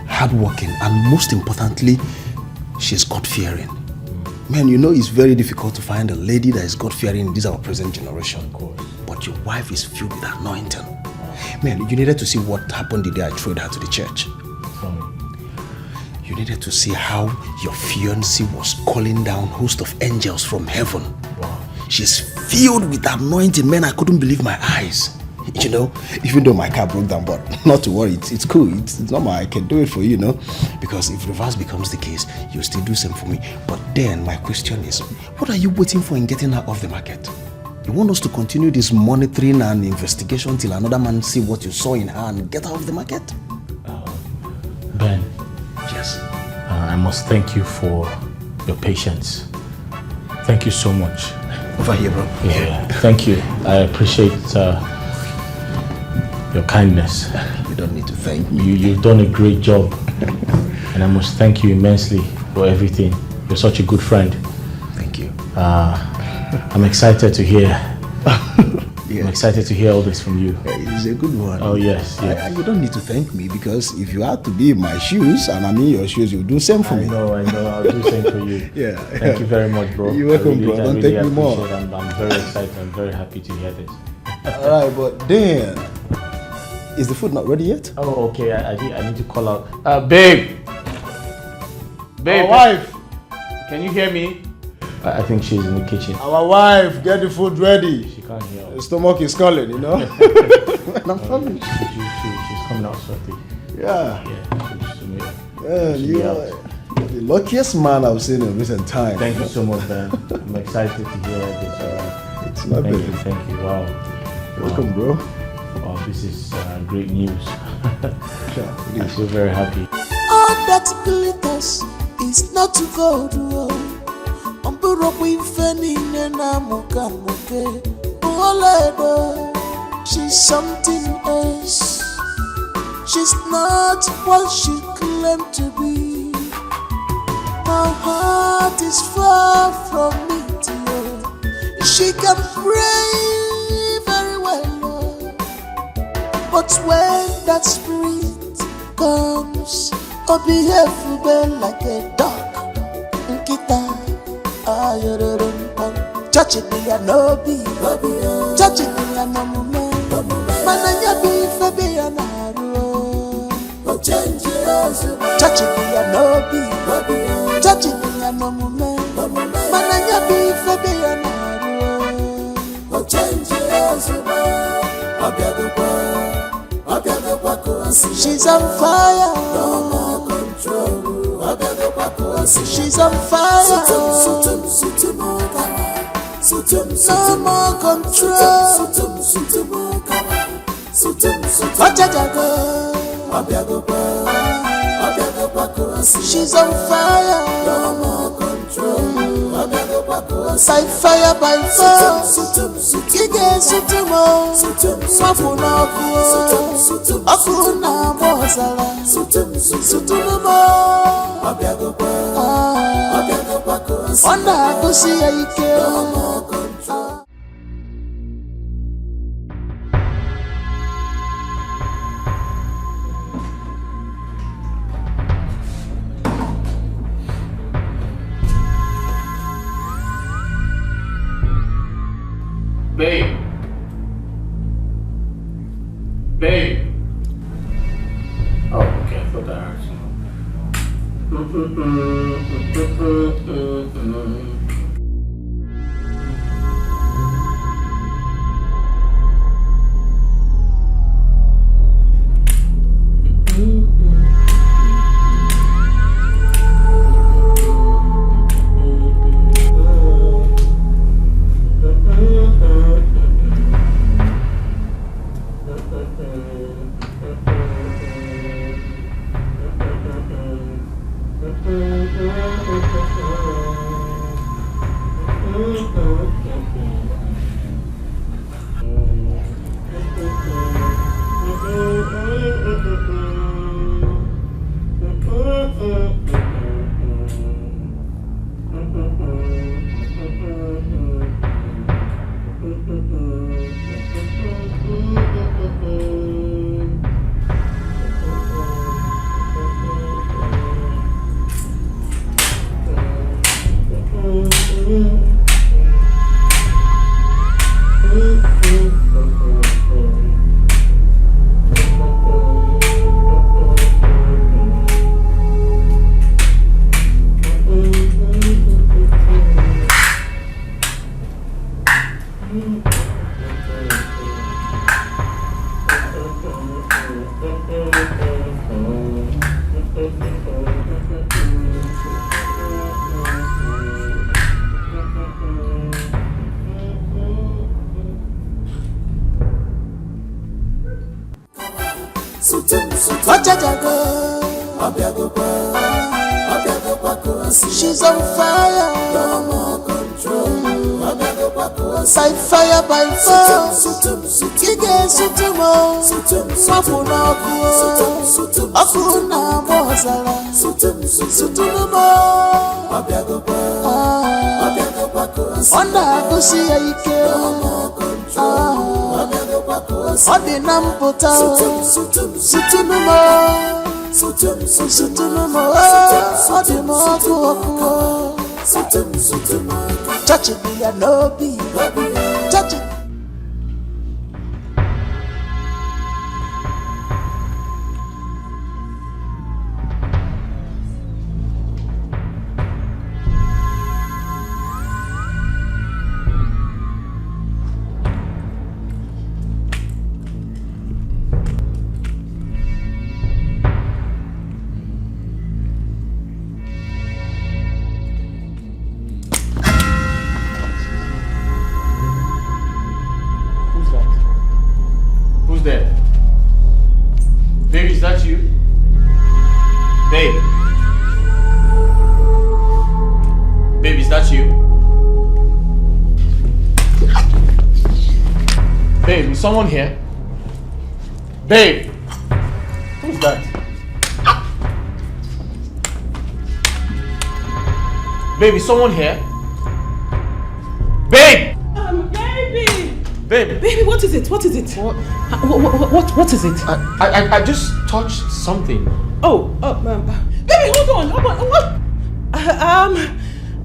hardworking, and most importantly, she's God-fearing. Man, you know it's very difficult to find a lady that is God-fearing in this our present generation. Of course. But your wife is filled with anointing. Man, you needed to see what happened the day I threw her to the church. You needed to see how your fiancé was calling down host of angels from heaven. Wow. She's filled with anointing. Man, I couldn't believe my eyes. You know, even though my car broke down, but not to worry, it's cool. It's normal. I can do it for you, you know. Because if reverse becomes the case, you'll still do same for me. But then my question is, what are you waiting for in getting her off the market? You want us to continue this monitoring and investigation till another man see what you saw in her and get her off the market? Ben. Yes. I must thank you for your patience. Thank you so much. Over here, bro. Yeah. Thank you. I appreciate your kindness. You don't need to thank me. You've done a great job. And I must thank you immensely for everything. You're such a good friend. Thank you. I'm excited to hear. I'm excited to hear all this from you. It's a good one. Oh, yes. You don't need to thank me because if you had to be in my shoes and I'm in your shoes, you'll do the same for me. I know. I'll do the same for you. Yeah. Thank you very much, bro. You're welcome, bro. Don't take me more. I'm very excited. I'm very happy to hear this. Alright, but then, is the food not ready yet? Oh, okay. I need to call out. Babe! Babe! Our wife! Can you hear me? I think she's in the kitchen. Our wife, get the food ready. She can't hear. The stomach is calling, you know? I'm coming. She's coming out shortly. Yeah. Yeah, you are the luckiest man I've seen in recent times. Thank you so much, Ben. I'm excited to hear this. It's not bad. Thank you. Wow. Welcome, bro. Wow, this is great news. I feel very happy. All that glitters is not gold. She's something else. She's not what she claimed to be. Her heart is far from me, dear. She can pray very well, but when that spirit comes, I'll behave like a dog. Touching me and no be, touching me and no moment. Mananya be fabi and touching me and no be, touching me and no moment. Mananya be fabi and she's on fire. No more control. She's on fire. No more control. She's on fire. No more control. By fire, by force. Kige sutumo. Mafuna kuo. Afuna mozala. Sutumo. Wanda kusi aike. No more control. Babe. Babe. Oh, okay. I thought that hurt you. She's on fire. No more control. By fire, by fire. Kige sutumo. Swapuna kuo. Akuna mozala. Sutumo. Onda kusi ya ike. Odi nampota. Sutumo. Sutumo. Odi mo. Touch it, be a lobby. Touch it. Someone here? Babe! Who's that? Babe, is someone here? Babe! Baby! Babe! Baby, what is it? What is it? What is it? I just touched something. Baby, hold on. What?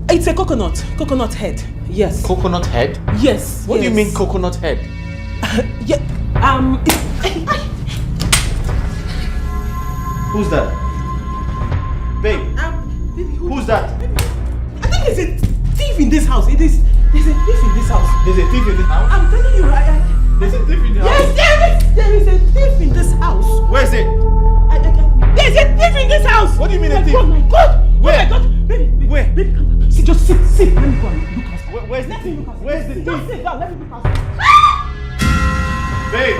It's a coconut head. Yes. Coconut head? Yes. What do you mean coconut head? Who's that? Babe. Baby, who's that? I think there's a thief in this house. There's a thief in this house. There's a thief in this house? I'm telling you, there's a thief in the house? Yes, there is a thief in this house. Where is it? There's a thief in this house. What do you mean a thief? Oh my God. Where? Oh my God. Baby, where? Baby, come. Just sit. Let me go and look outside. Where's the thief? Where's the thief? Just sit down. Let me look outside. Babe!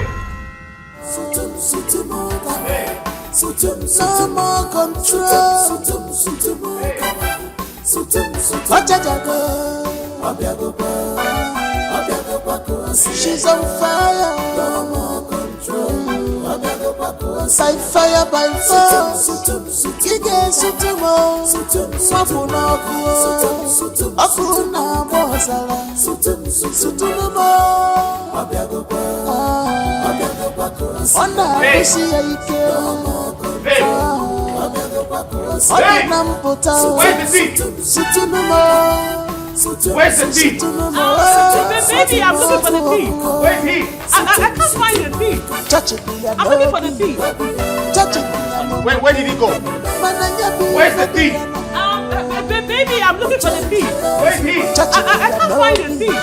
No more control. She's on fire. No more control. By fire, by fire. Kige sutumo. Swapuna kuo. Akuna mozala. Sutumo. Onda kusi ya ike. Odi nampota. Where's the thief? Sutumo. Where's the thief? Baby, I'm looking for the thief. Where's he? I can't find the thief. Touch it, I'm looking for the thief. Touch it. Where did he go? Where's the thief? Baby, I'm looking for the thief. Where's he? I can't find the thief.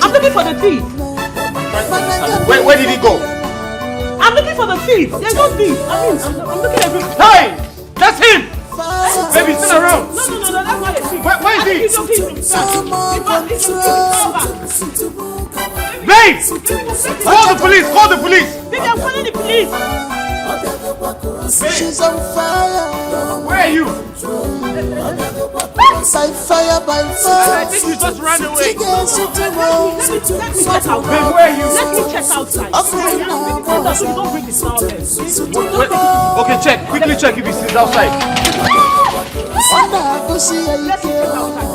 I'm looking for the thief. Where did he go? I'm looking for the thief. There's no thief. I'm looking everywhere. Hey! That's him! Baby, still around. No, that's not a thief. Where is he? He's a thief. Babe! Call the police! Baby, I'm calling the police. She's on fire. Where are you? By fire, by fire. I think you just ran away. Let me check out. Babe, where are you? Let me check outside. Up So you don't bring the sound. Okay, check. Quickly check if he's outside.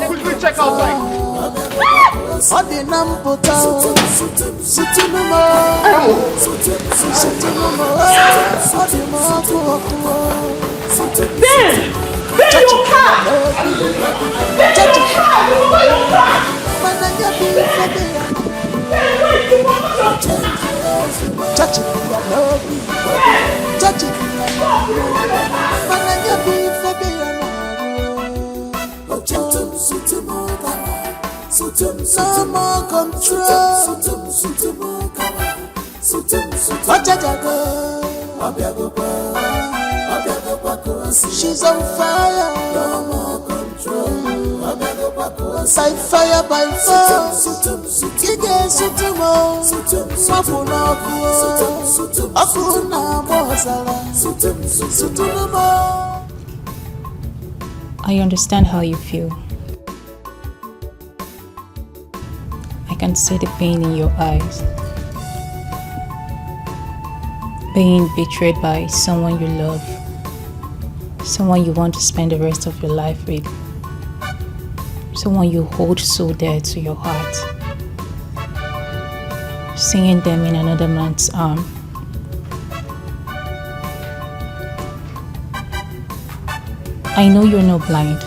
Quickly check outside. There you come! There you come! Touch it, touch it, no more control. She's on fire. No more control. By fire, by fire. I understand how you feel. I can see the pain in your eyes. Being betrayed by someone you love, someone you want to spend the rest of your life with, someone you hold so dear to your heart. Seeing them in another man's arm. I know you're not blind.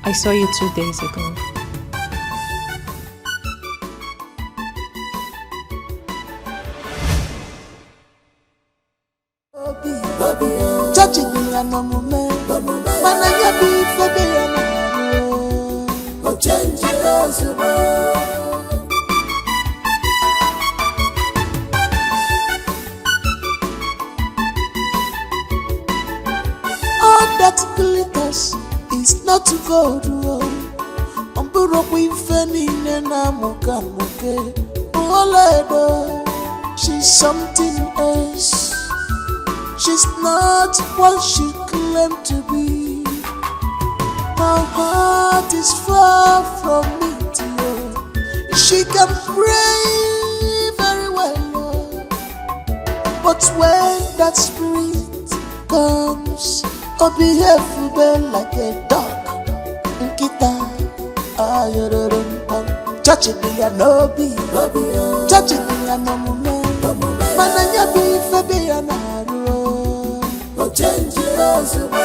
I saw you 2 days ago. All that glitters is not gold. She's something else. She's not what she claimed to be. My heart is far from me, dear. She can pray very well, but when that spirit comes, I'll behave like a dog. Touch it, me a no be. Touch it, me a no man. Mananya be for be a naro.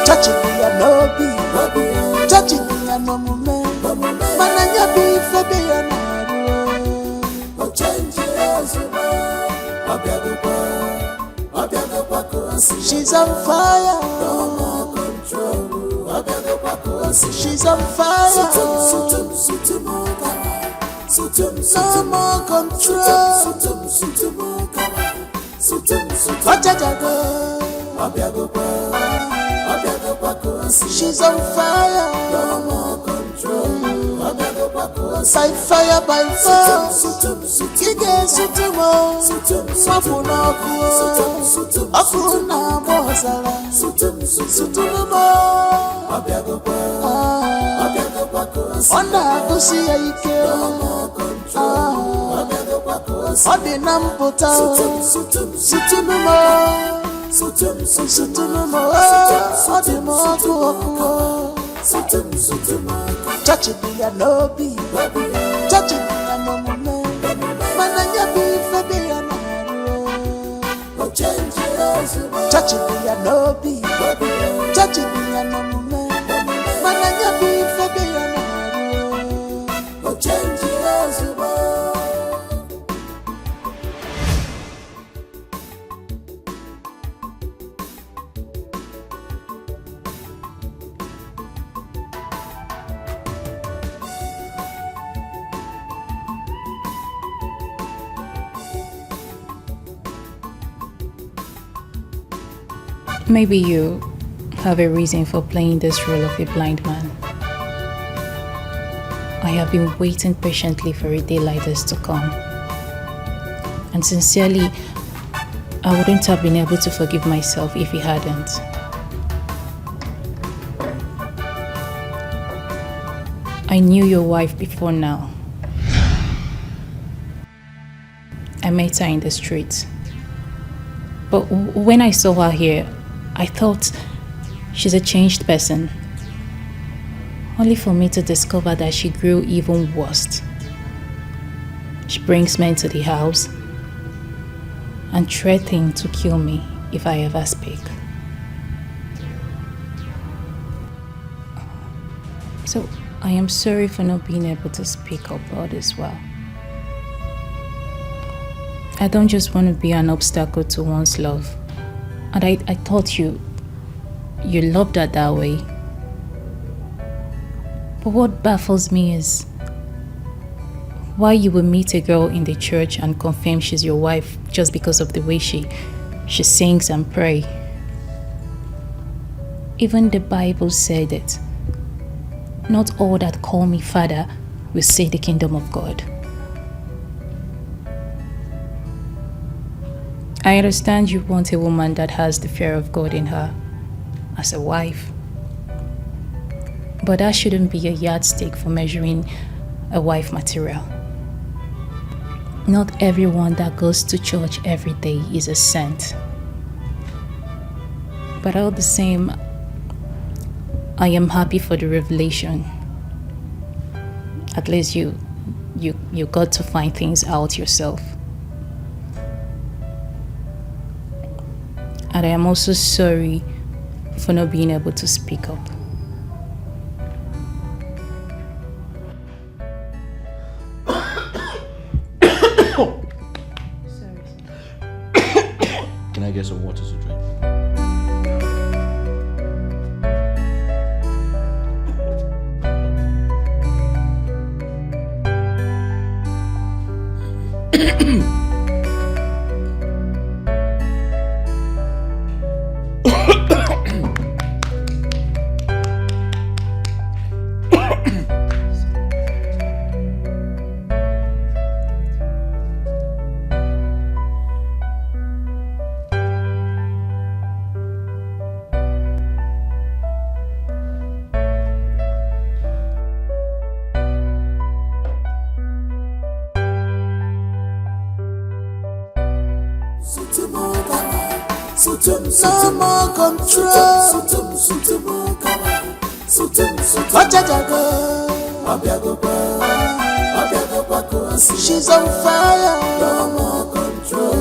Touch it, me a no be. Touch it, me a no man. Mananya be for be a naro. She's on fire. She's on fire. No more control. She's on fire. No more control. By fire, by fire. Touch it, be a no be. Touch it, be a no man. Mananya be for be a naro. Touch it, be a no be. Touch it, be a no man. Mananya be for be a naro. Maybe you have a reason for playing this role of a blind man. I have been waiting patiently for a day like this to come. And sincerely, I wouldn't have been able to forgive myself if you hadn't. I knew your wife before now. I met her in the street. But when I saw her here, I thought she's a changed person. Only for me to discover that she grew even worse. She brings men to the house and threatens to kill me if I ever speak. So I am sorry for not being able to speak up all this well. I don't just want to be an obstacle to one's love. And I thought you loved her that way. But what baffles me is why you would meet a girl in the church and confirm she's your wife just because of the way she sings and prays. Even the Bible said it. Not all that call me Father will see the kingdom of God. I understand you want a woman that has the fear of God in her as a wife. But that shouldn't be a yardstick for measuring a wife material. Not everyone that goes to church every day is a saint. But all the same, I am happy for the revelation. At least you got to find things out yourself. And I am also sorry for not being able to speak up. Can I get some water to drink? No more control. She's on fire. No more control.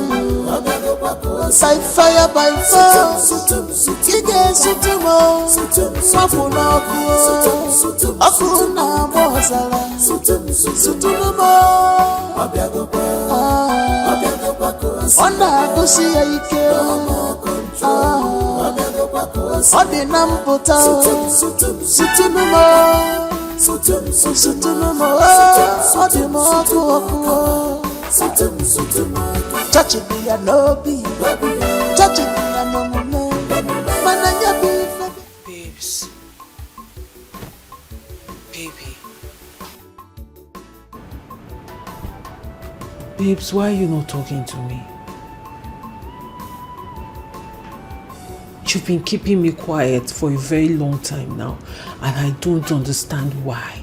By fire, by force. Ige sutumo. Mafuna kuo. Akuna mozala. Sutumo. Onda kusi ike. Odi namputa. Sutumo. Odi moku. Chachi be a lobby. Chachi be a no mananya be. Babes. Baby. Babes, why are you not talking to me? You've been keeping me quiet for a very long time now, and I don't understand why.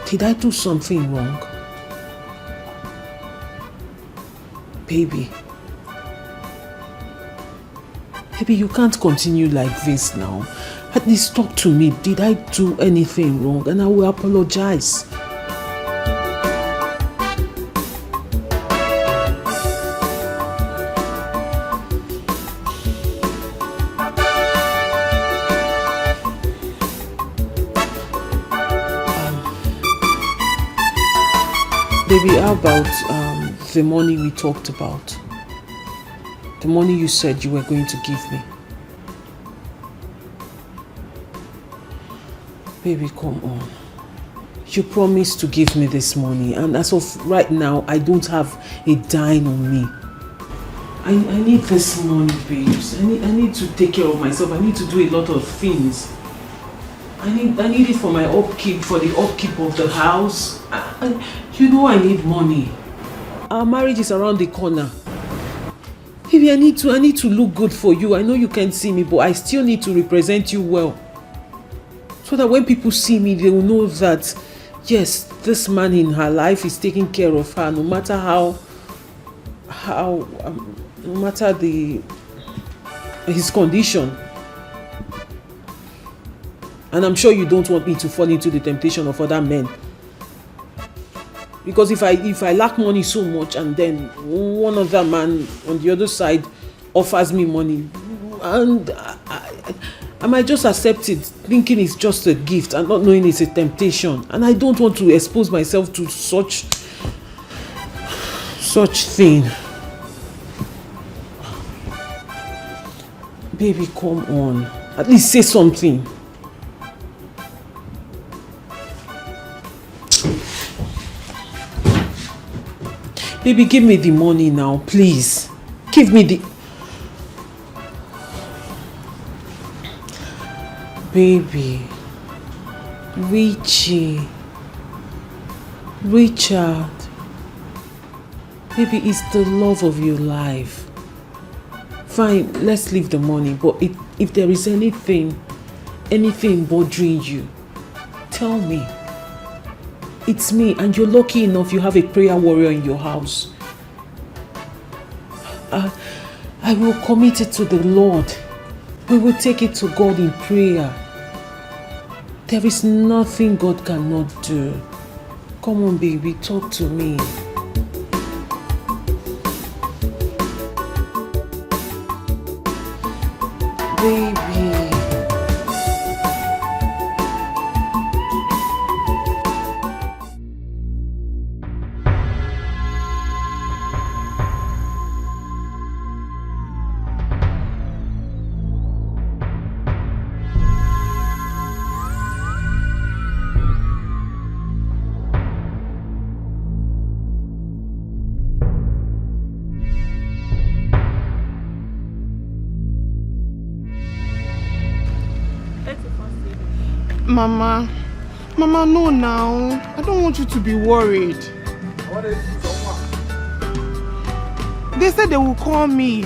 Did I do something wrong? Baby. Baby, you can't continue like this now. At least talk to me. Did I do anything wrong? And I will apologize. Baby, how about the money we talked about? The money you said you were going to give me. Baby, come on. You promised to give me this money, and as of right now, I don't have a dime on me. I need this money, babes. I need to take care of myself. I need to do a lot of things. I need it for my upkeep, for the upkeep of the house. You know I need money. Our marriage is around the corner. Baby, I need to look good for you. I know you can't see me, but I still need to represent you well. So that when people see me, they will know that, yes, this man in her life is taking care of her, no matter no matter his condition. And I'm sure you don't want me to fall into the temptation of other men. Because if I lack money so much and then one other man on the other side offers me money, and I might just accept it thinking it's just a gift and not knowing it's a temptation. And I don't want to expose myself to such thing. Baby, come on. At least say something. Baby, give me the money now, please. Give me the... Baby. Richie. Richard. Baby, it's the love of your life. Fine, let's leave the money, but if there is anything bothering you, tell me. It's me, and you're lucky enough you have a prayer warrior in your house. I will commit it to the Lord. We will take it to God in prayer. There is nothing God cannot do. Come on, baby, talk to me. Baby. Mama, no now. I don't want you to be worried. They said they will call me.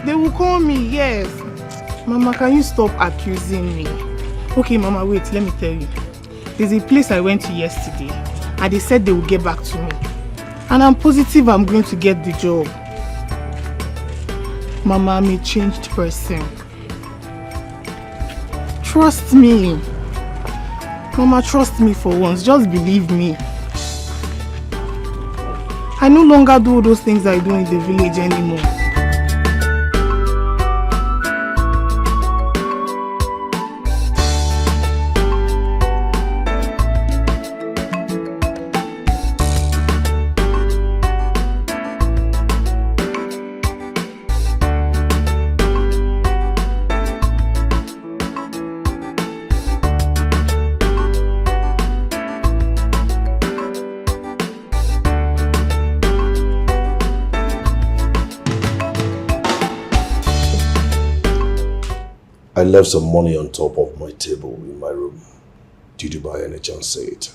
They will call me, yes. Mama, can you stop accusing me? Okay, Mama, wait, let me tell you. There's a place I went to yesterday, and they said they will get back to me. And I'm positive I'm going to get the job. Mama, I'm a changed person. Trust me. Mama, trust me for once. Just believe me. I no longer do all those things I do in the village anymore. I left some money on top of my table in my room. Did you by any chance see it?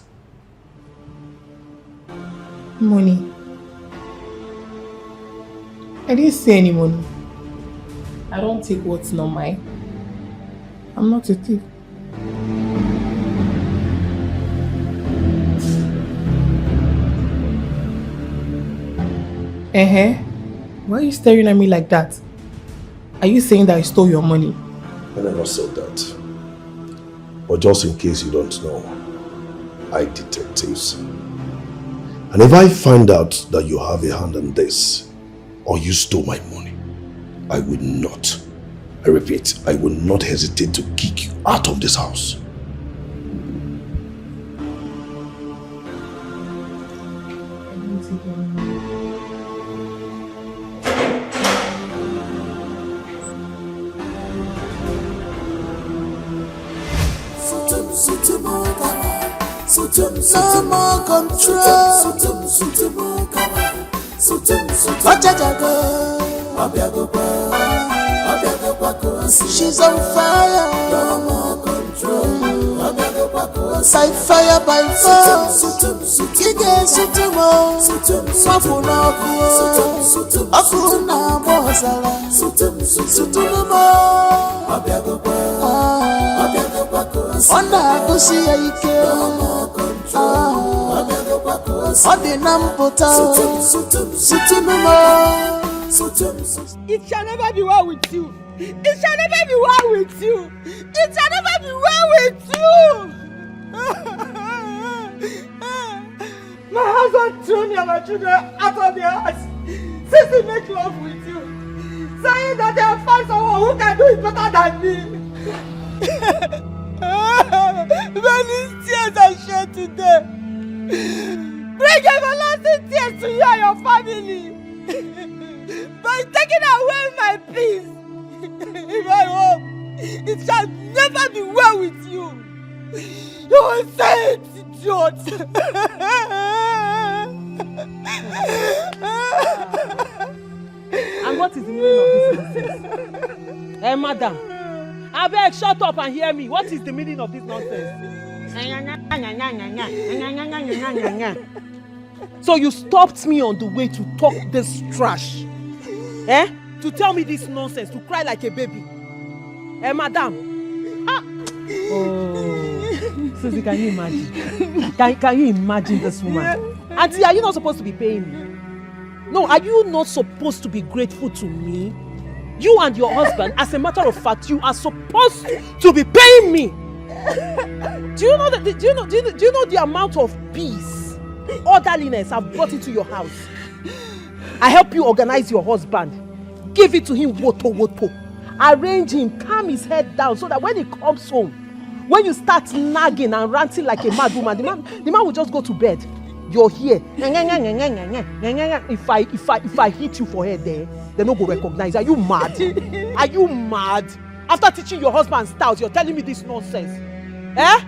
Money? I didn't see any money. I don't take what's not mine. I'm not a thief. Why are you staring at me like that? Are you saying that I stole your money? I never said that. But just in case you don't know, I detectives. And if I find out that you have a hand in this, or you stole my money, I will not, I repeat, I will not hesitate to kick you out of this house. No more control. She's on fire. No more control. By fire, by fire. Ige sutumo. Mafuna kuo. Akuna bozala. Sutumo. Onda kusi ike. No more control. Ode nampota. Sutumo. It shall never be well with you. It shall never be well with you. It shall never be well with you. My husband threw me and my children out of their house since he make love with you, saying that they have found someone who can do it better than me. Many tears are shed today. Bring everlasting tears to you and your family. By taking away my peace in my home, it shall never be well with you. You will say it, idiot. And what is the meaning of this nonsense? Hey, madam, I beg, shut up and hear me. What is the meaning of this nonsense? So you stopped me on the way to talk this trash, eh? To tell me this nonsense, to cry like a baby. Eh, madam? Ah. Oh, Susie, can you imagine? Can you imagine this woman? Auntie, are you not supposed to be paying me? No, are you not supposed to be grateful to me? You and your husband, as a matter of fact, you are supposed to be paying me. Do you know the amount of peace, orderliness I've brought into your house? I help you organize your husband. Give it to him woto. Arrange him, calm his head down so that when he comes home, when you start nagging and ranting like a mad woman, the man will just go to bed. You're here. If I hit you for head there, they don't go recognize. Are you mad? Are you mad? After teaching your husband styles, you're telling me this nonsense. Eh?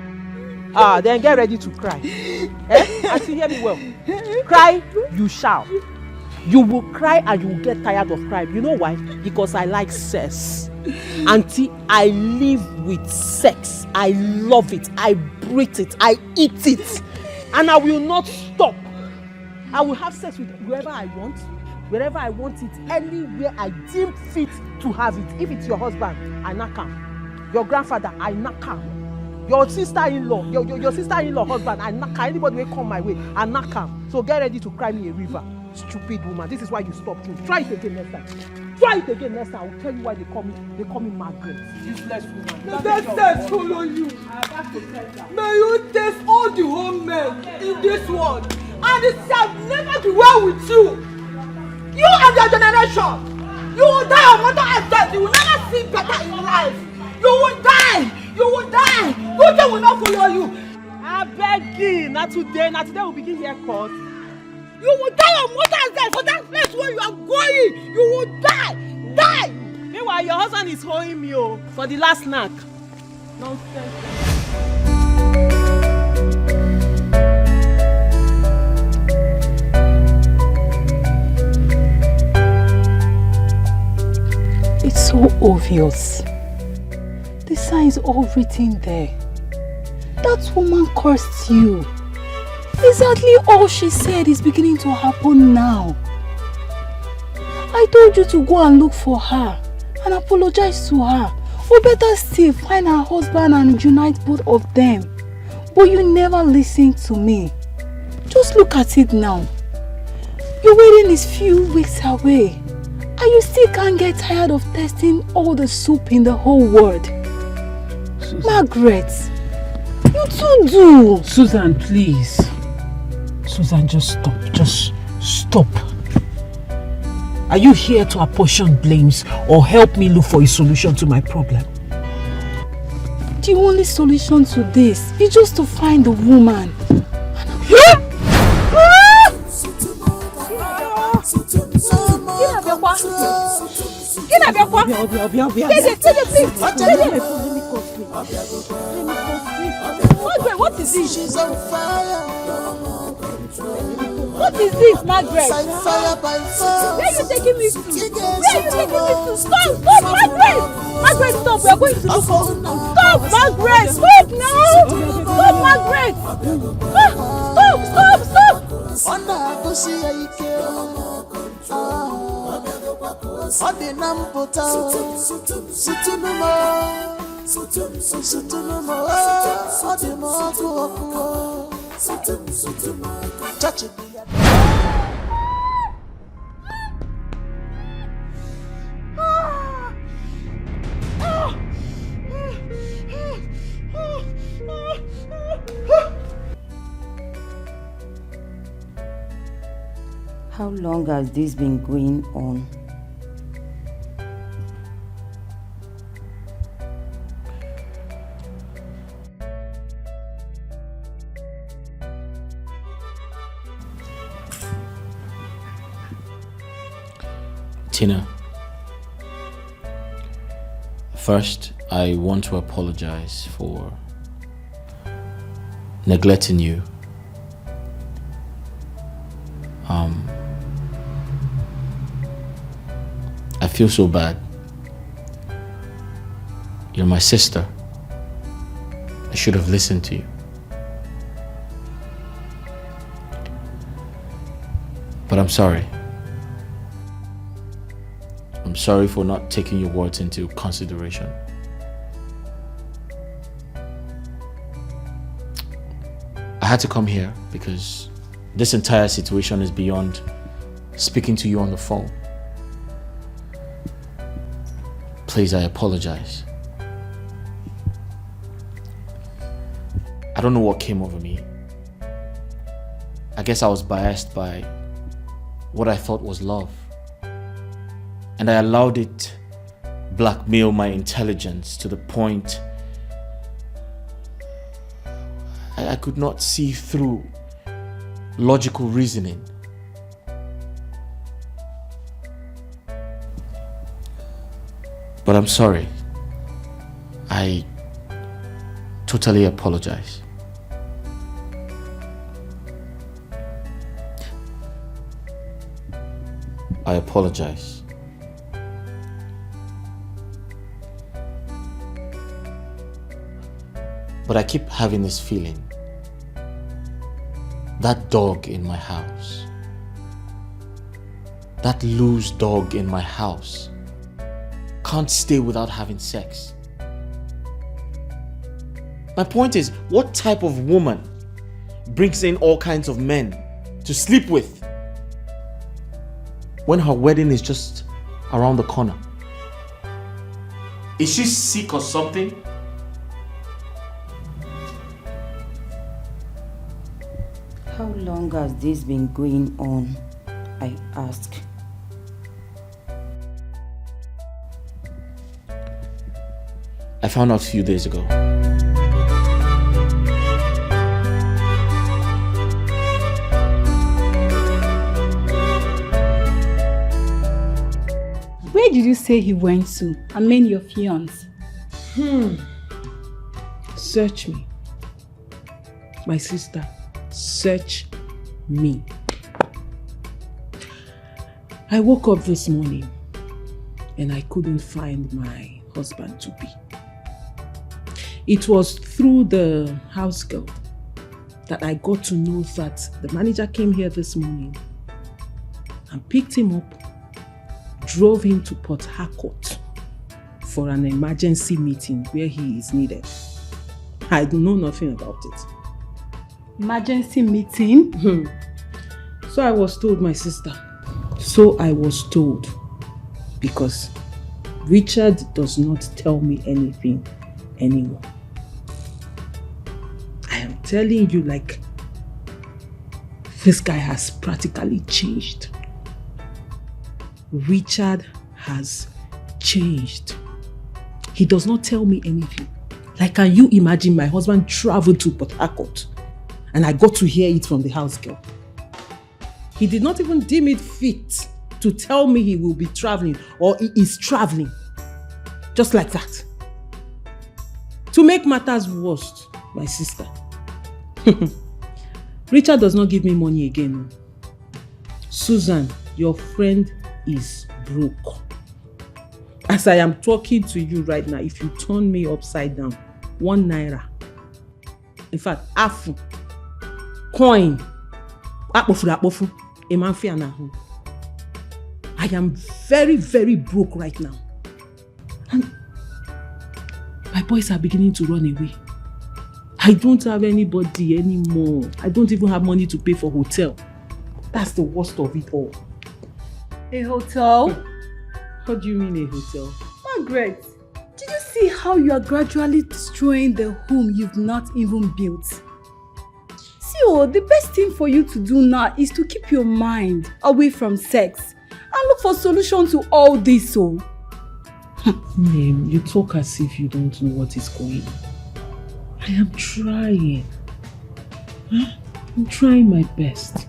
Then get ready to cry. Eh? Auntie, hear me well. Cry, you shall. You will cry and you will get tired of crying. You know why? Because I like sex. Auntie, I live with sex. I love it. I breathe it. I eat it. And I will not stop. I will have sex with whoever I want, wherever I want it, anywhere I deem fit to have it. If it's your husband, I knock him. Your grandfather, I knock him. Your sister-in-law, your sister-in-law husband, I knock him. Anybody will come my way, I knock him. So get ready to cry me a river. Stupid woman. This is why you stopped me. Try it again next time. Try it again next time. I will tell you why they call me Margaret. Useless woman. The death says follow you. May you taste all the home men in this world, and it shall never be well with you. You and your generation. You will die on mother and death. You will never see better in life. You will die. You will die. Good day will not follow you. I beg you. Not today we'll begin haircut. You will die on mother and death for that place where you are going. You will die. Die. Meanwhile, your husband is holding me for the last snack. Nonsense. It's so obvious. The signs all written there. That woman cursed you. Exactly all she said is beginning to happen now. I told you to go and look for her and apologize to her. Or better still, find her husband and unite both of them. But you never listened to me. Just look at it now. Your wedding is few weeks away. And you still can't get tired of tasting all the soup in the whole world. Susan. Margaret, you too do. Susan, please. Susan, just stop. Just stop. Are you here to apportion blames or help me look for a solution to my problem? The only solution to this is just to find the woman. What is it? She's on fire. What is this, Margaret? By fire, by fire. Where are you taking me to? Where are you taking me to? Stop, Margaret! Margaret, stop, we are going to look for... Stop, Margaret, stop now! Stop, Margaret! Stop! How long has this been going on? Tina, first I want to apologize for neglecting you. I feel so bad. You're my sister. I should have listened to you. But I'm sorry. I'm sorry for not taking your words into consideration. I had to come here because this entire situation is beyond speaking to you on the phone. Please, I apologize. I don't know what came over me. I guess I was biased by what I thought was love. And I allowed it blackmail my intelligence to the point I could not see through logical reasoning. But I'm sorry. I totally apologize. I apologize. But I keep having this feeling. That dog in my house. That loose dog in my house can't stay without having sex. My point is, what type of woman brings in all kinds of men to sleep with when her wedding is just around the corner? Is she sick or something? How long has this been going on? I ask. I found out a few days ago. Where did you say he went to? I mean your fiancé. Search me. My sister, search me. I woke up this morning and I couldn't find my husband to be. It was through the house girl that I got to know that the manager came here this morning and picked him up, drove him to Port Harcourt for an emergency meeting where he is needed. I know nothing about it. Emergency meeting? So I was told, my sister. So I was told. Because Richard does not tell me anything anymore. I am telling you, like, this guy has practically changed. Richard has changed. He does not tell me anything. Like, can you imagine my husband traveled to Port Harcourt and I got to hear it from the house girl? He did not even deem it fit to tell me he will be traveling or he is traveling. Just like that. To make matters worse, my sister, Richard does not give me money again. Susan, your friend is broke. As I am talking to you right now, if you turn me upside down, 1 naira. In fact, half coin. I am very, very broke right now. And my boys are beginning to run away. I don't have anybody anymore. I don't even have money to pay for hotel. That's the worst of it all. A hotel? What do you mean a hotel? Margaret, did you see how you are gradually destroying the home you've not even built? See, the best thing for you to do now is to keep your mind away from sex and look for solutions to all this. Name, you talk as if you don't know what is going on. I am trying. I'm trying my best.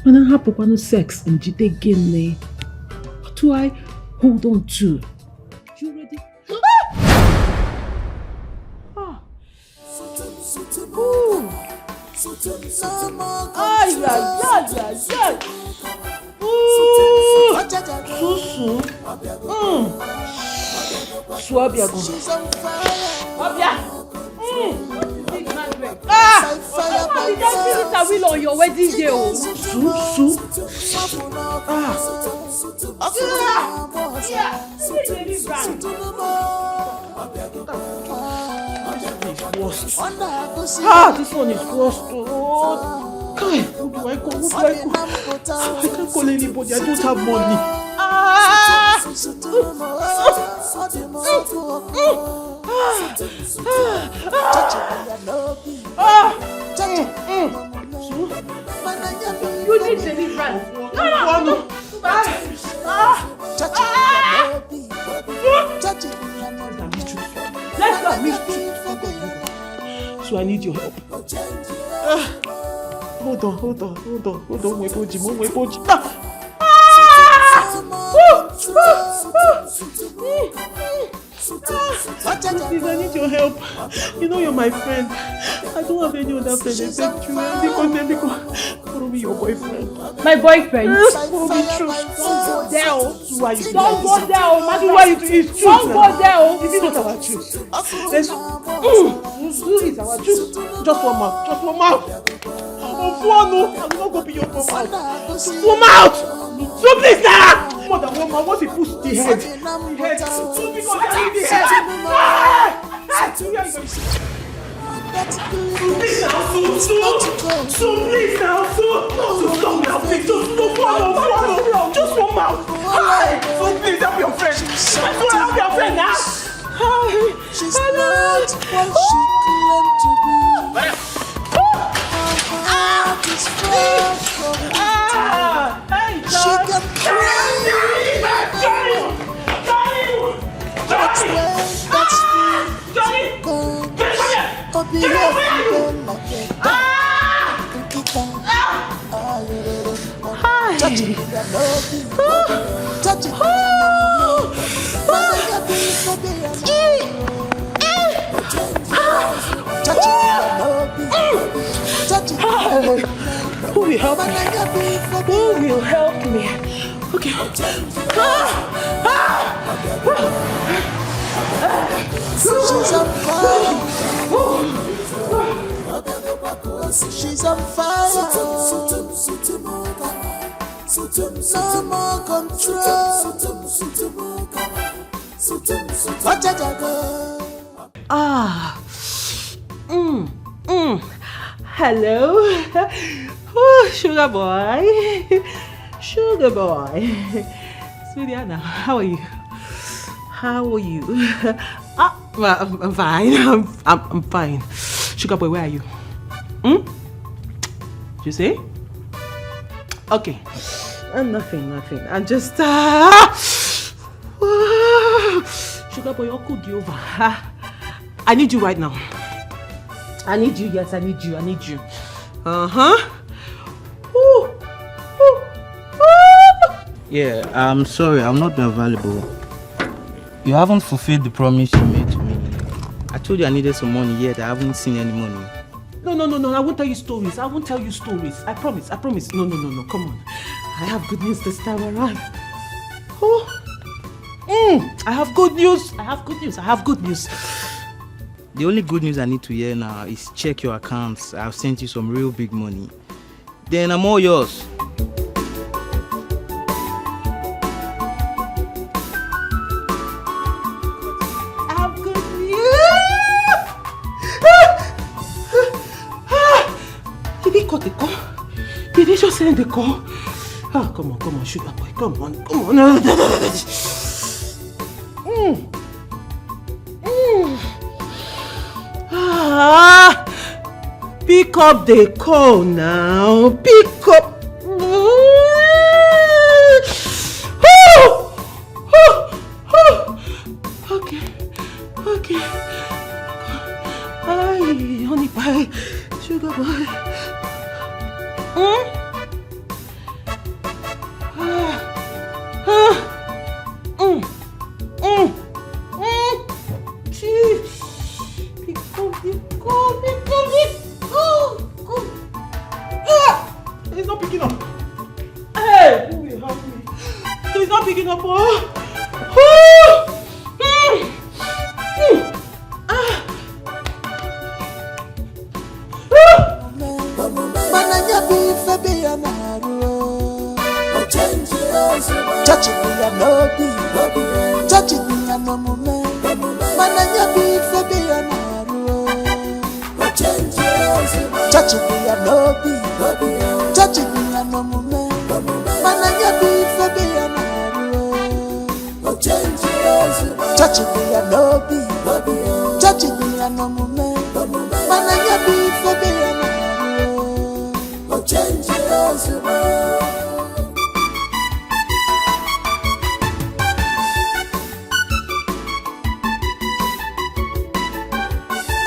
When I have no sex and jide again, what do I hold on to? You ready? Ay, Susu. Suabiago. You just feel it a will on your wedding day. This one is worse. Who do I call? I can't call anybody. I don't have money. You need deliverance. No. Let's go. So I need your help. Hold on. Weboji. Please, I need your help. You know you're my friend. I don't have any other friend except you. Follow me, your boyfriend. My boyfriend? Follow me, true. Don't go there. Don't go there. It's true. Don't go there. Is it not our truth? It's our truth. Just one mouth. I will not go be your mouth. One mouth. So please now. More than one mouth. Once he puts the head. So we go carry the head. Please now, please now, just one mouth. So please help your friend. Help your friend now. She's not what she claimed to be. She can cry. That's Who will help me? Who will help me? Okay. She's on fire. She's on fire. No more control. Hello. Oh, sugar boy. Sweetie Anna, how are you? Well, I'm fine. I'm fine. Sugar boy, where are you? You say? Okay. Nothing. I'm just sugar boy, I'll cook you over. I need you right now. I need you. Yes, I need you. Yeah, I'm sorry, I'm not available. You haven't fulfilled the promise you made to me. I told you I needed some money, yet I haven't seen any money. No, I won't tell you stories. I won't tell you stories. I promise. No, come on. I have good news this time around. Oh. I have good news. The only good news I need to hear now is check your accounts. I've sent you some real big money. Then I'm all yours. I have good news. Did he cut the call? Did he just send the call? Ah, come on, sugar boy. Come on. Pick up the call now. Pick up. Okay. Hi, honey pie, sugar boy. He's not picking up. Hey, who will help me? He's not picking up.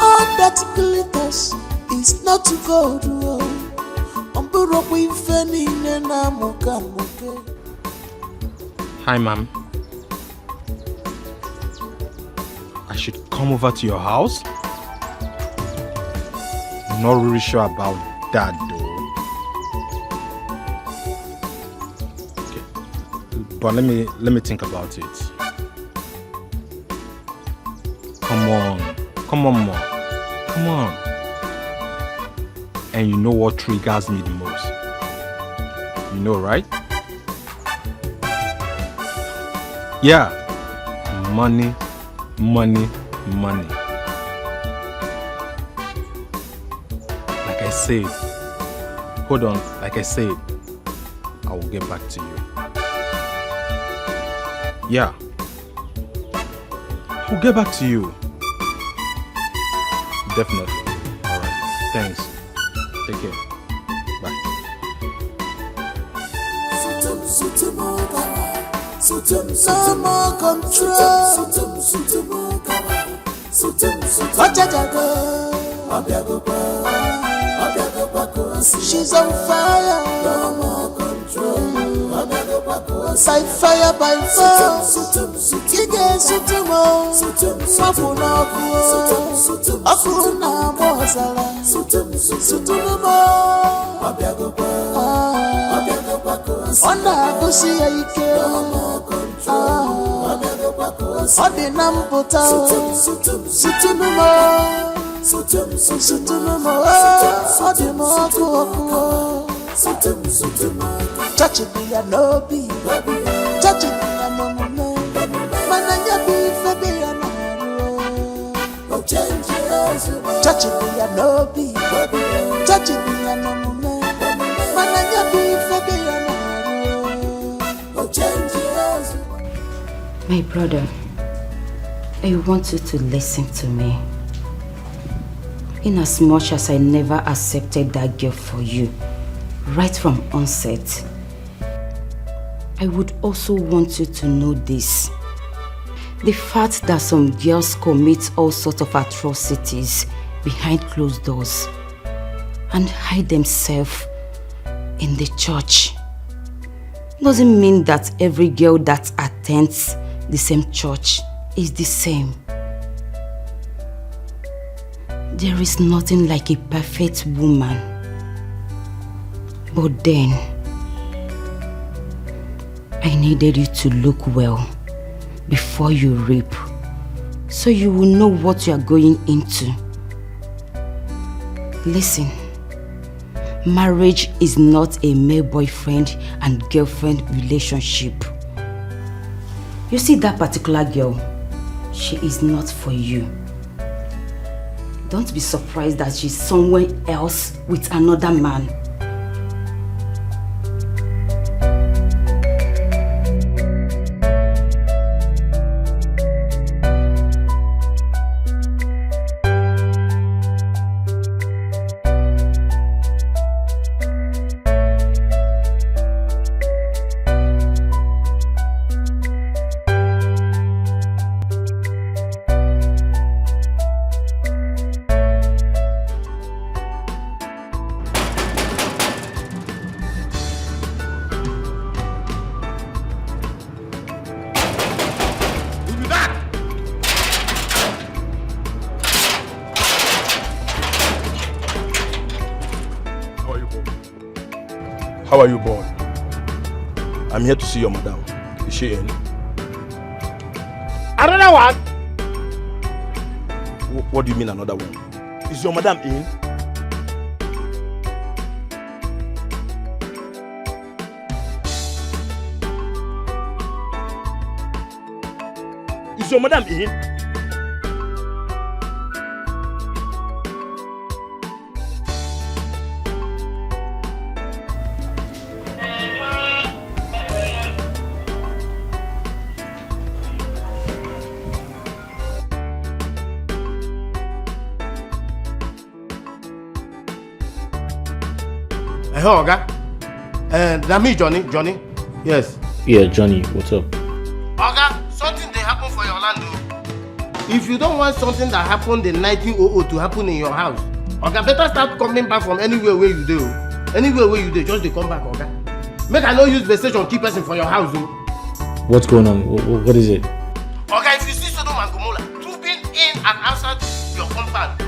All that glitters is not gold. Hi, ma'am. I should come over to your house? I'm not really sure about that, though. Okay. But let me think about it. Come on, mom. Come on. And you know what triggers me the most? You know, right? Yeah. Money. Like I said, hold on. Like I said, I will get back to you. Yeah. I'll get back to you. Definitely. Alright. Thanks. Take care. Bye. No more control. She's on fire. No more control. By fire, by force. You get sutumo. Akuna mozala. Sutumo. Onda kusi ike. Odi namputa. Sutumo. Odi moku. Touch it be a lobby. Touch it be a no moment. Mananya be be a no. Touch it be a lobby. Touch it be a no moment. Mananya be be a no. My brother, I want you to listen to me. In as much as I never accepted that girl for you, right from onset, I would also want you to know this. The fact that some girls commit all sorts of atrocities behind closed doors and hide themselves in the church doesn't mean that every girl that attends the same church is the same. There is nothing like a perfect woman. But then, I needed you to look well before you rape, so you will know what you are going into. Listen, marriage is not a mere boyfriend and girlfriend relationship. You see that particular girl, she is not for you. Don't be surprised that she's somewhere else with another man. How are you, boy? I'm here to see your madam. Is she in? Another one? What do you mean another one? Is your madam in? Is your madam in? Hello, Oga. That me, Johnny. Johnny? Yes. Yeah, Johnny, what's up? Oga, something they happen for your land. If you don't want something that happened in 1900 to happen in your house, Oga, better start coming back from anywhere where you do. Anywhere where you do, just they come back, Oga. Make I no use the station keep person for your house. What's going on? What is it? Oga, if you see Sodom and Gomorrah trooping in and outside your compound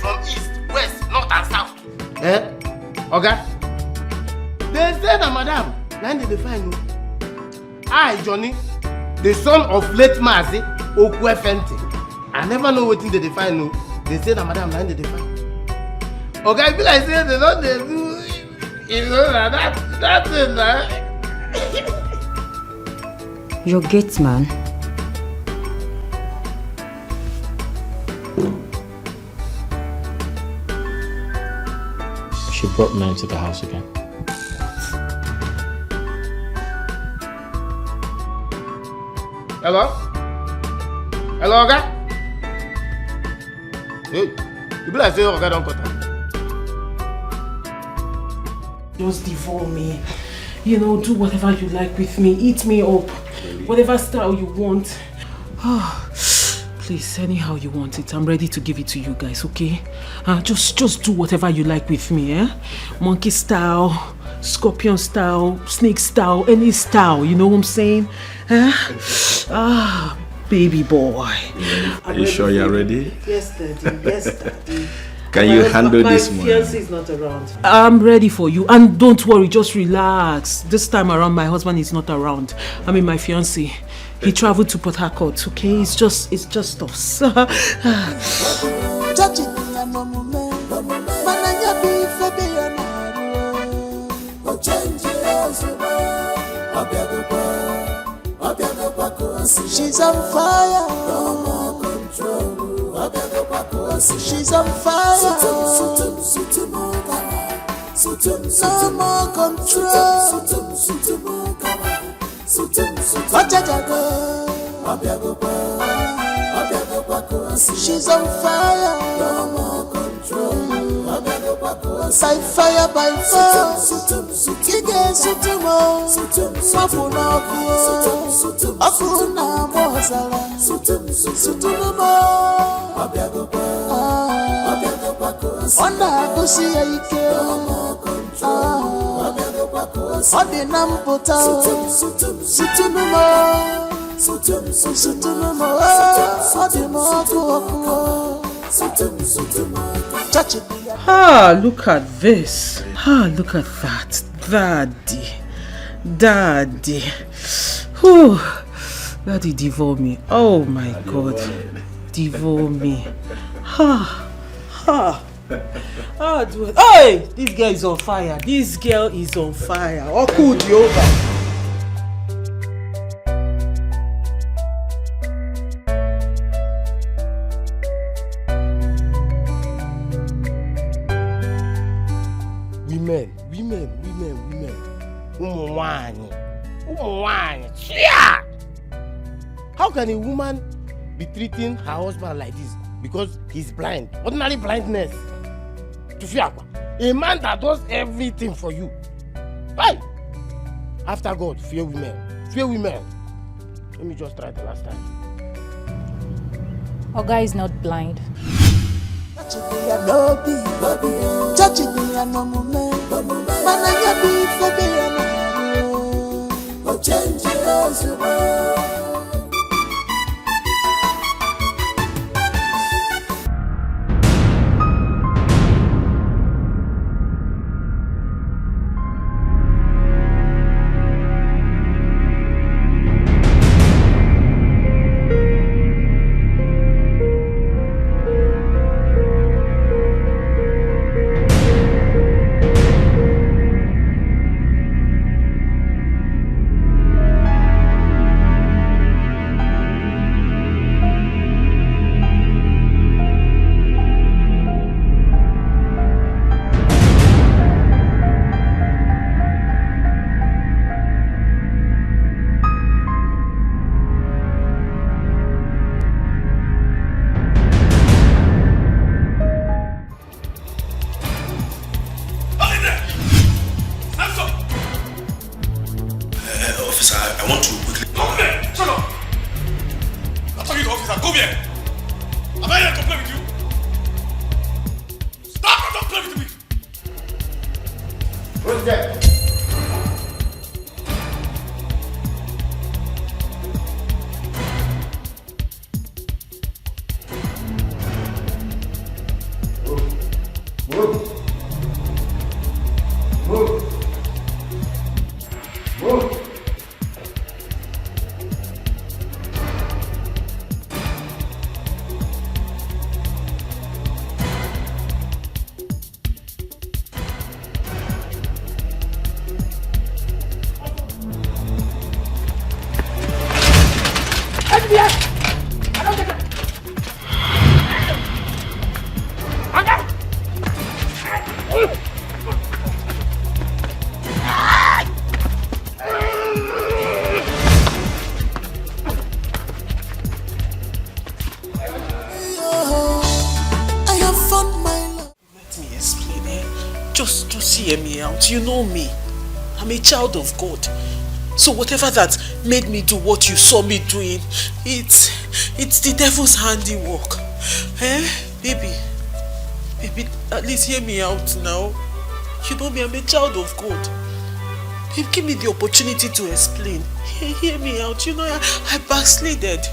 from east, west, north and south. Oga? They say that madam, now they find you. I, Johnny, the son of late Mazi Okwefente. I never know what they find you. They say that madam, now they find. Okay, I feel like saying they don't they do, you know, that's it, man. Your gate man. She brought men to the house again. Hello? Hello, Oga? Hey, you be like say Oga don't cut her. Just devour me. You know, do whatever you like with me. Eat me up. Whatever style you want. Please, anyhow you want it. I'm ready to give it to you guys, okay? Just do whatever you like with me, eh? Monkey style, scorpion style, snake style, any style, you know what I'm saying? Baby boy. Are you sure you're ready? Yes, Daddy. Yes, Daddy. Can you handle this one? My fiancé is not around. I'm ready for you. And don't worry, just relax. This time around, my husband is not around. I mean, my fiancé. He traveled to Port Harcourt, okay? It's just us. She's on fire. She's on fire. No more control. She's on fire. No more control. By fire, by force. Kige sutumo. Mapuna kuo. Akuna mozala. Sutumo. Ona kusi ya ike. Odi nampota. Sutumo. Sutumo. Odi mo kuo. Ah, look at this. Ah, look at that. Daddy. Whew. Daddy, devour me. Oh my God. Devour me. Hey, this girl is on fire. Oh, cool, Jehovah. Women. Woman. Yeah! How can a woman be treating her husband like this because he's blind? Ordinary blindness. A man that does everything for you. Right? After God, fear women. Let me just try the last time. Oga is not blind. You know me. I'm a child of God. So whatever that made me do what you saw me doing, it's the devil's handiwork. Baby, at least hear me out now. You know me, I'm a child of God. Give me the opportunity to explain. Hear me out. You know, I backslided.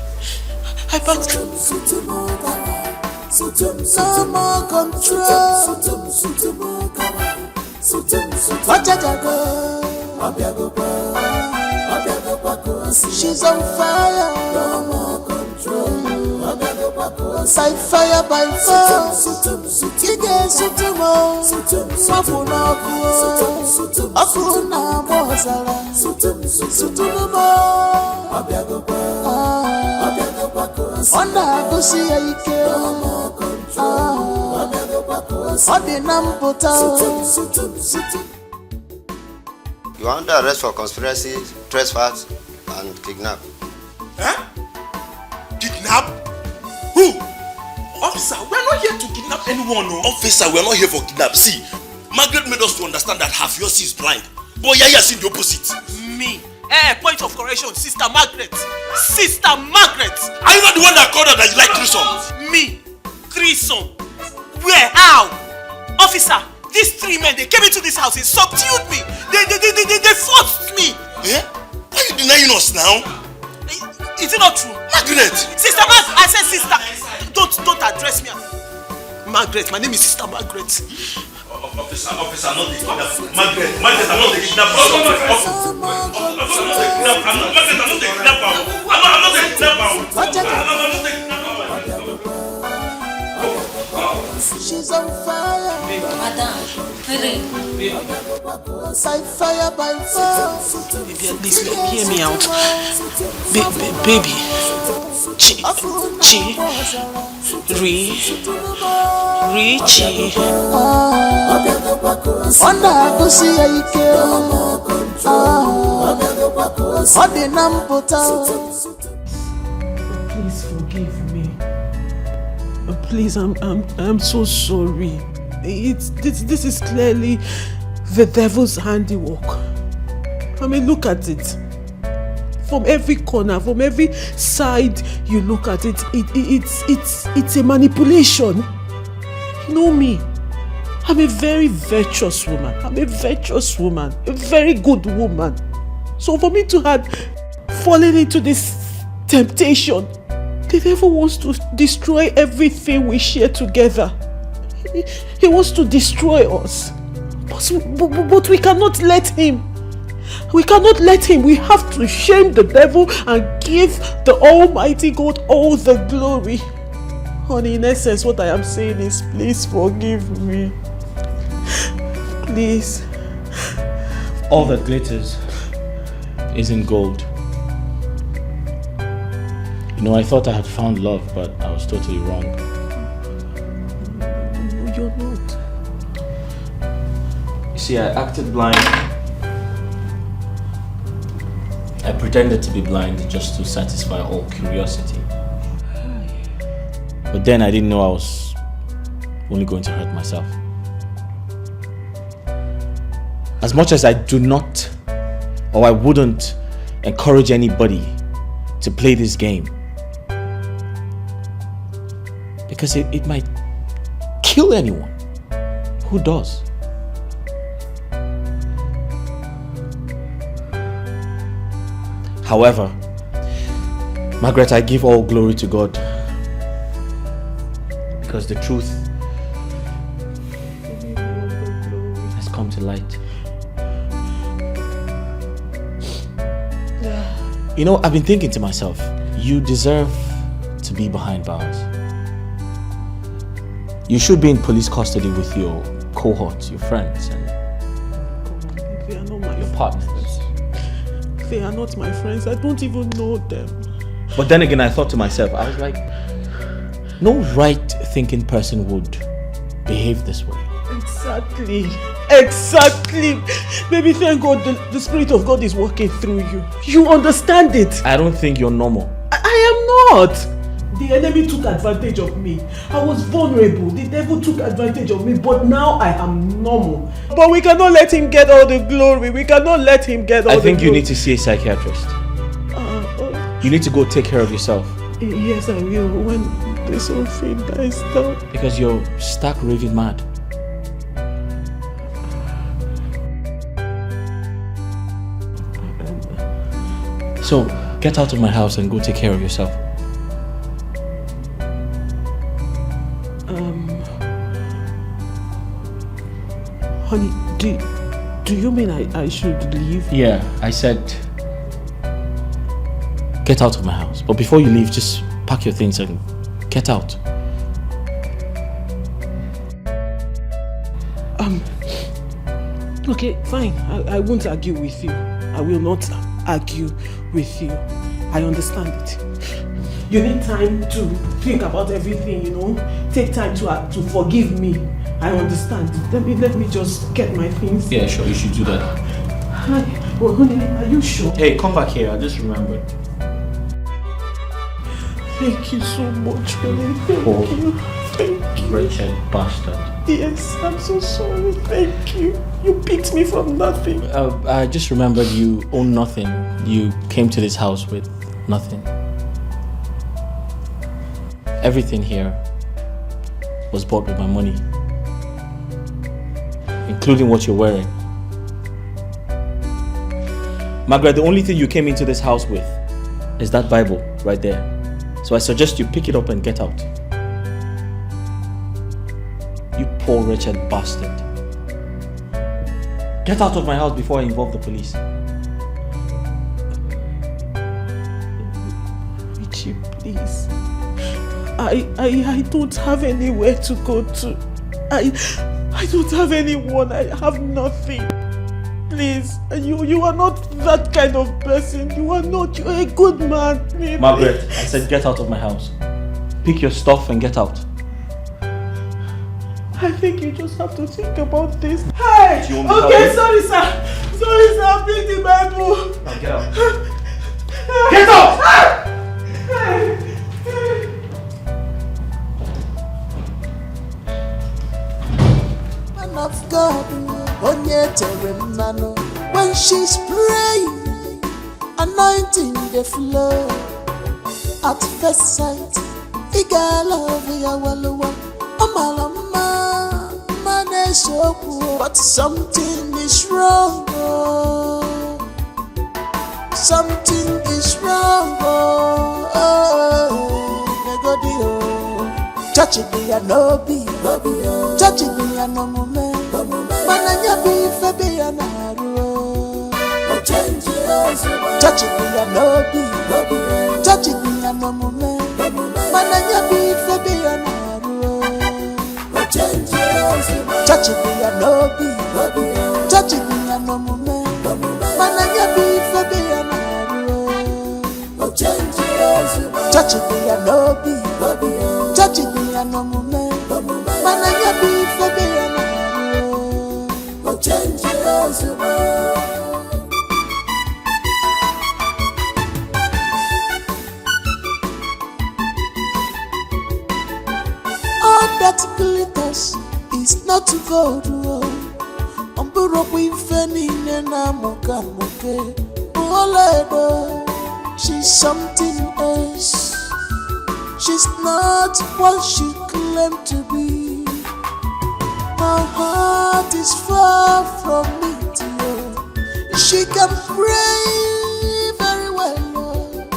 No more control. She's on fire. No more control. By fire, by force. Ige sutumo. Mafuna kuo. Afuna bozala. Sutumo. Onda kusi ike. No more control. You are under arrest for conspiracy, trespass, and kidnap. Kidnap? Who? Officer, we are not here to kidnap anyone. No. Officer, we are not here for kidnap. See, Margaret made us to understand that half your is blind. But Yaya is in the opposite. Me? Point of correction, Sister Margaret. Sister Margaret! Are you not the one that called her that you like threesome? Me? Threesome? Where? How? Officer, these three men, they came into this house and subdued me. They forced me. Eh? Why are you denying us now? Is it not true? Margaret! Sister Margaret! I said sister. Don't address me. Margaret. My name is Sister Margaret. Officer, not the kidnapper. Margaret, I'm not the kidnapper. I'm not the kidnapper. She's on fire. Madam, hurry. By fire, by fire. Baby, at least hear me out. Baby. Chi. Chi. Wanda kusi aike. Ode nampota. Please forgive me. Please, I'm so sorry. This is clearly the devil's handiwork. I mean, look at it. From every corner, from every side you look at it, it's a manipulation. You know me. I'm a very virtuous woman. A very good woman. So for me to have fallen into this temptation, the devil wants to destroy everything we share together. He wants to destroy us. But we cannot let him. We cannot let him. We have to shame the devil and give the Almighty God all the glory. Honey, in essence, what I am saying is, please forgive me. Please. All that glitters isn't gold. You know, I thought I had found love, but I was totally wrong. No, you're not. You see, I acted blind. I pretended to be blind just to satisfy all curiosity. But then I didn't know I was only going to hurt myself. As much as I do not, or I wouldn't encourage anybody to play this game, because it might kill anyone. Who does? However, Margaret, I give all glory to God, because the truth has come to light. You know, I've been thinking to myself, you deserve to be behind bars. You should be in police custody with your cohorts, your friends, and They are not my your partners. They are not my friends. I don't even know them. But then again, I thought to myself, I was like, no right-thinking person would behave this way. Exactly. Baby, thank God the Spirit of God is working through you. You understand it. I don't think you're normal. I am not. The enemy took advantage of me. I was vulnerable. The devil took advantage of me, but now I am normal. But we cannot let him get all the glory. We cannot let him get all the glory. I think you need to see a psychiatrist. You need to go take care of yourself. Yes, I will, when this whole thing dies down. Because you're stark raving mad. So, get out of my house and go take care of yourself. Honey, do you mean I should leave? Yeah, I said get out of my house. But before you leave, just pack your things and get out. Okay, fine. I won't argue with you. I will not argue with you. I understand it. You need time to think about everything, you know. Take time to forgive me. I understand. Let me just get my things. Yeah, sure, you should do that. Hi. Well, honey, are you sure? Hey, come back here. I just remembered. Thank you so much, honey. Thank you. Wretched bastard. Yes, I'm so sorry. Thank you. You picked me from nothing. I just remembered you own nothing. You came to this house with nothing. Everything here was bought with my money, including what you're wearing. Margaret, the only thing you came into this house with is that Bible right there. So I suggest you pick it up and get out. You poor wretched bastard. Get out of my house before I involve the police. Richie, please. I don't have anywhere to go to. I don't have anyone. I have nothing. Please, you are not that kind of person. You are not. You're a good man. Maybe. Margaret, I said get out of my house. Pick your stuff and get out. I think you just have to think about this. Hey! Do you want me to Okay, help sorry sir. Sorry sir, pick the Bible. Now get out. Get out! Man of God, when she's praying, anointing the flow. At first sight, but something is wrong. Something is wrong. Touch it, be a no be. Touch it, be a no moment. Mananya be fabi a naru. Touch it, be a no be. Touch it, be a no moment. Mananya be fabi a naru. Touch it, be a no be. Touch it, be a no moment. Mananya be fabi a naru. Touch it, be a no be. Touch it, be a no moment. Mananya be fabi a naru. Change all that glitters is not gold. She's something else. She's not what she claimed to be. My heart is far from me, dear. She can pray very well, Lord.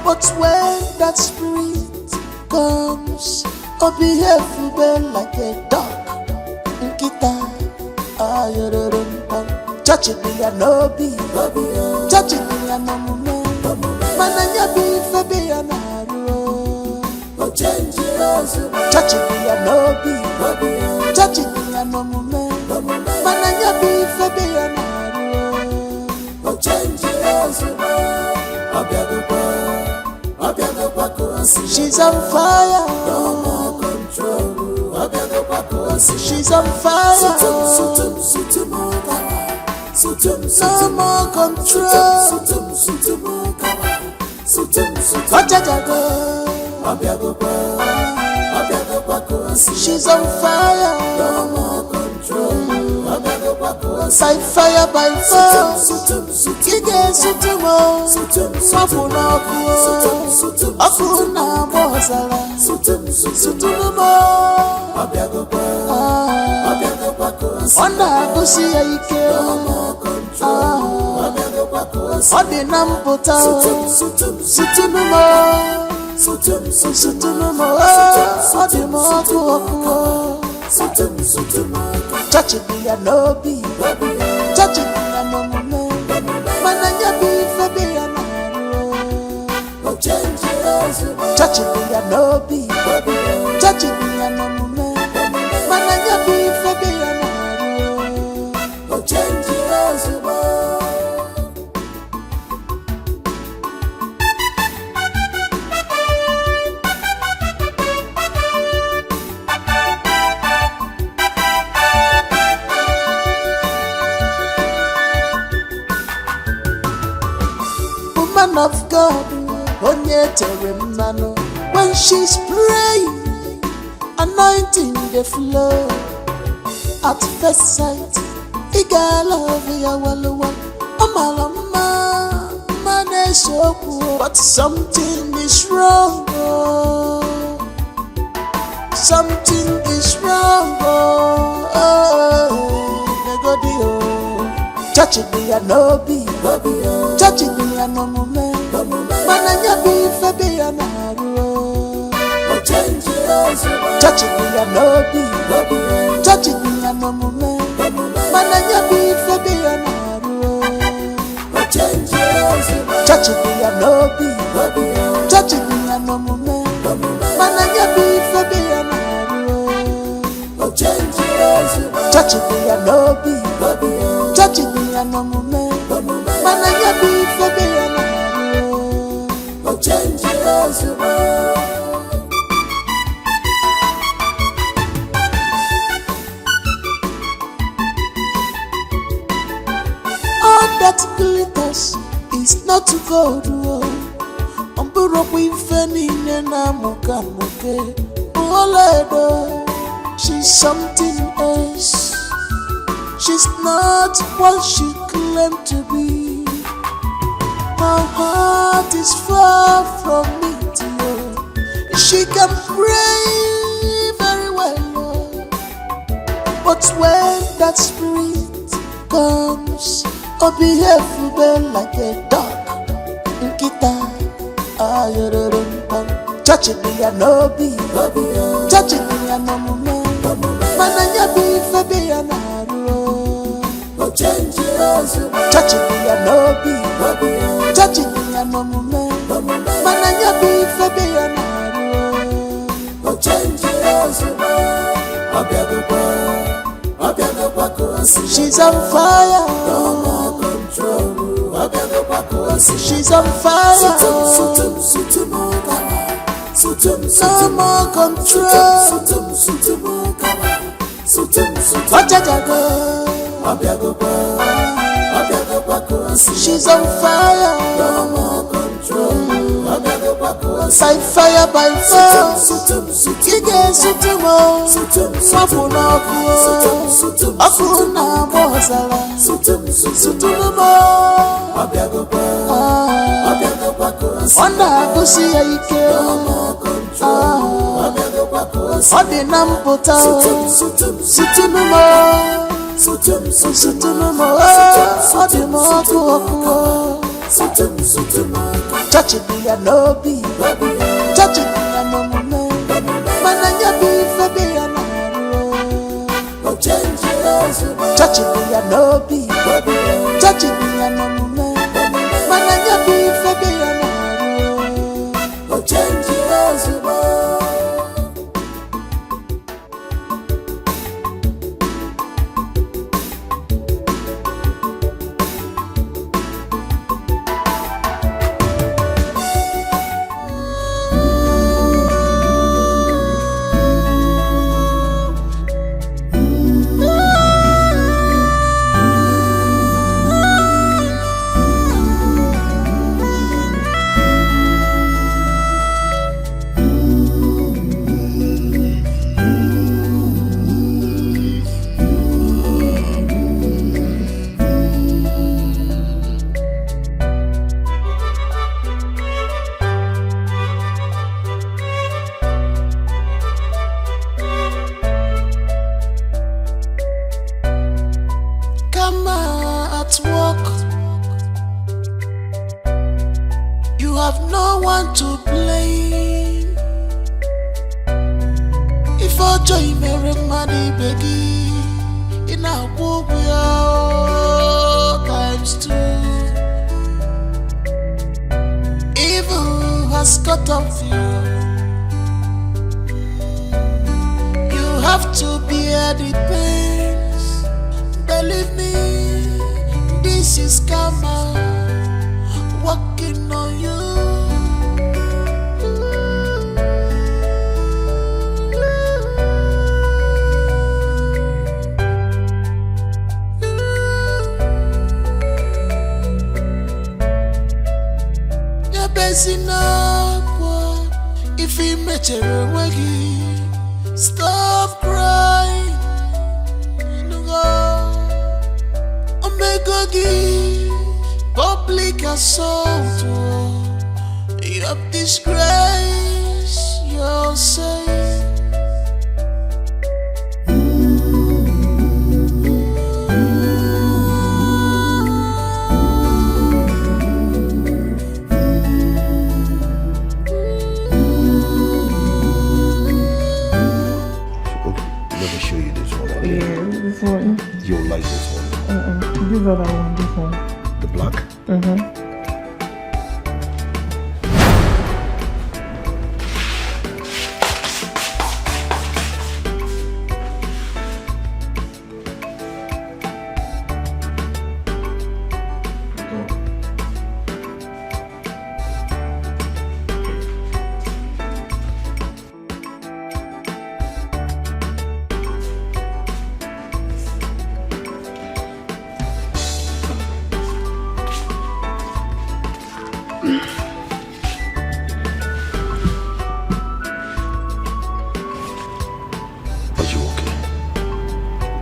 But when that spirit comes, oh, behave well like a dog. Touch it, be a no be. Touch it, be a no moment. Mananya be fabi a naru. Touch it, be a no be. Touch it, be a no moment. Mananya be fabi a naru. She's on fire. No more control. She's on fire. No more control. She's on fire. No more control. By fire, by fire. Kige sutumo. Mafuna kuo. Afuna mozala. Sutumo. Onda kusi ya ike. Odi namputa. Sutumo. Odi mokuokuo. Touch it, be a no be. Touch it, be a no moment. Mananya be fabi a naru. Touch it, be a no be. Touch it, be a no moment. Mananya be fabi a naru. Of God, when she's praying, anointing the flow. At first sight, but something is wrong. Something is wrong. Touch it, be a no be. Touch it, be a no moment. Mananya be fabi a naru. Touching me and no be, touching me and no moment. Mananya be for be an touching me and no be, touching me and no moment. Mananya be for be an touching me and no be, touching me and no moment. Mananya be for be an all that glitters is not gold. She's something else. She's not what she claimed to be. My heart is far from me, dear. She can pray very well, but when that spirit comes, oh, behave well like a dog. Touching me and no be, touching me and no moment. Mananya be for be an arrow. Touching me and no be, touching me and no moment. Mananya be for be an arrow. She's on fire. She's on fire. No more control. She's on fire. No more control. By fire, by fire. Kige sutumo. Mafuna kuo. Afuna mozala. Sutumo. Onda kusi ya ike. Ode nampota. Sutumo. Ode mokuo. Touching me and no be, touching me and no moment. Mananya be for be an arrow. Touching me and no be, touching me and no moment. Mananya be for be an stop crying. Public assault. You have disgraced yourself. Let me show you this one. Okay? Yeah, this one. You'll like this one. This other one, this one. The black?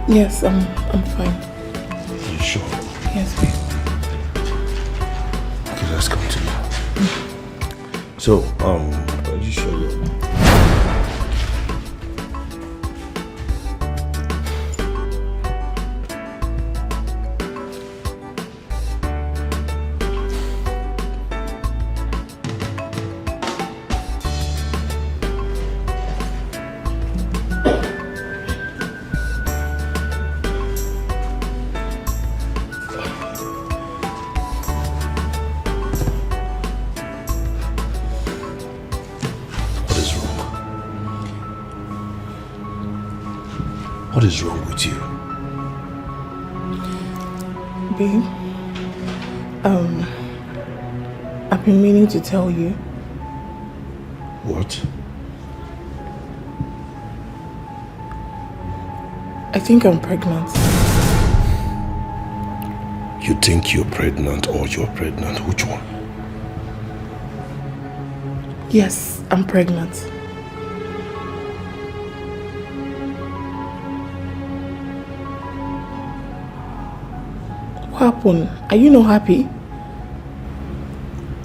Yes, I'm fine. You sure? Yes, babe. Okay, let's continue. So, are you sure you're... What is wrong with you? Babe, I've been meaning to tell you. What? I think I'm pregnant. You think you're pregnant or you're pregnant? Which one? Yes, I'm pregnant. What happened? Are you not happy?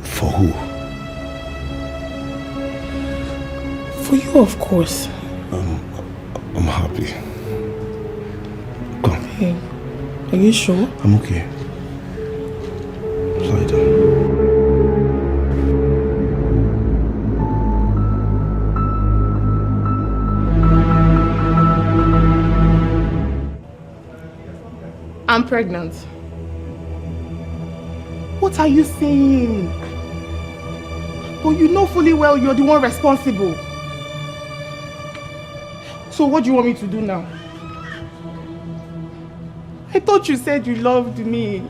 For who? For you, of course. I'm happy. Come. Hey, are you sure? I'm okay. Lie down. I'm pregnant. What are you saying? But you know fully well you're the one responsible. So what do you want me to do now? I thought you said you loved me.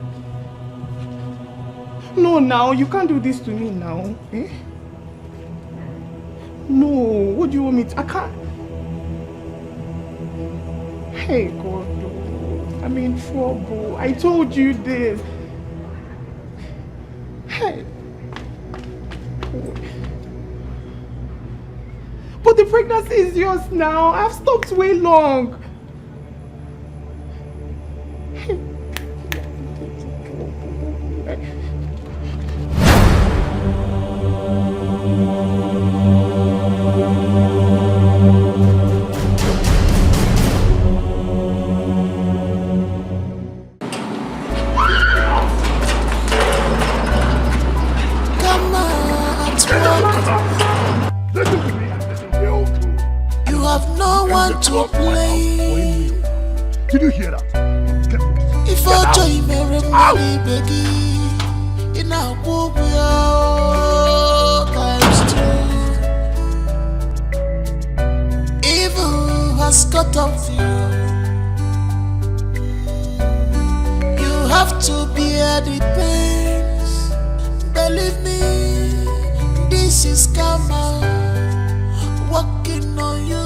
No, now, you can't do this to me now. Eh? No, what do you want me to... I can't... Hey, God, I'm in trouble. I told you this. Hey. But the pregnancy is yours now. I've stopped way long. To play. Did you hear that? If I join everybody begging in a book we are times two. Evil has cut off you. You have to bear the pains. Believe me, this is karma working on you.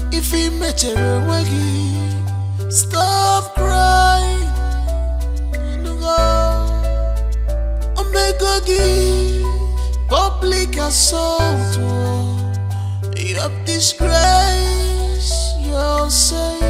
If he met a waggy, stop crying. Omega public assault. You have disgraced yourself.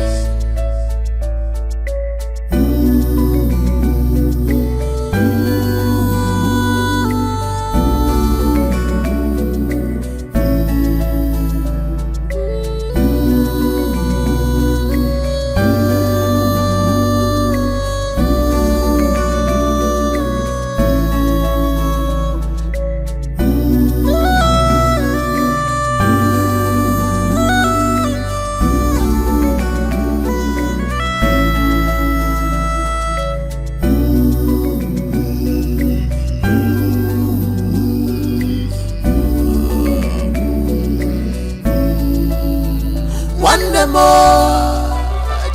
One day more,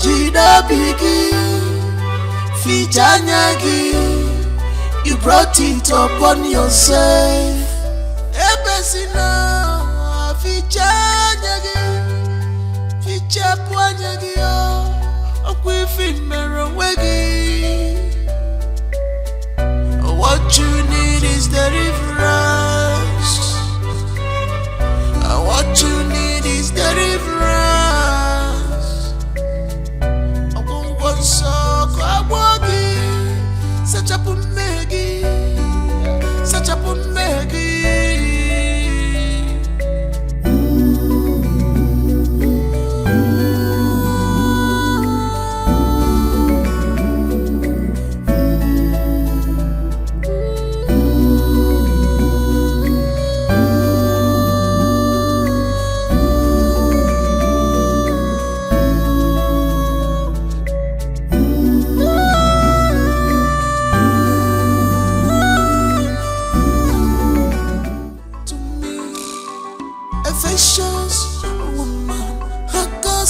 Jida Bigi, Fijanyagi, you brought it upon yourself. Ebesina, Fijanyagi, Fijapuanyagi, Okwifin Meronwegi. What you need is deliverance. What you need is deliverance. I won't want so kwagi, such a pumegi, such a pumegi.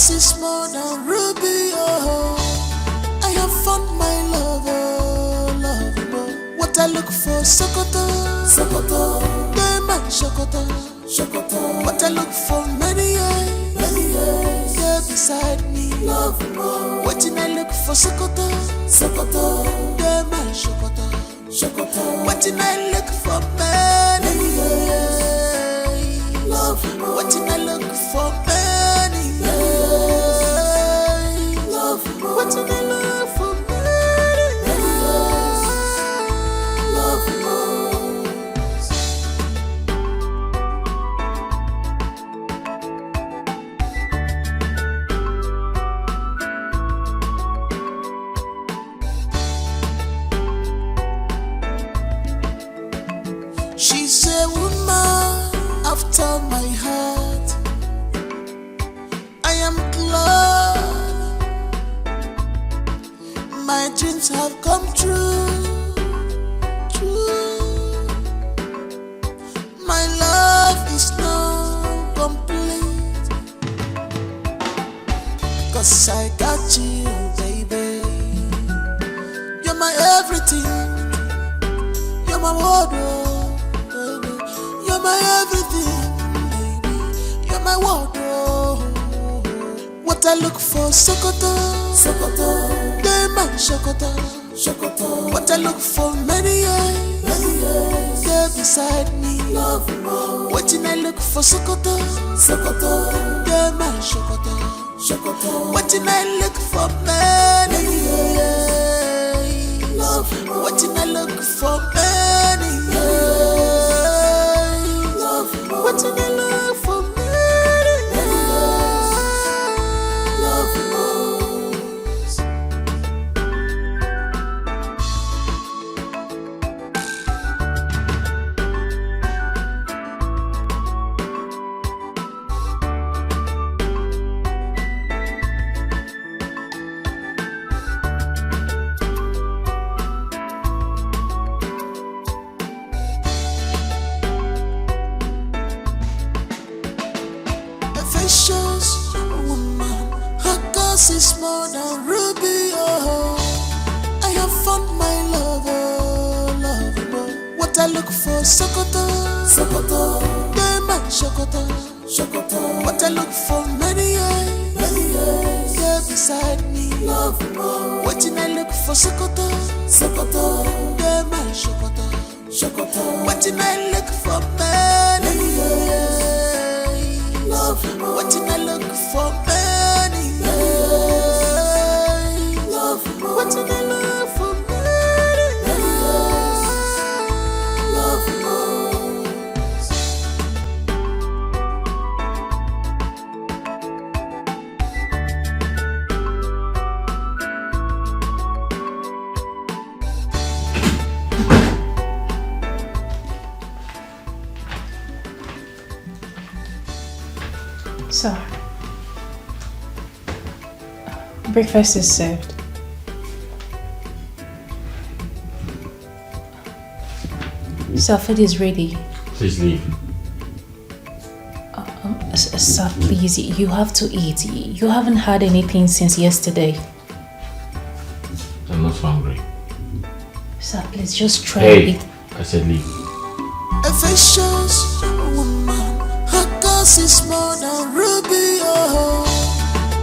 Is more than ruby, oh. I have found my lover, lover. What I look for, Sokoto, Sokoto, Dema, Sokoto, Sokoto. What I look for, many years, there beside me, love more. What I look for, Sokoto, Sokoto, Dema, Sokoto, Sokoto. What I look for, many years, love more. What I look for, many years. What's in the love for me? Love she's a woman after my heart. I am glad my dreams have come true, true. My love is now complete, 'cause I got you, baby. You're my everything, you're my wardrobe, baby. You're my everything, baby. You're my wardrobe. What I look for, Sokoto, Sokoto. Sokoto, Sokoto. What I look for, many years, there beside me, love more. What did I look for, Sokoto, Sokoto, there my Sokoto, Sokoto. What did I look for, many years, love more. What did I look for, many years, love more. What did I look for, many years, love more. Is more than ruby, oh. I have found my lover, lover. What I look for, Sokoto, Sokoto, Dema, Sokoto, Sokoto. What I look for, many years, there beside me, love more. What did I look for, Sokoto, Sokoto, Dema, Sokoto, Sokoto. What did I look for, many years, love more. What did I look for, many years, love more. What did I look for, many years, love more. So, breakfast is served. So, food is ready. Please leave. Sir, please, you have to eat. You haven't had anything since yesterday. I'm not hungry. Sir, please just try Hey, it. I said leave. A vicious woman, her cause is more than ruby. Oh,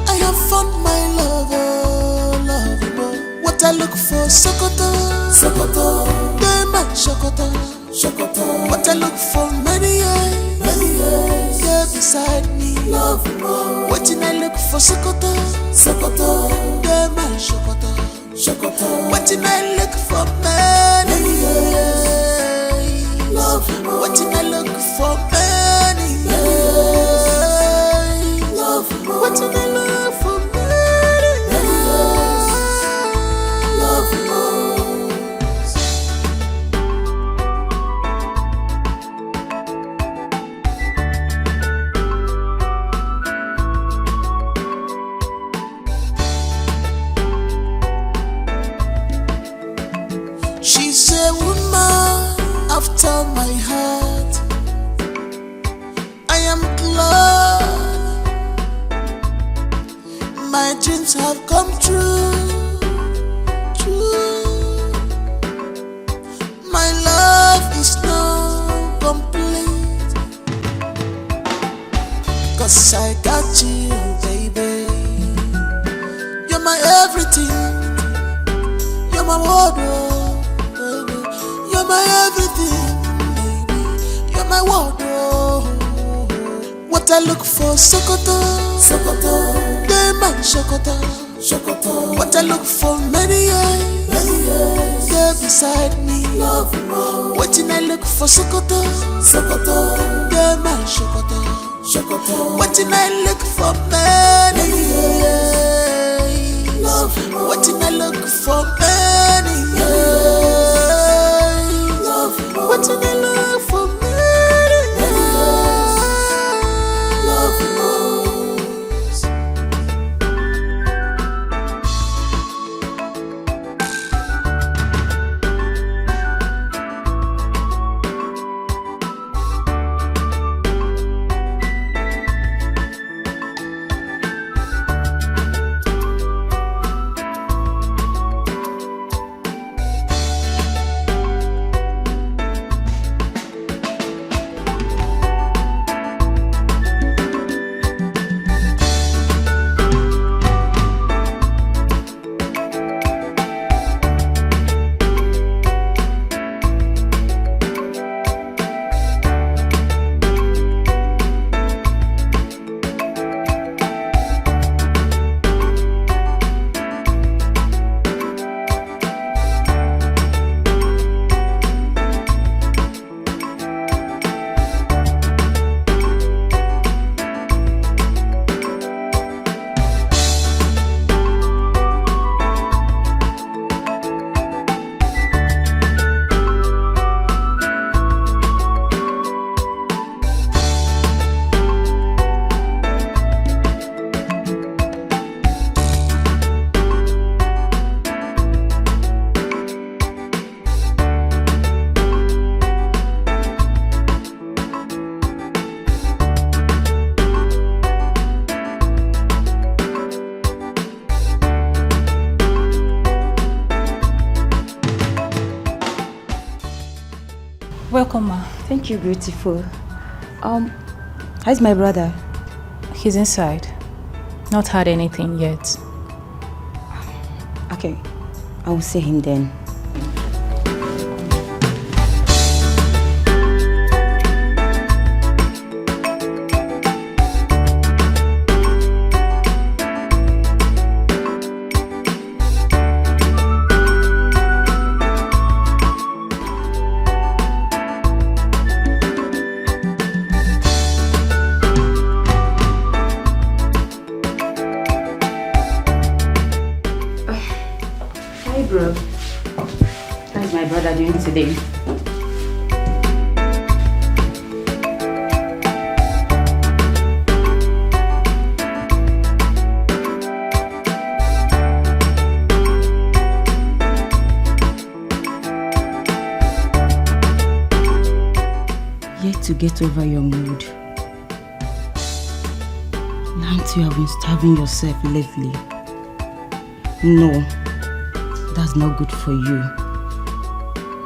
I have found my lover, lover. What I look for, Sokoto, Sokoto. They my Sokoto, Sokoto. What I look for, many years, yeah, beside me, love more. What I look for, Sokoto, Sokoto. They my Sokoto, Sokoto. What I look for, many years, love more. What I look for, many years, love more. What I look for, many years, love more. She's a woman after my heart. I am glad my dreams have come true. True. My love is now complete, 'cause I got you, baby. You're my everything. You're my wardrobe, baby. You're my everything, baby. You're my wardrobe. What I look for, Sokoto, Sokoto. They my Sokoto, Sokoto. What I look for, many years, yeah, beside me, love more. What I look for, Sokoto, Sokoto. They my Sokoto, Sokoto. What I look for, many years, love more. What I look for, many years, love more. What I look for, many years, love more. Welcome, ma. Thank you, beautiful. How's my brother? He's inside. Not had anything yet. Okay, I will see him then. Bro, how's my brother doing today? Yet to get over your mood. Now you have been starving yourself lately. No, that's not good for you.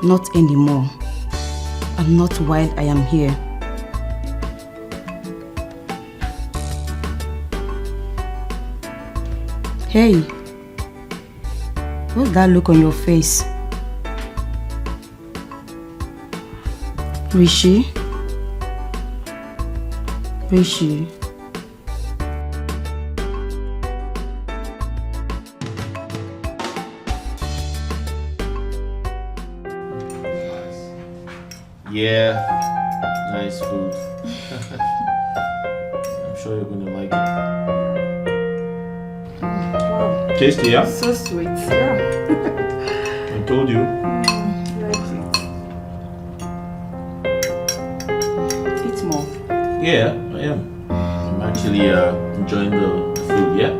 Not anymore. And not while I am here. Hey, what's that look on your face? Rishi? Rishi? Yeah, nice food. I'm sure you're gonna like it. Wow. Tasty, yeah? So sweet, yeah. I told you. Like it. Eat more. Yeah, I am. I'm actually enjoying the food, yeah?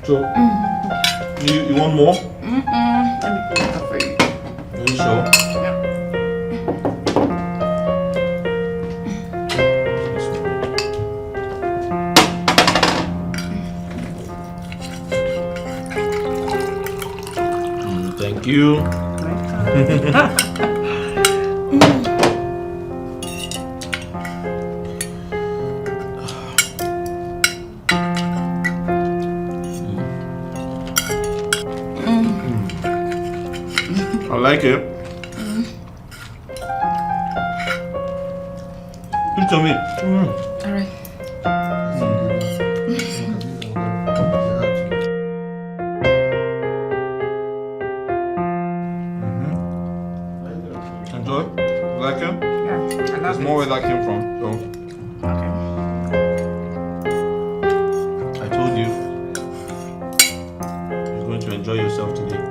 So, you want more? Let me put it up for you. Are you sure? Yeah. Thank you. I like it. Eat to me. All right. Enjoy? You like it? Yeah, I There's love more where that came from, so. I told you. You're going to enjoy yourself today.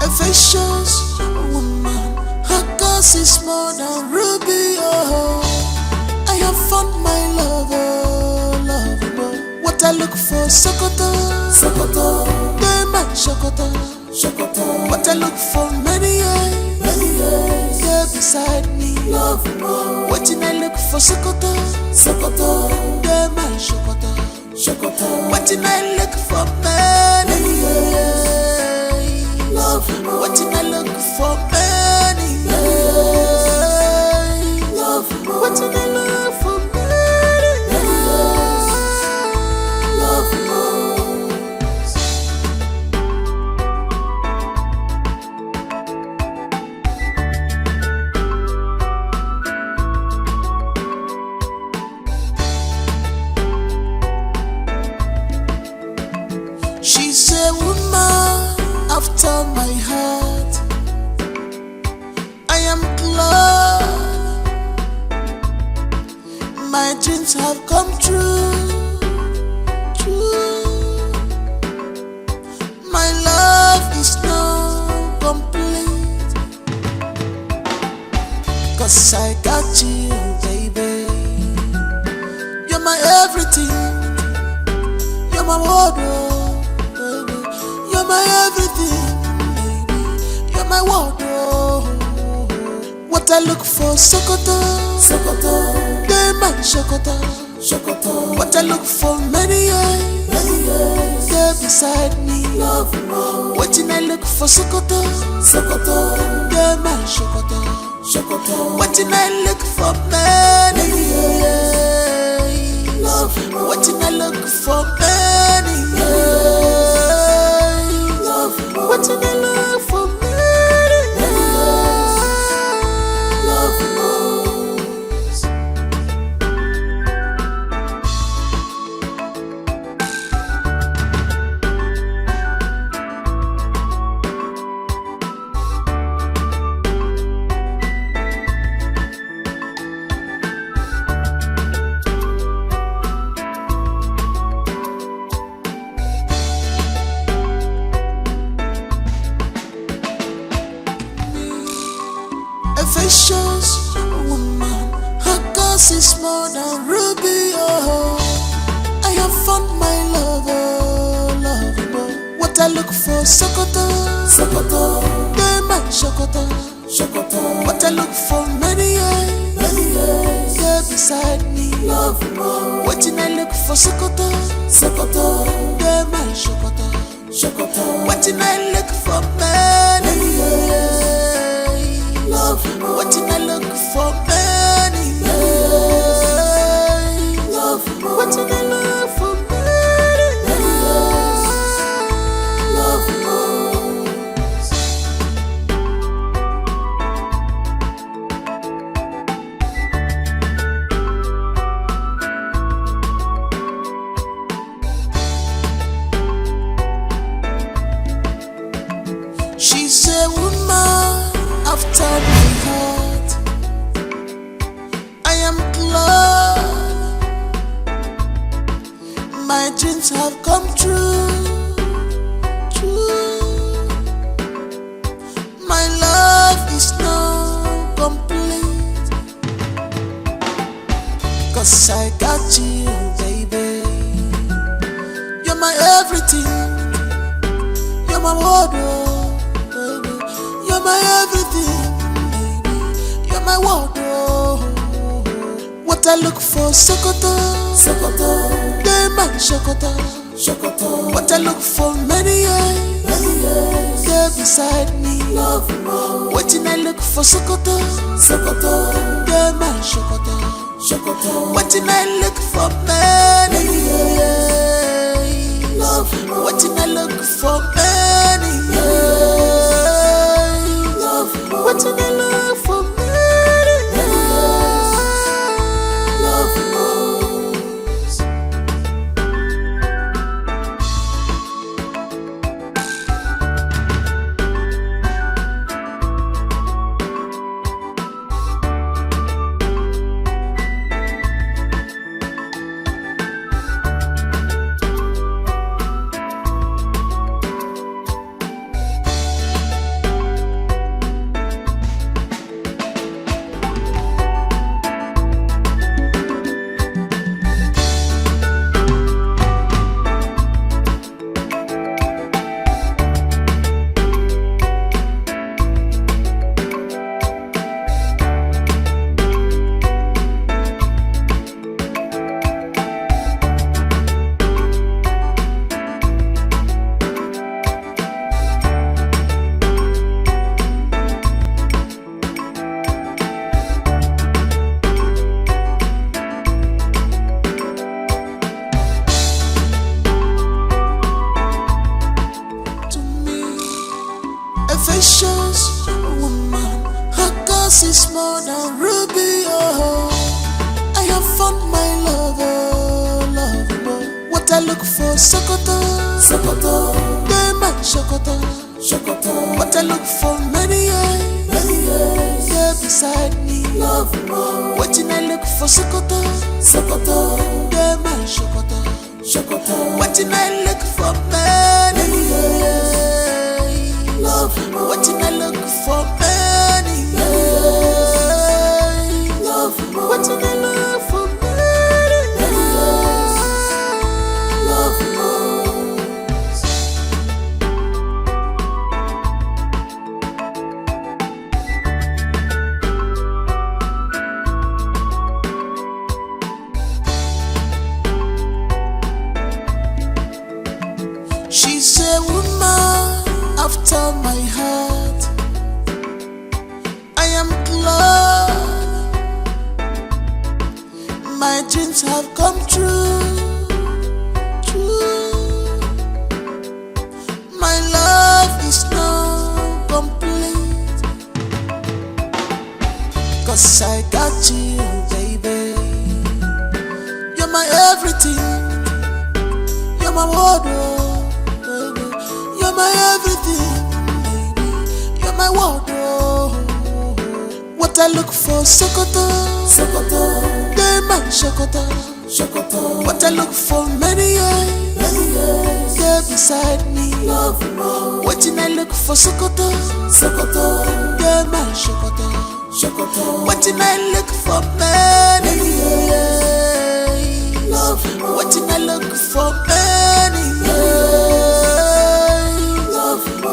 A vicious woman, her cause is more than ruby. Oh, I have found my lover, lover. What I look for, Sokoto, Sokoto, they my Sokoto, Sokoto. What I look for, many years, yeah, beside me, love more. What I look for, Sokoto, Sokoto, they my Sokoto, Sokoto. What I look for, many years. What did I look for many years? What did I look for many years? She's a woman after my heart. I am glad my dreams have come true. My love is now complete, 'cause I got you, baby. You're my everything. You're my wardrobe, baby. You're my everything, baby. You're my wardrobe. What I look for, Sokoto, Sokoto. They my Sokoto, Sokoto. What I look for, many years, they're beside me. Love more. What did I look for, Sokoto, Sokoto. They my Sokoto, Sokoto. What did I look for, many years? Love more. What did I look for, many years? Love more. What did I look for, many years? Love more. cause it's more than ruby, oh. I have found my love, oh, love, oh. What I look for, Sokoto, Sokoto, they my Sokoto, Sokoto. What I look for, many years, yeah, beside me, love, oh. What I look for, Sokoto, Sokoto, they my Sokoto, Sokoto. What I look for, many years, love, oh. What I look for, many years, love, oh. What I look for, many years, love, oh. She's a woman after my heart. I am glad my dreams have come true. True. My love is not complete, 'cause I got you, baby. You're my everything. You're my wardrobe. You're my everything, baby. You're my wardrobe. What I look for, Sokoto, Sokoto, they my Sokoto, Sokoto. What I look for, many years, yeah, beside me, love, oh. What I look for, Sokoto, Sokoto, they my Sokoto, Sokoto. What I look for, many years, love, oh. What I look for, many years, love, oh. What I look for, many years, love, oh. Affections, woman, her cause is more than ruby, oh. I have found my love, oh, love, oh. What I look for, Sokoto, Sokoto, they my Sokoto, Sokoto. What I look for, many years, yeah, beside me, love, oh. What I look for, Sokoto, Sokoto, they my Sokoto, Sokoto. What I look for, many years, love, oh. What I look for, many years, love, oh. What I look for, many years, love, oh. She's a woman after my heart. I am glad my dreams have come true. True. My love is not complete, 'cause I got you, baby. You're my everything. You're my wardrobe, baby. You're my everything, baby. You're my wardrobe. What I look for, Sokoto, Sokoto, they my Sokoto, Sokoto. What I look for, many years, yeah, beside me, love, oh. What I look for, Sokoto, Sokoto, they my Sokoto, Sokoto. What I look for, many years. Waiting I look for many years.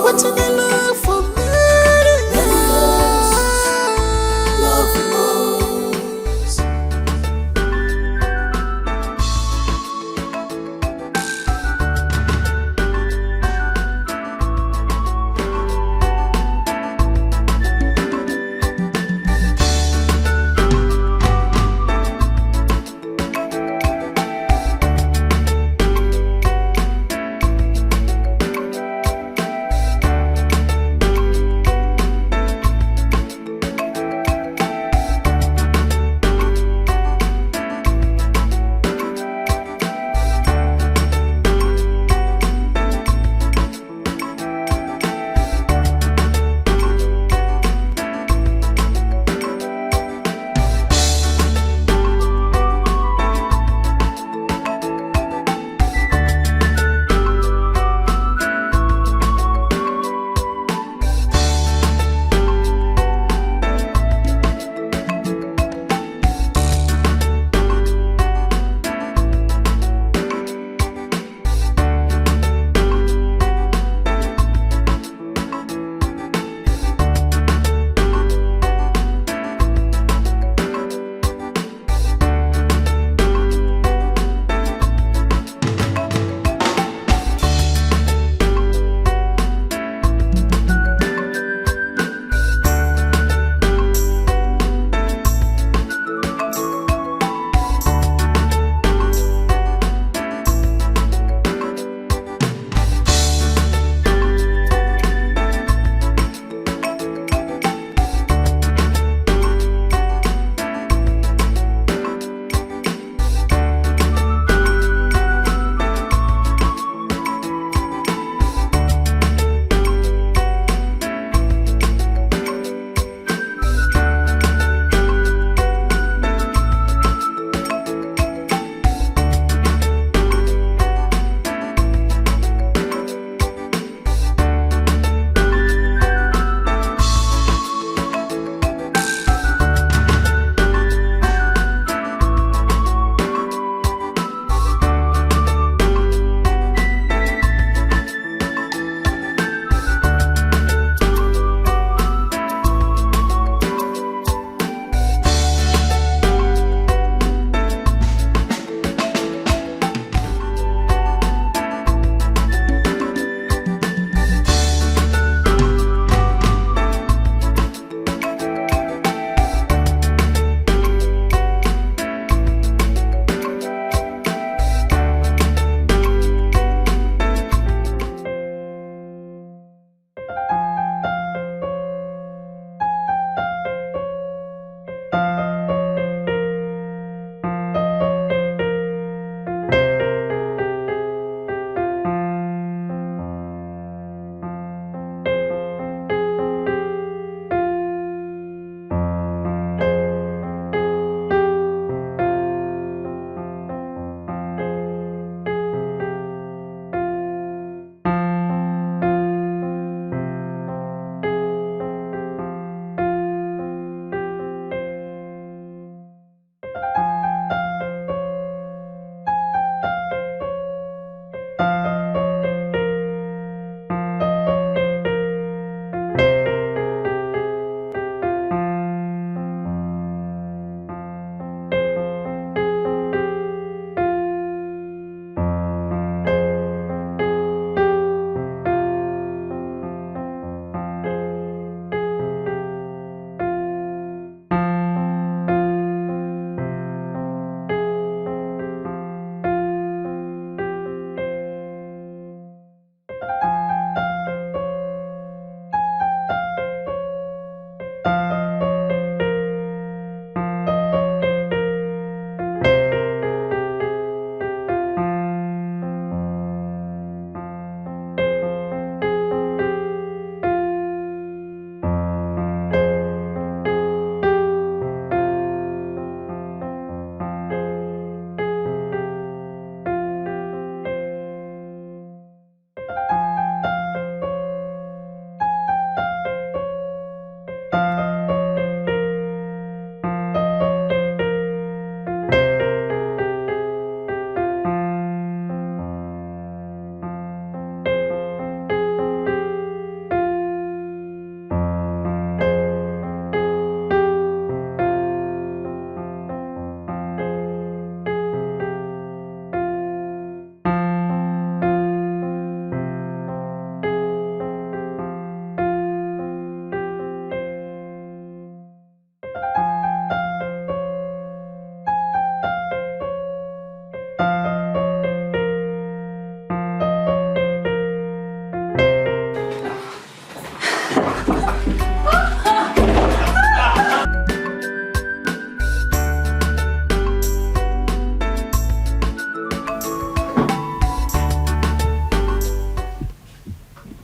Waiting I look for many years. Love most.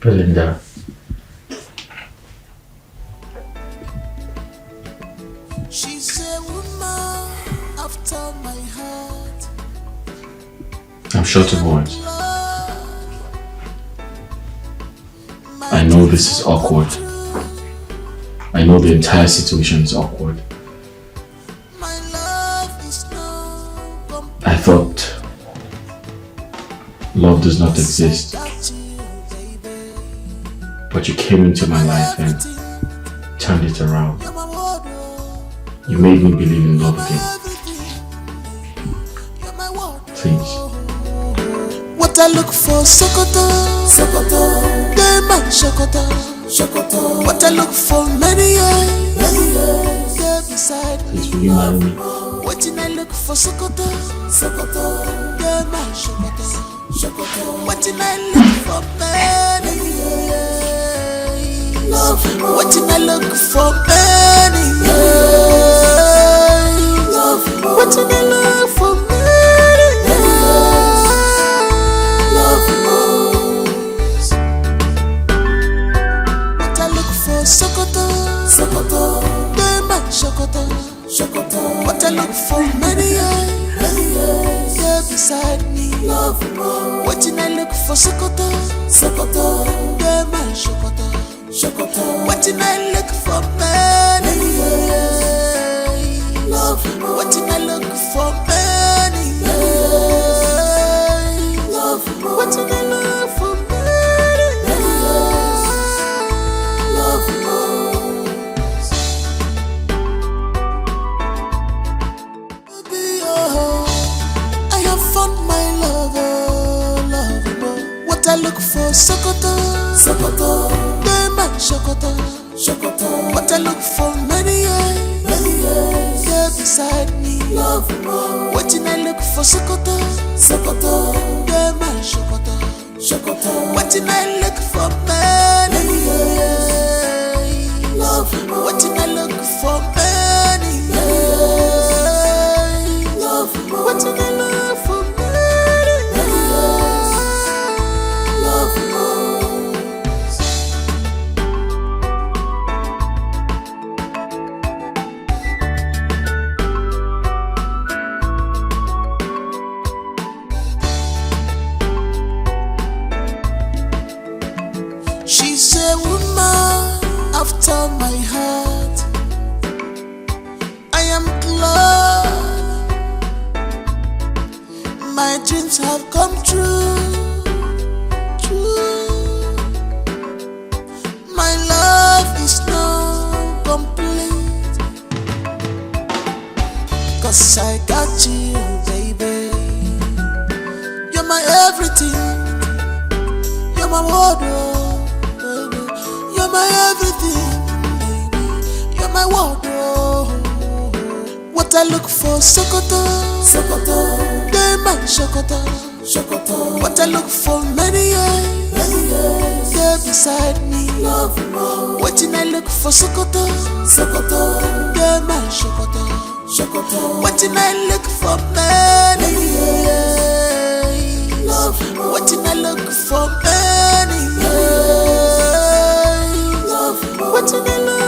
Belinda. She's a woman after my heart. I'm short of words. I know this is awkward. I know the entire situation is awkward. I thought love does not exist. But you came into my life and turned it around. You made me believe in love again. Please. What I look for, Sokoto, Sokoto, Dema, Sokoto, Sokoto. What I look for, many years, yeah, beside me. Please, will you marry me? What I look for, Sokoto, Sokoto, Dema, Sokoto, Sokoto. What I look for, many years, love. What I look for, many years, love. What I look for, many Sokoto, Sokoto, Dema, Sokoto, Sokoto. What I look for, many years, yeah, beside me, love more. What I look for, Sokoto, Sokoto, Dema, Sokoto, Sokoto. What I look for, many years, love more. What I look for, many years, love more. What I look for, I look for, Sokoto, Sokoto, Dema, Sokoto, Sokoto. What I look for, many years, yeah, beside me, love more. What I look for, Sokoto, Sokoto, Dema, Sokoto, Sokoto. What I look for, many years, love more. What I look for, many years, love more. What I look for, she's a woman after my heart. I am glad my dreams have come true. My love is not complete, 'cause I got you, baby. You're my everything. You're my wardrobe, baby. You're my everything, baby. You're my wardrobe. What I look for, Sokoto, Sokoto, Dema, Sokoto, Sokoto. What I look for, many years, yeah, beside me, love more. What I look for, Sokoto, Sokoto, Dema, Sokoto, Sokoto. What I look for, many years, love more. What I look for, many years, love more. What I look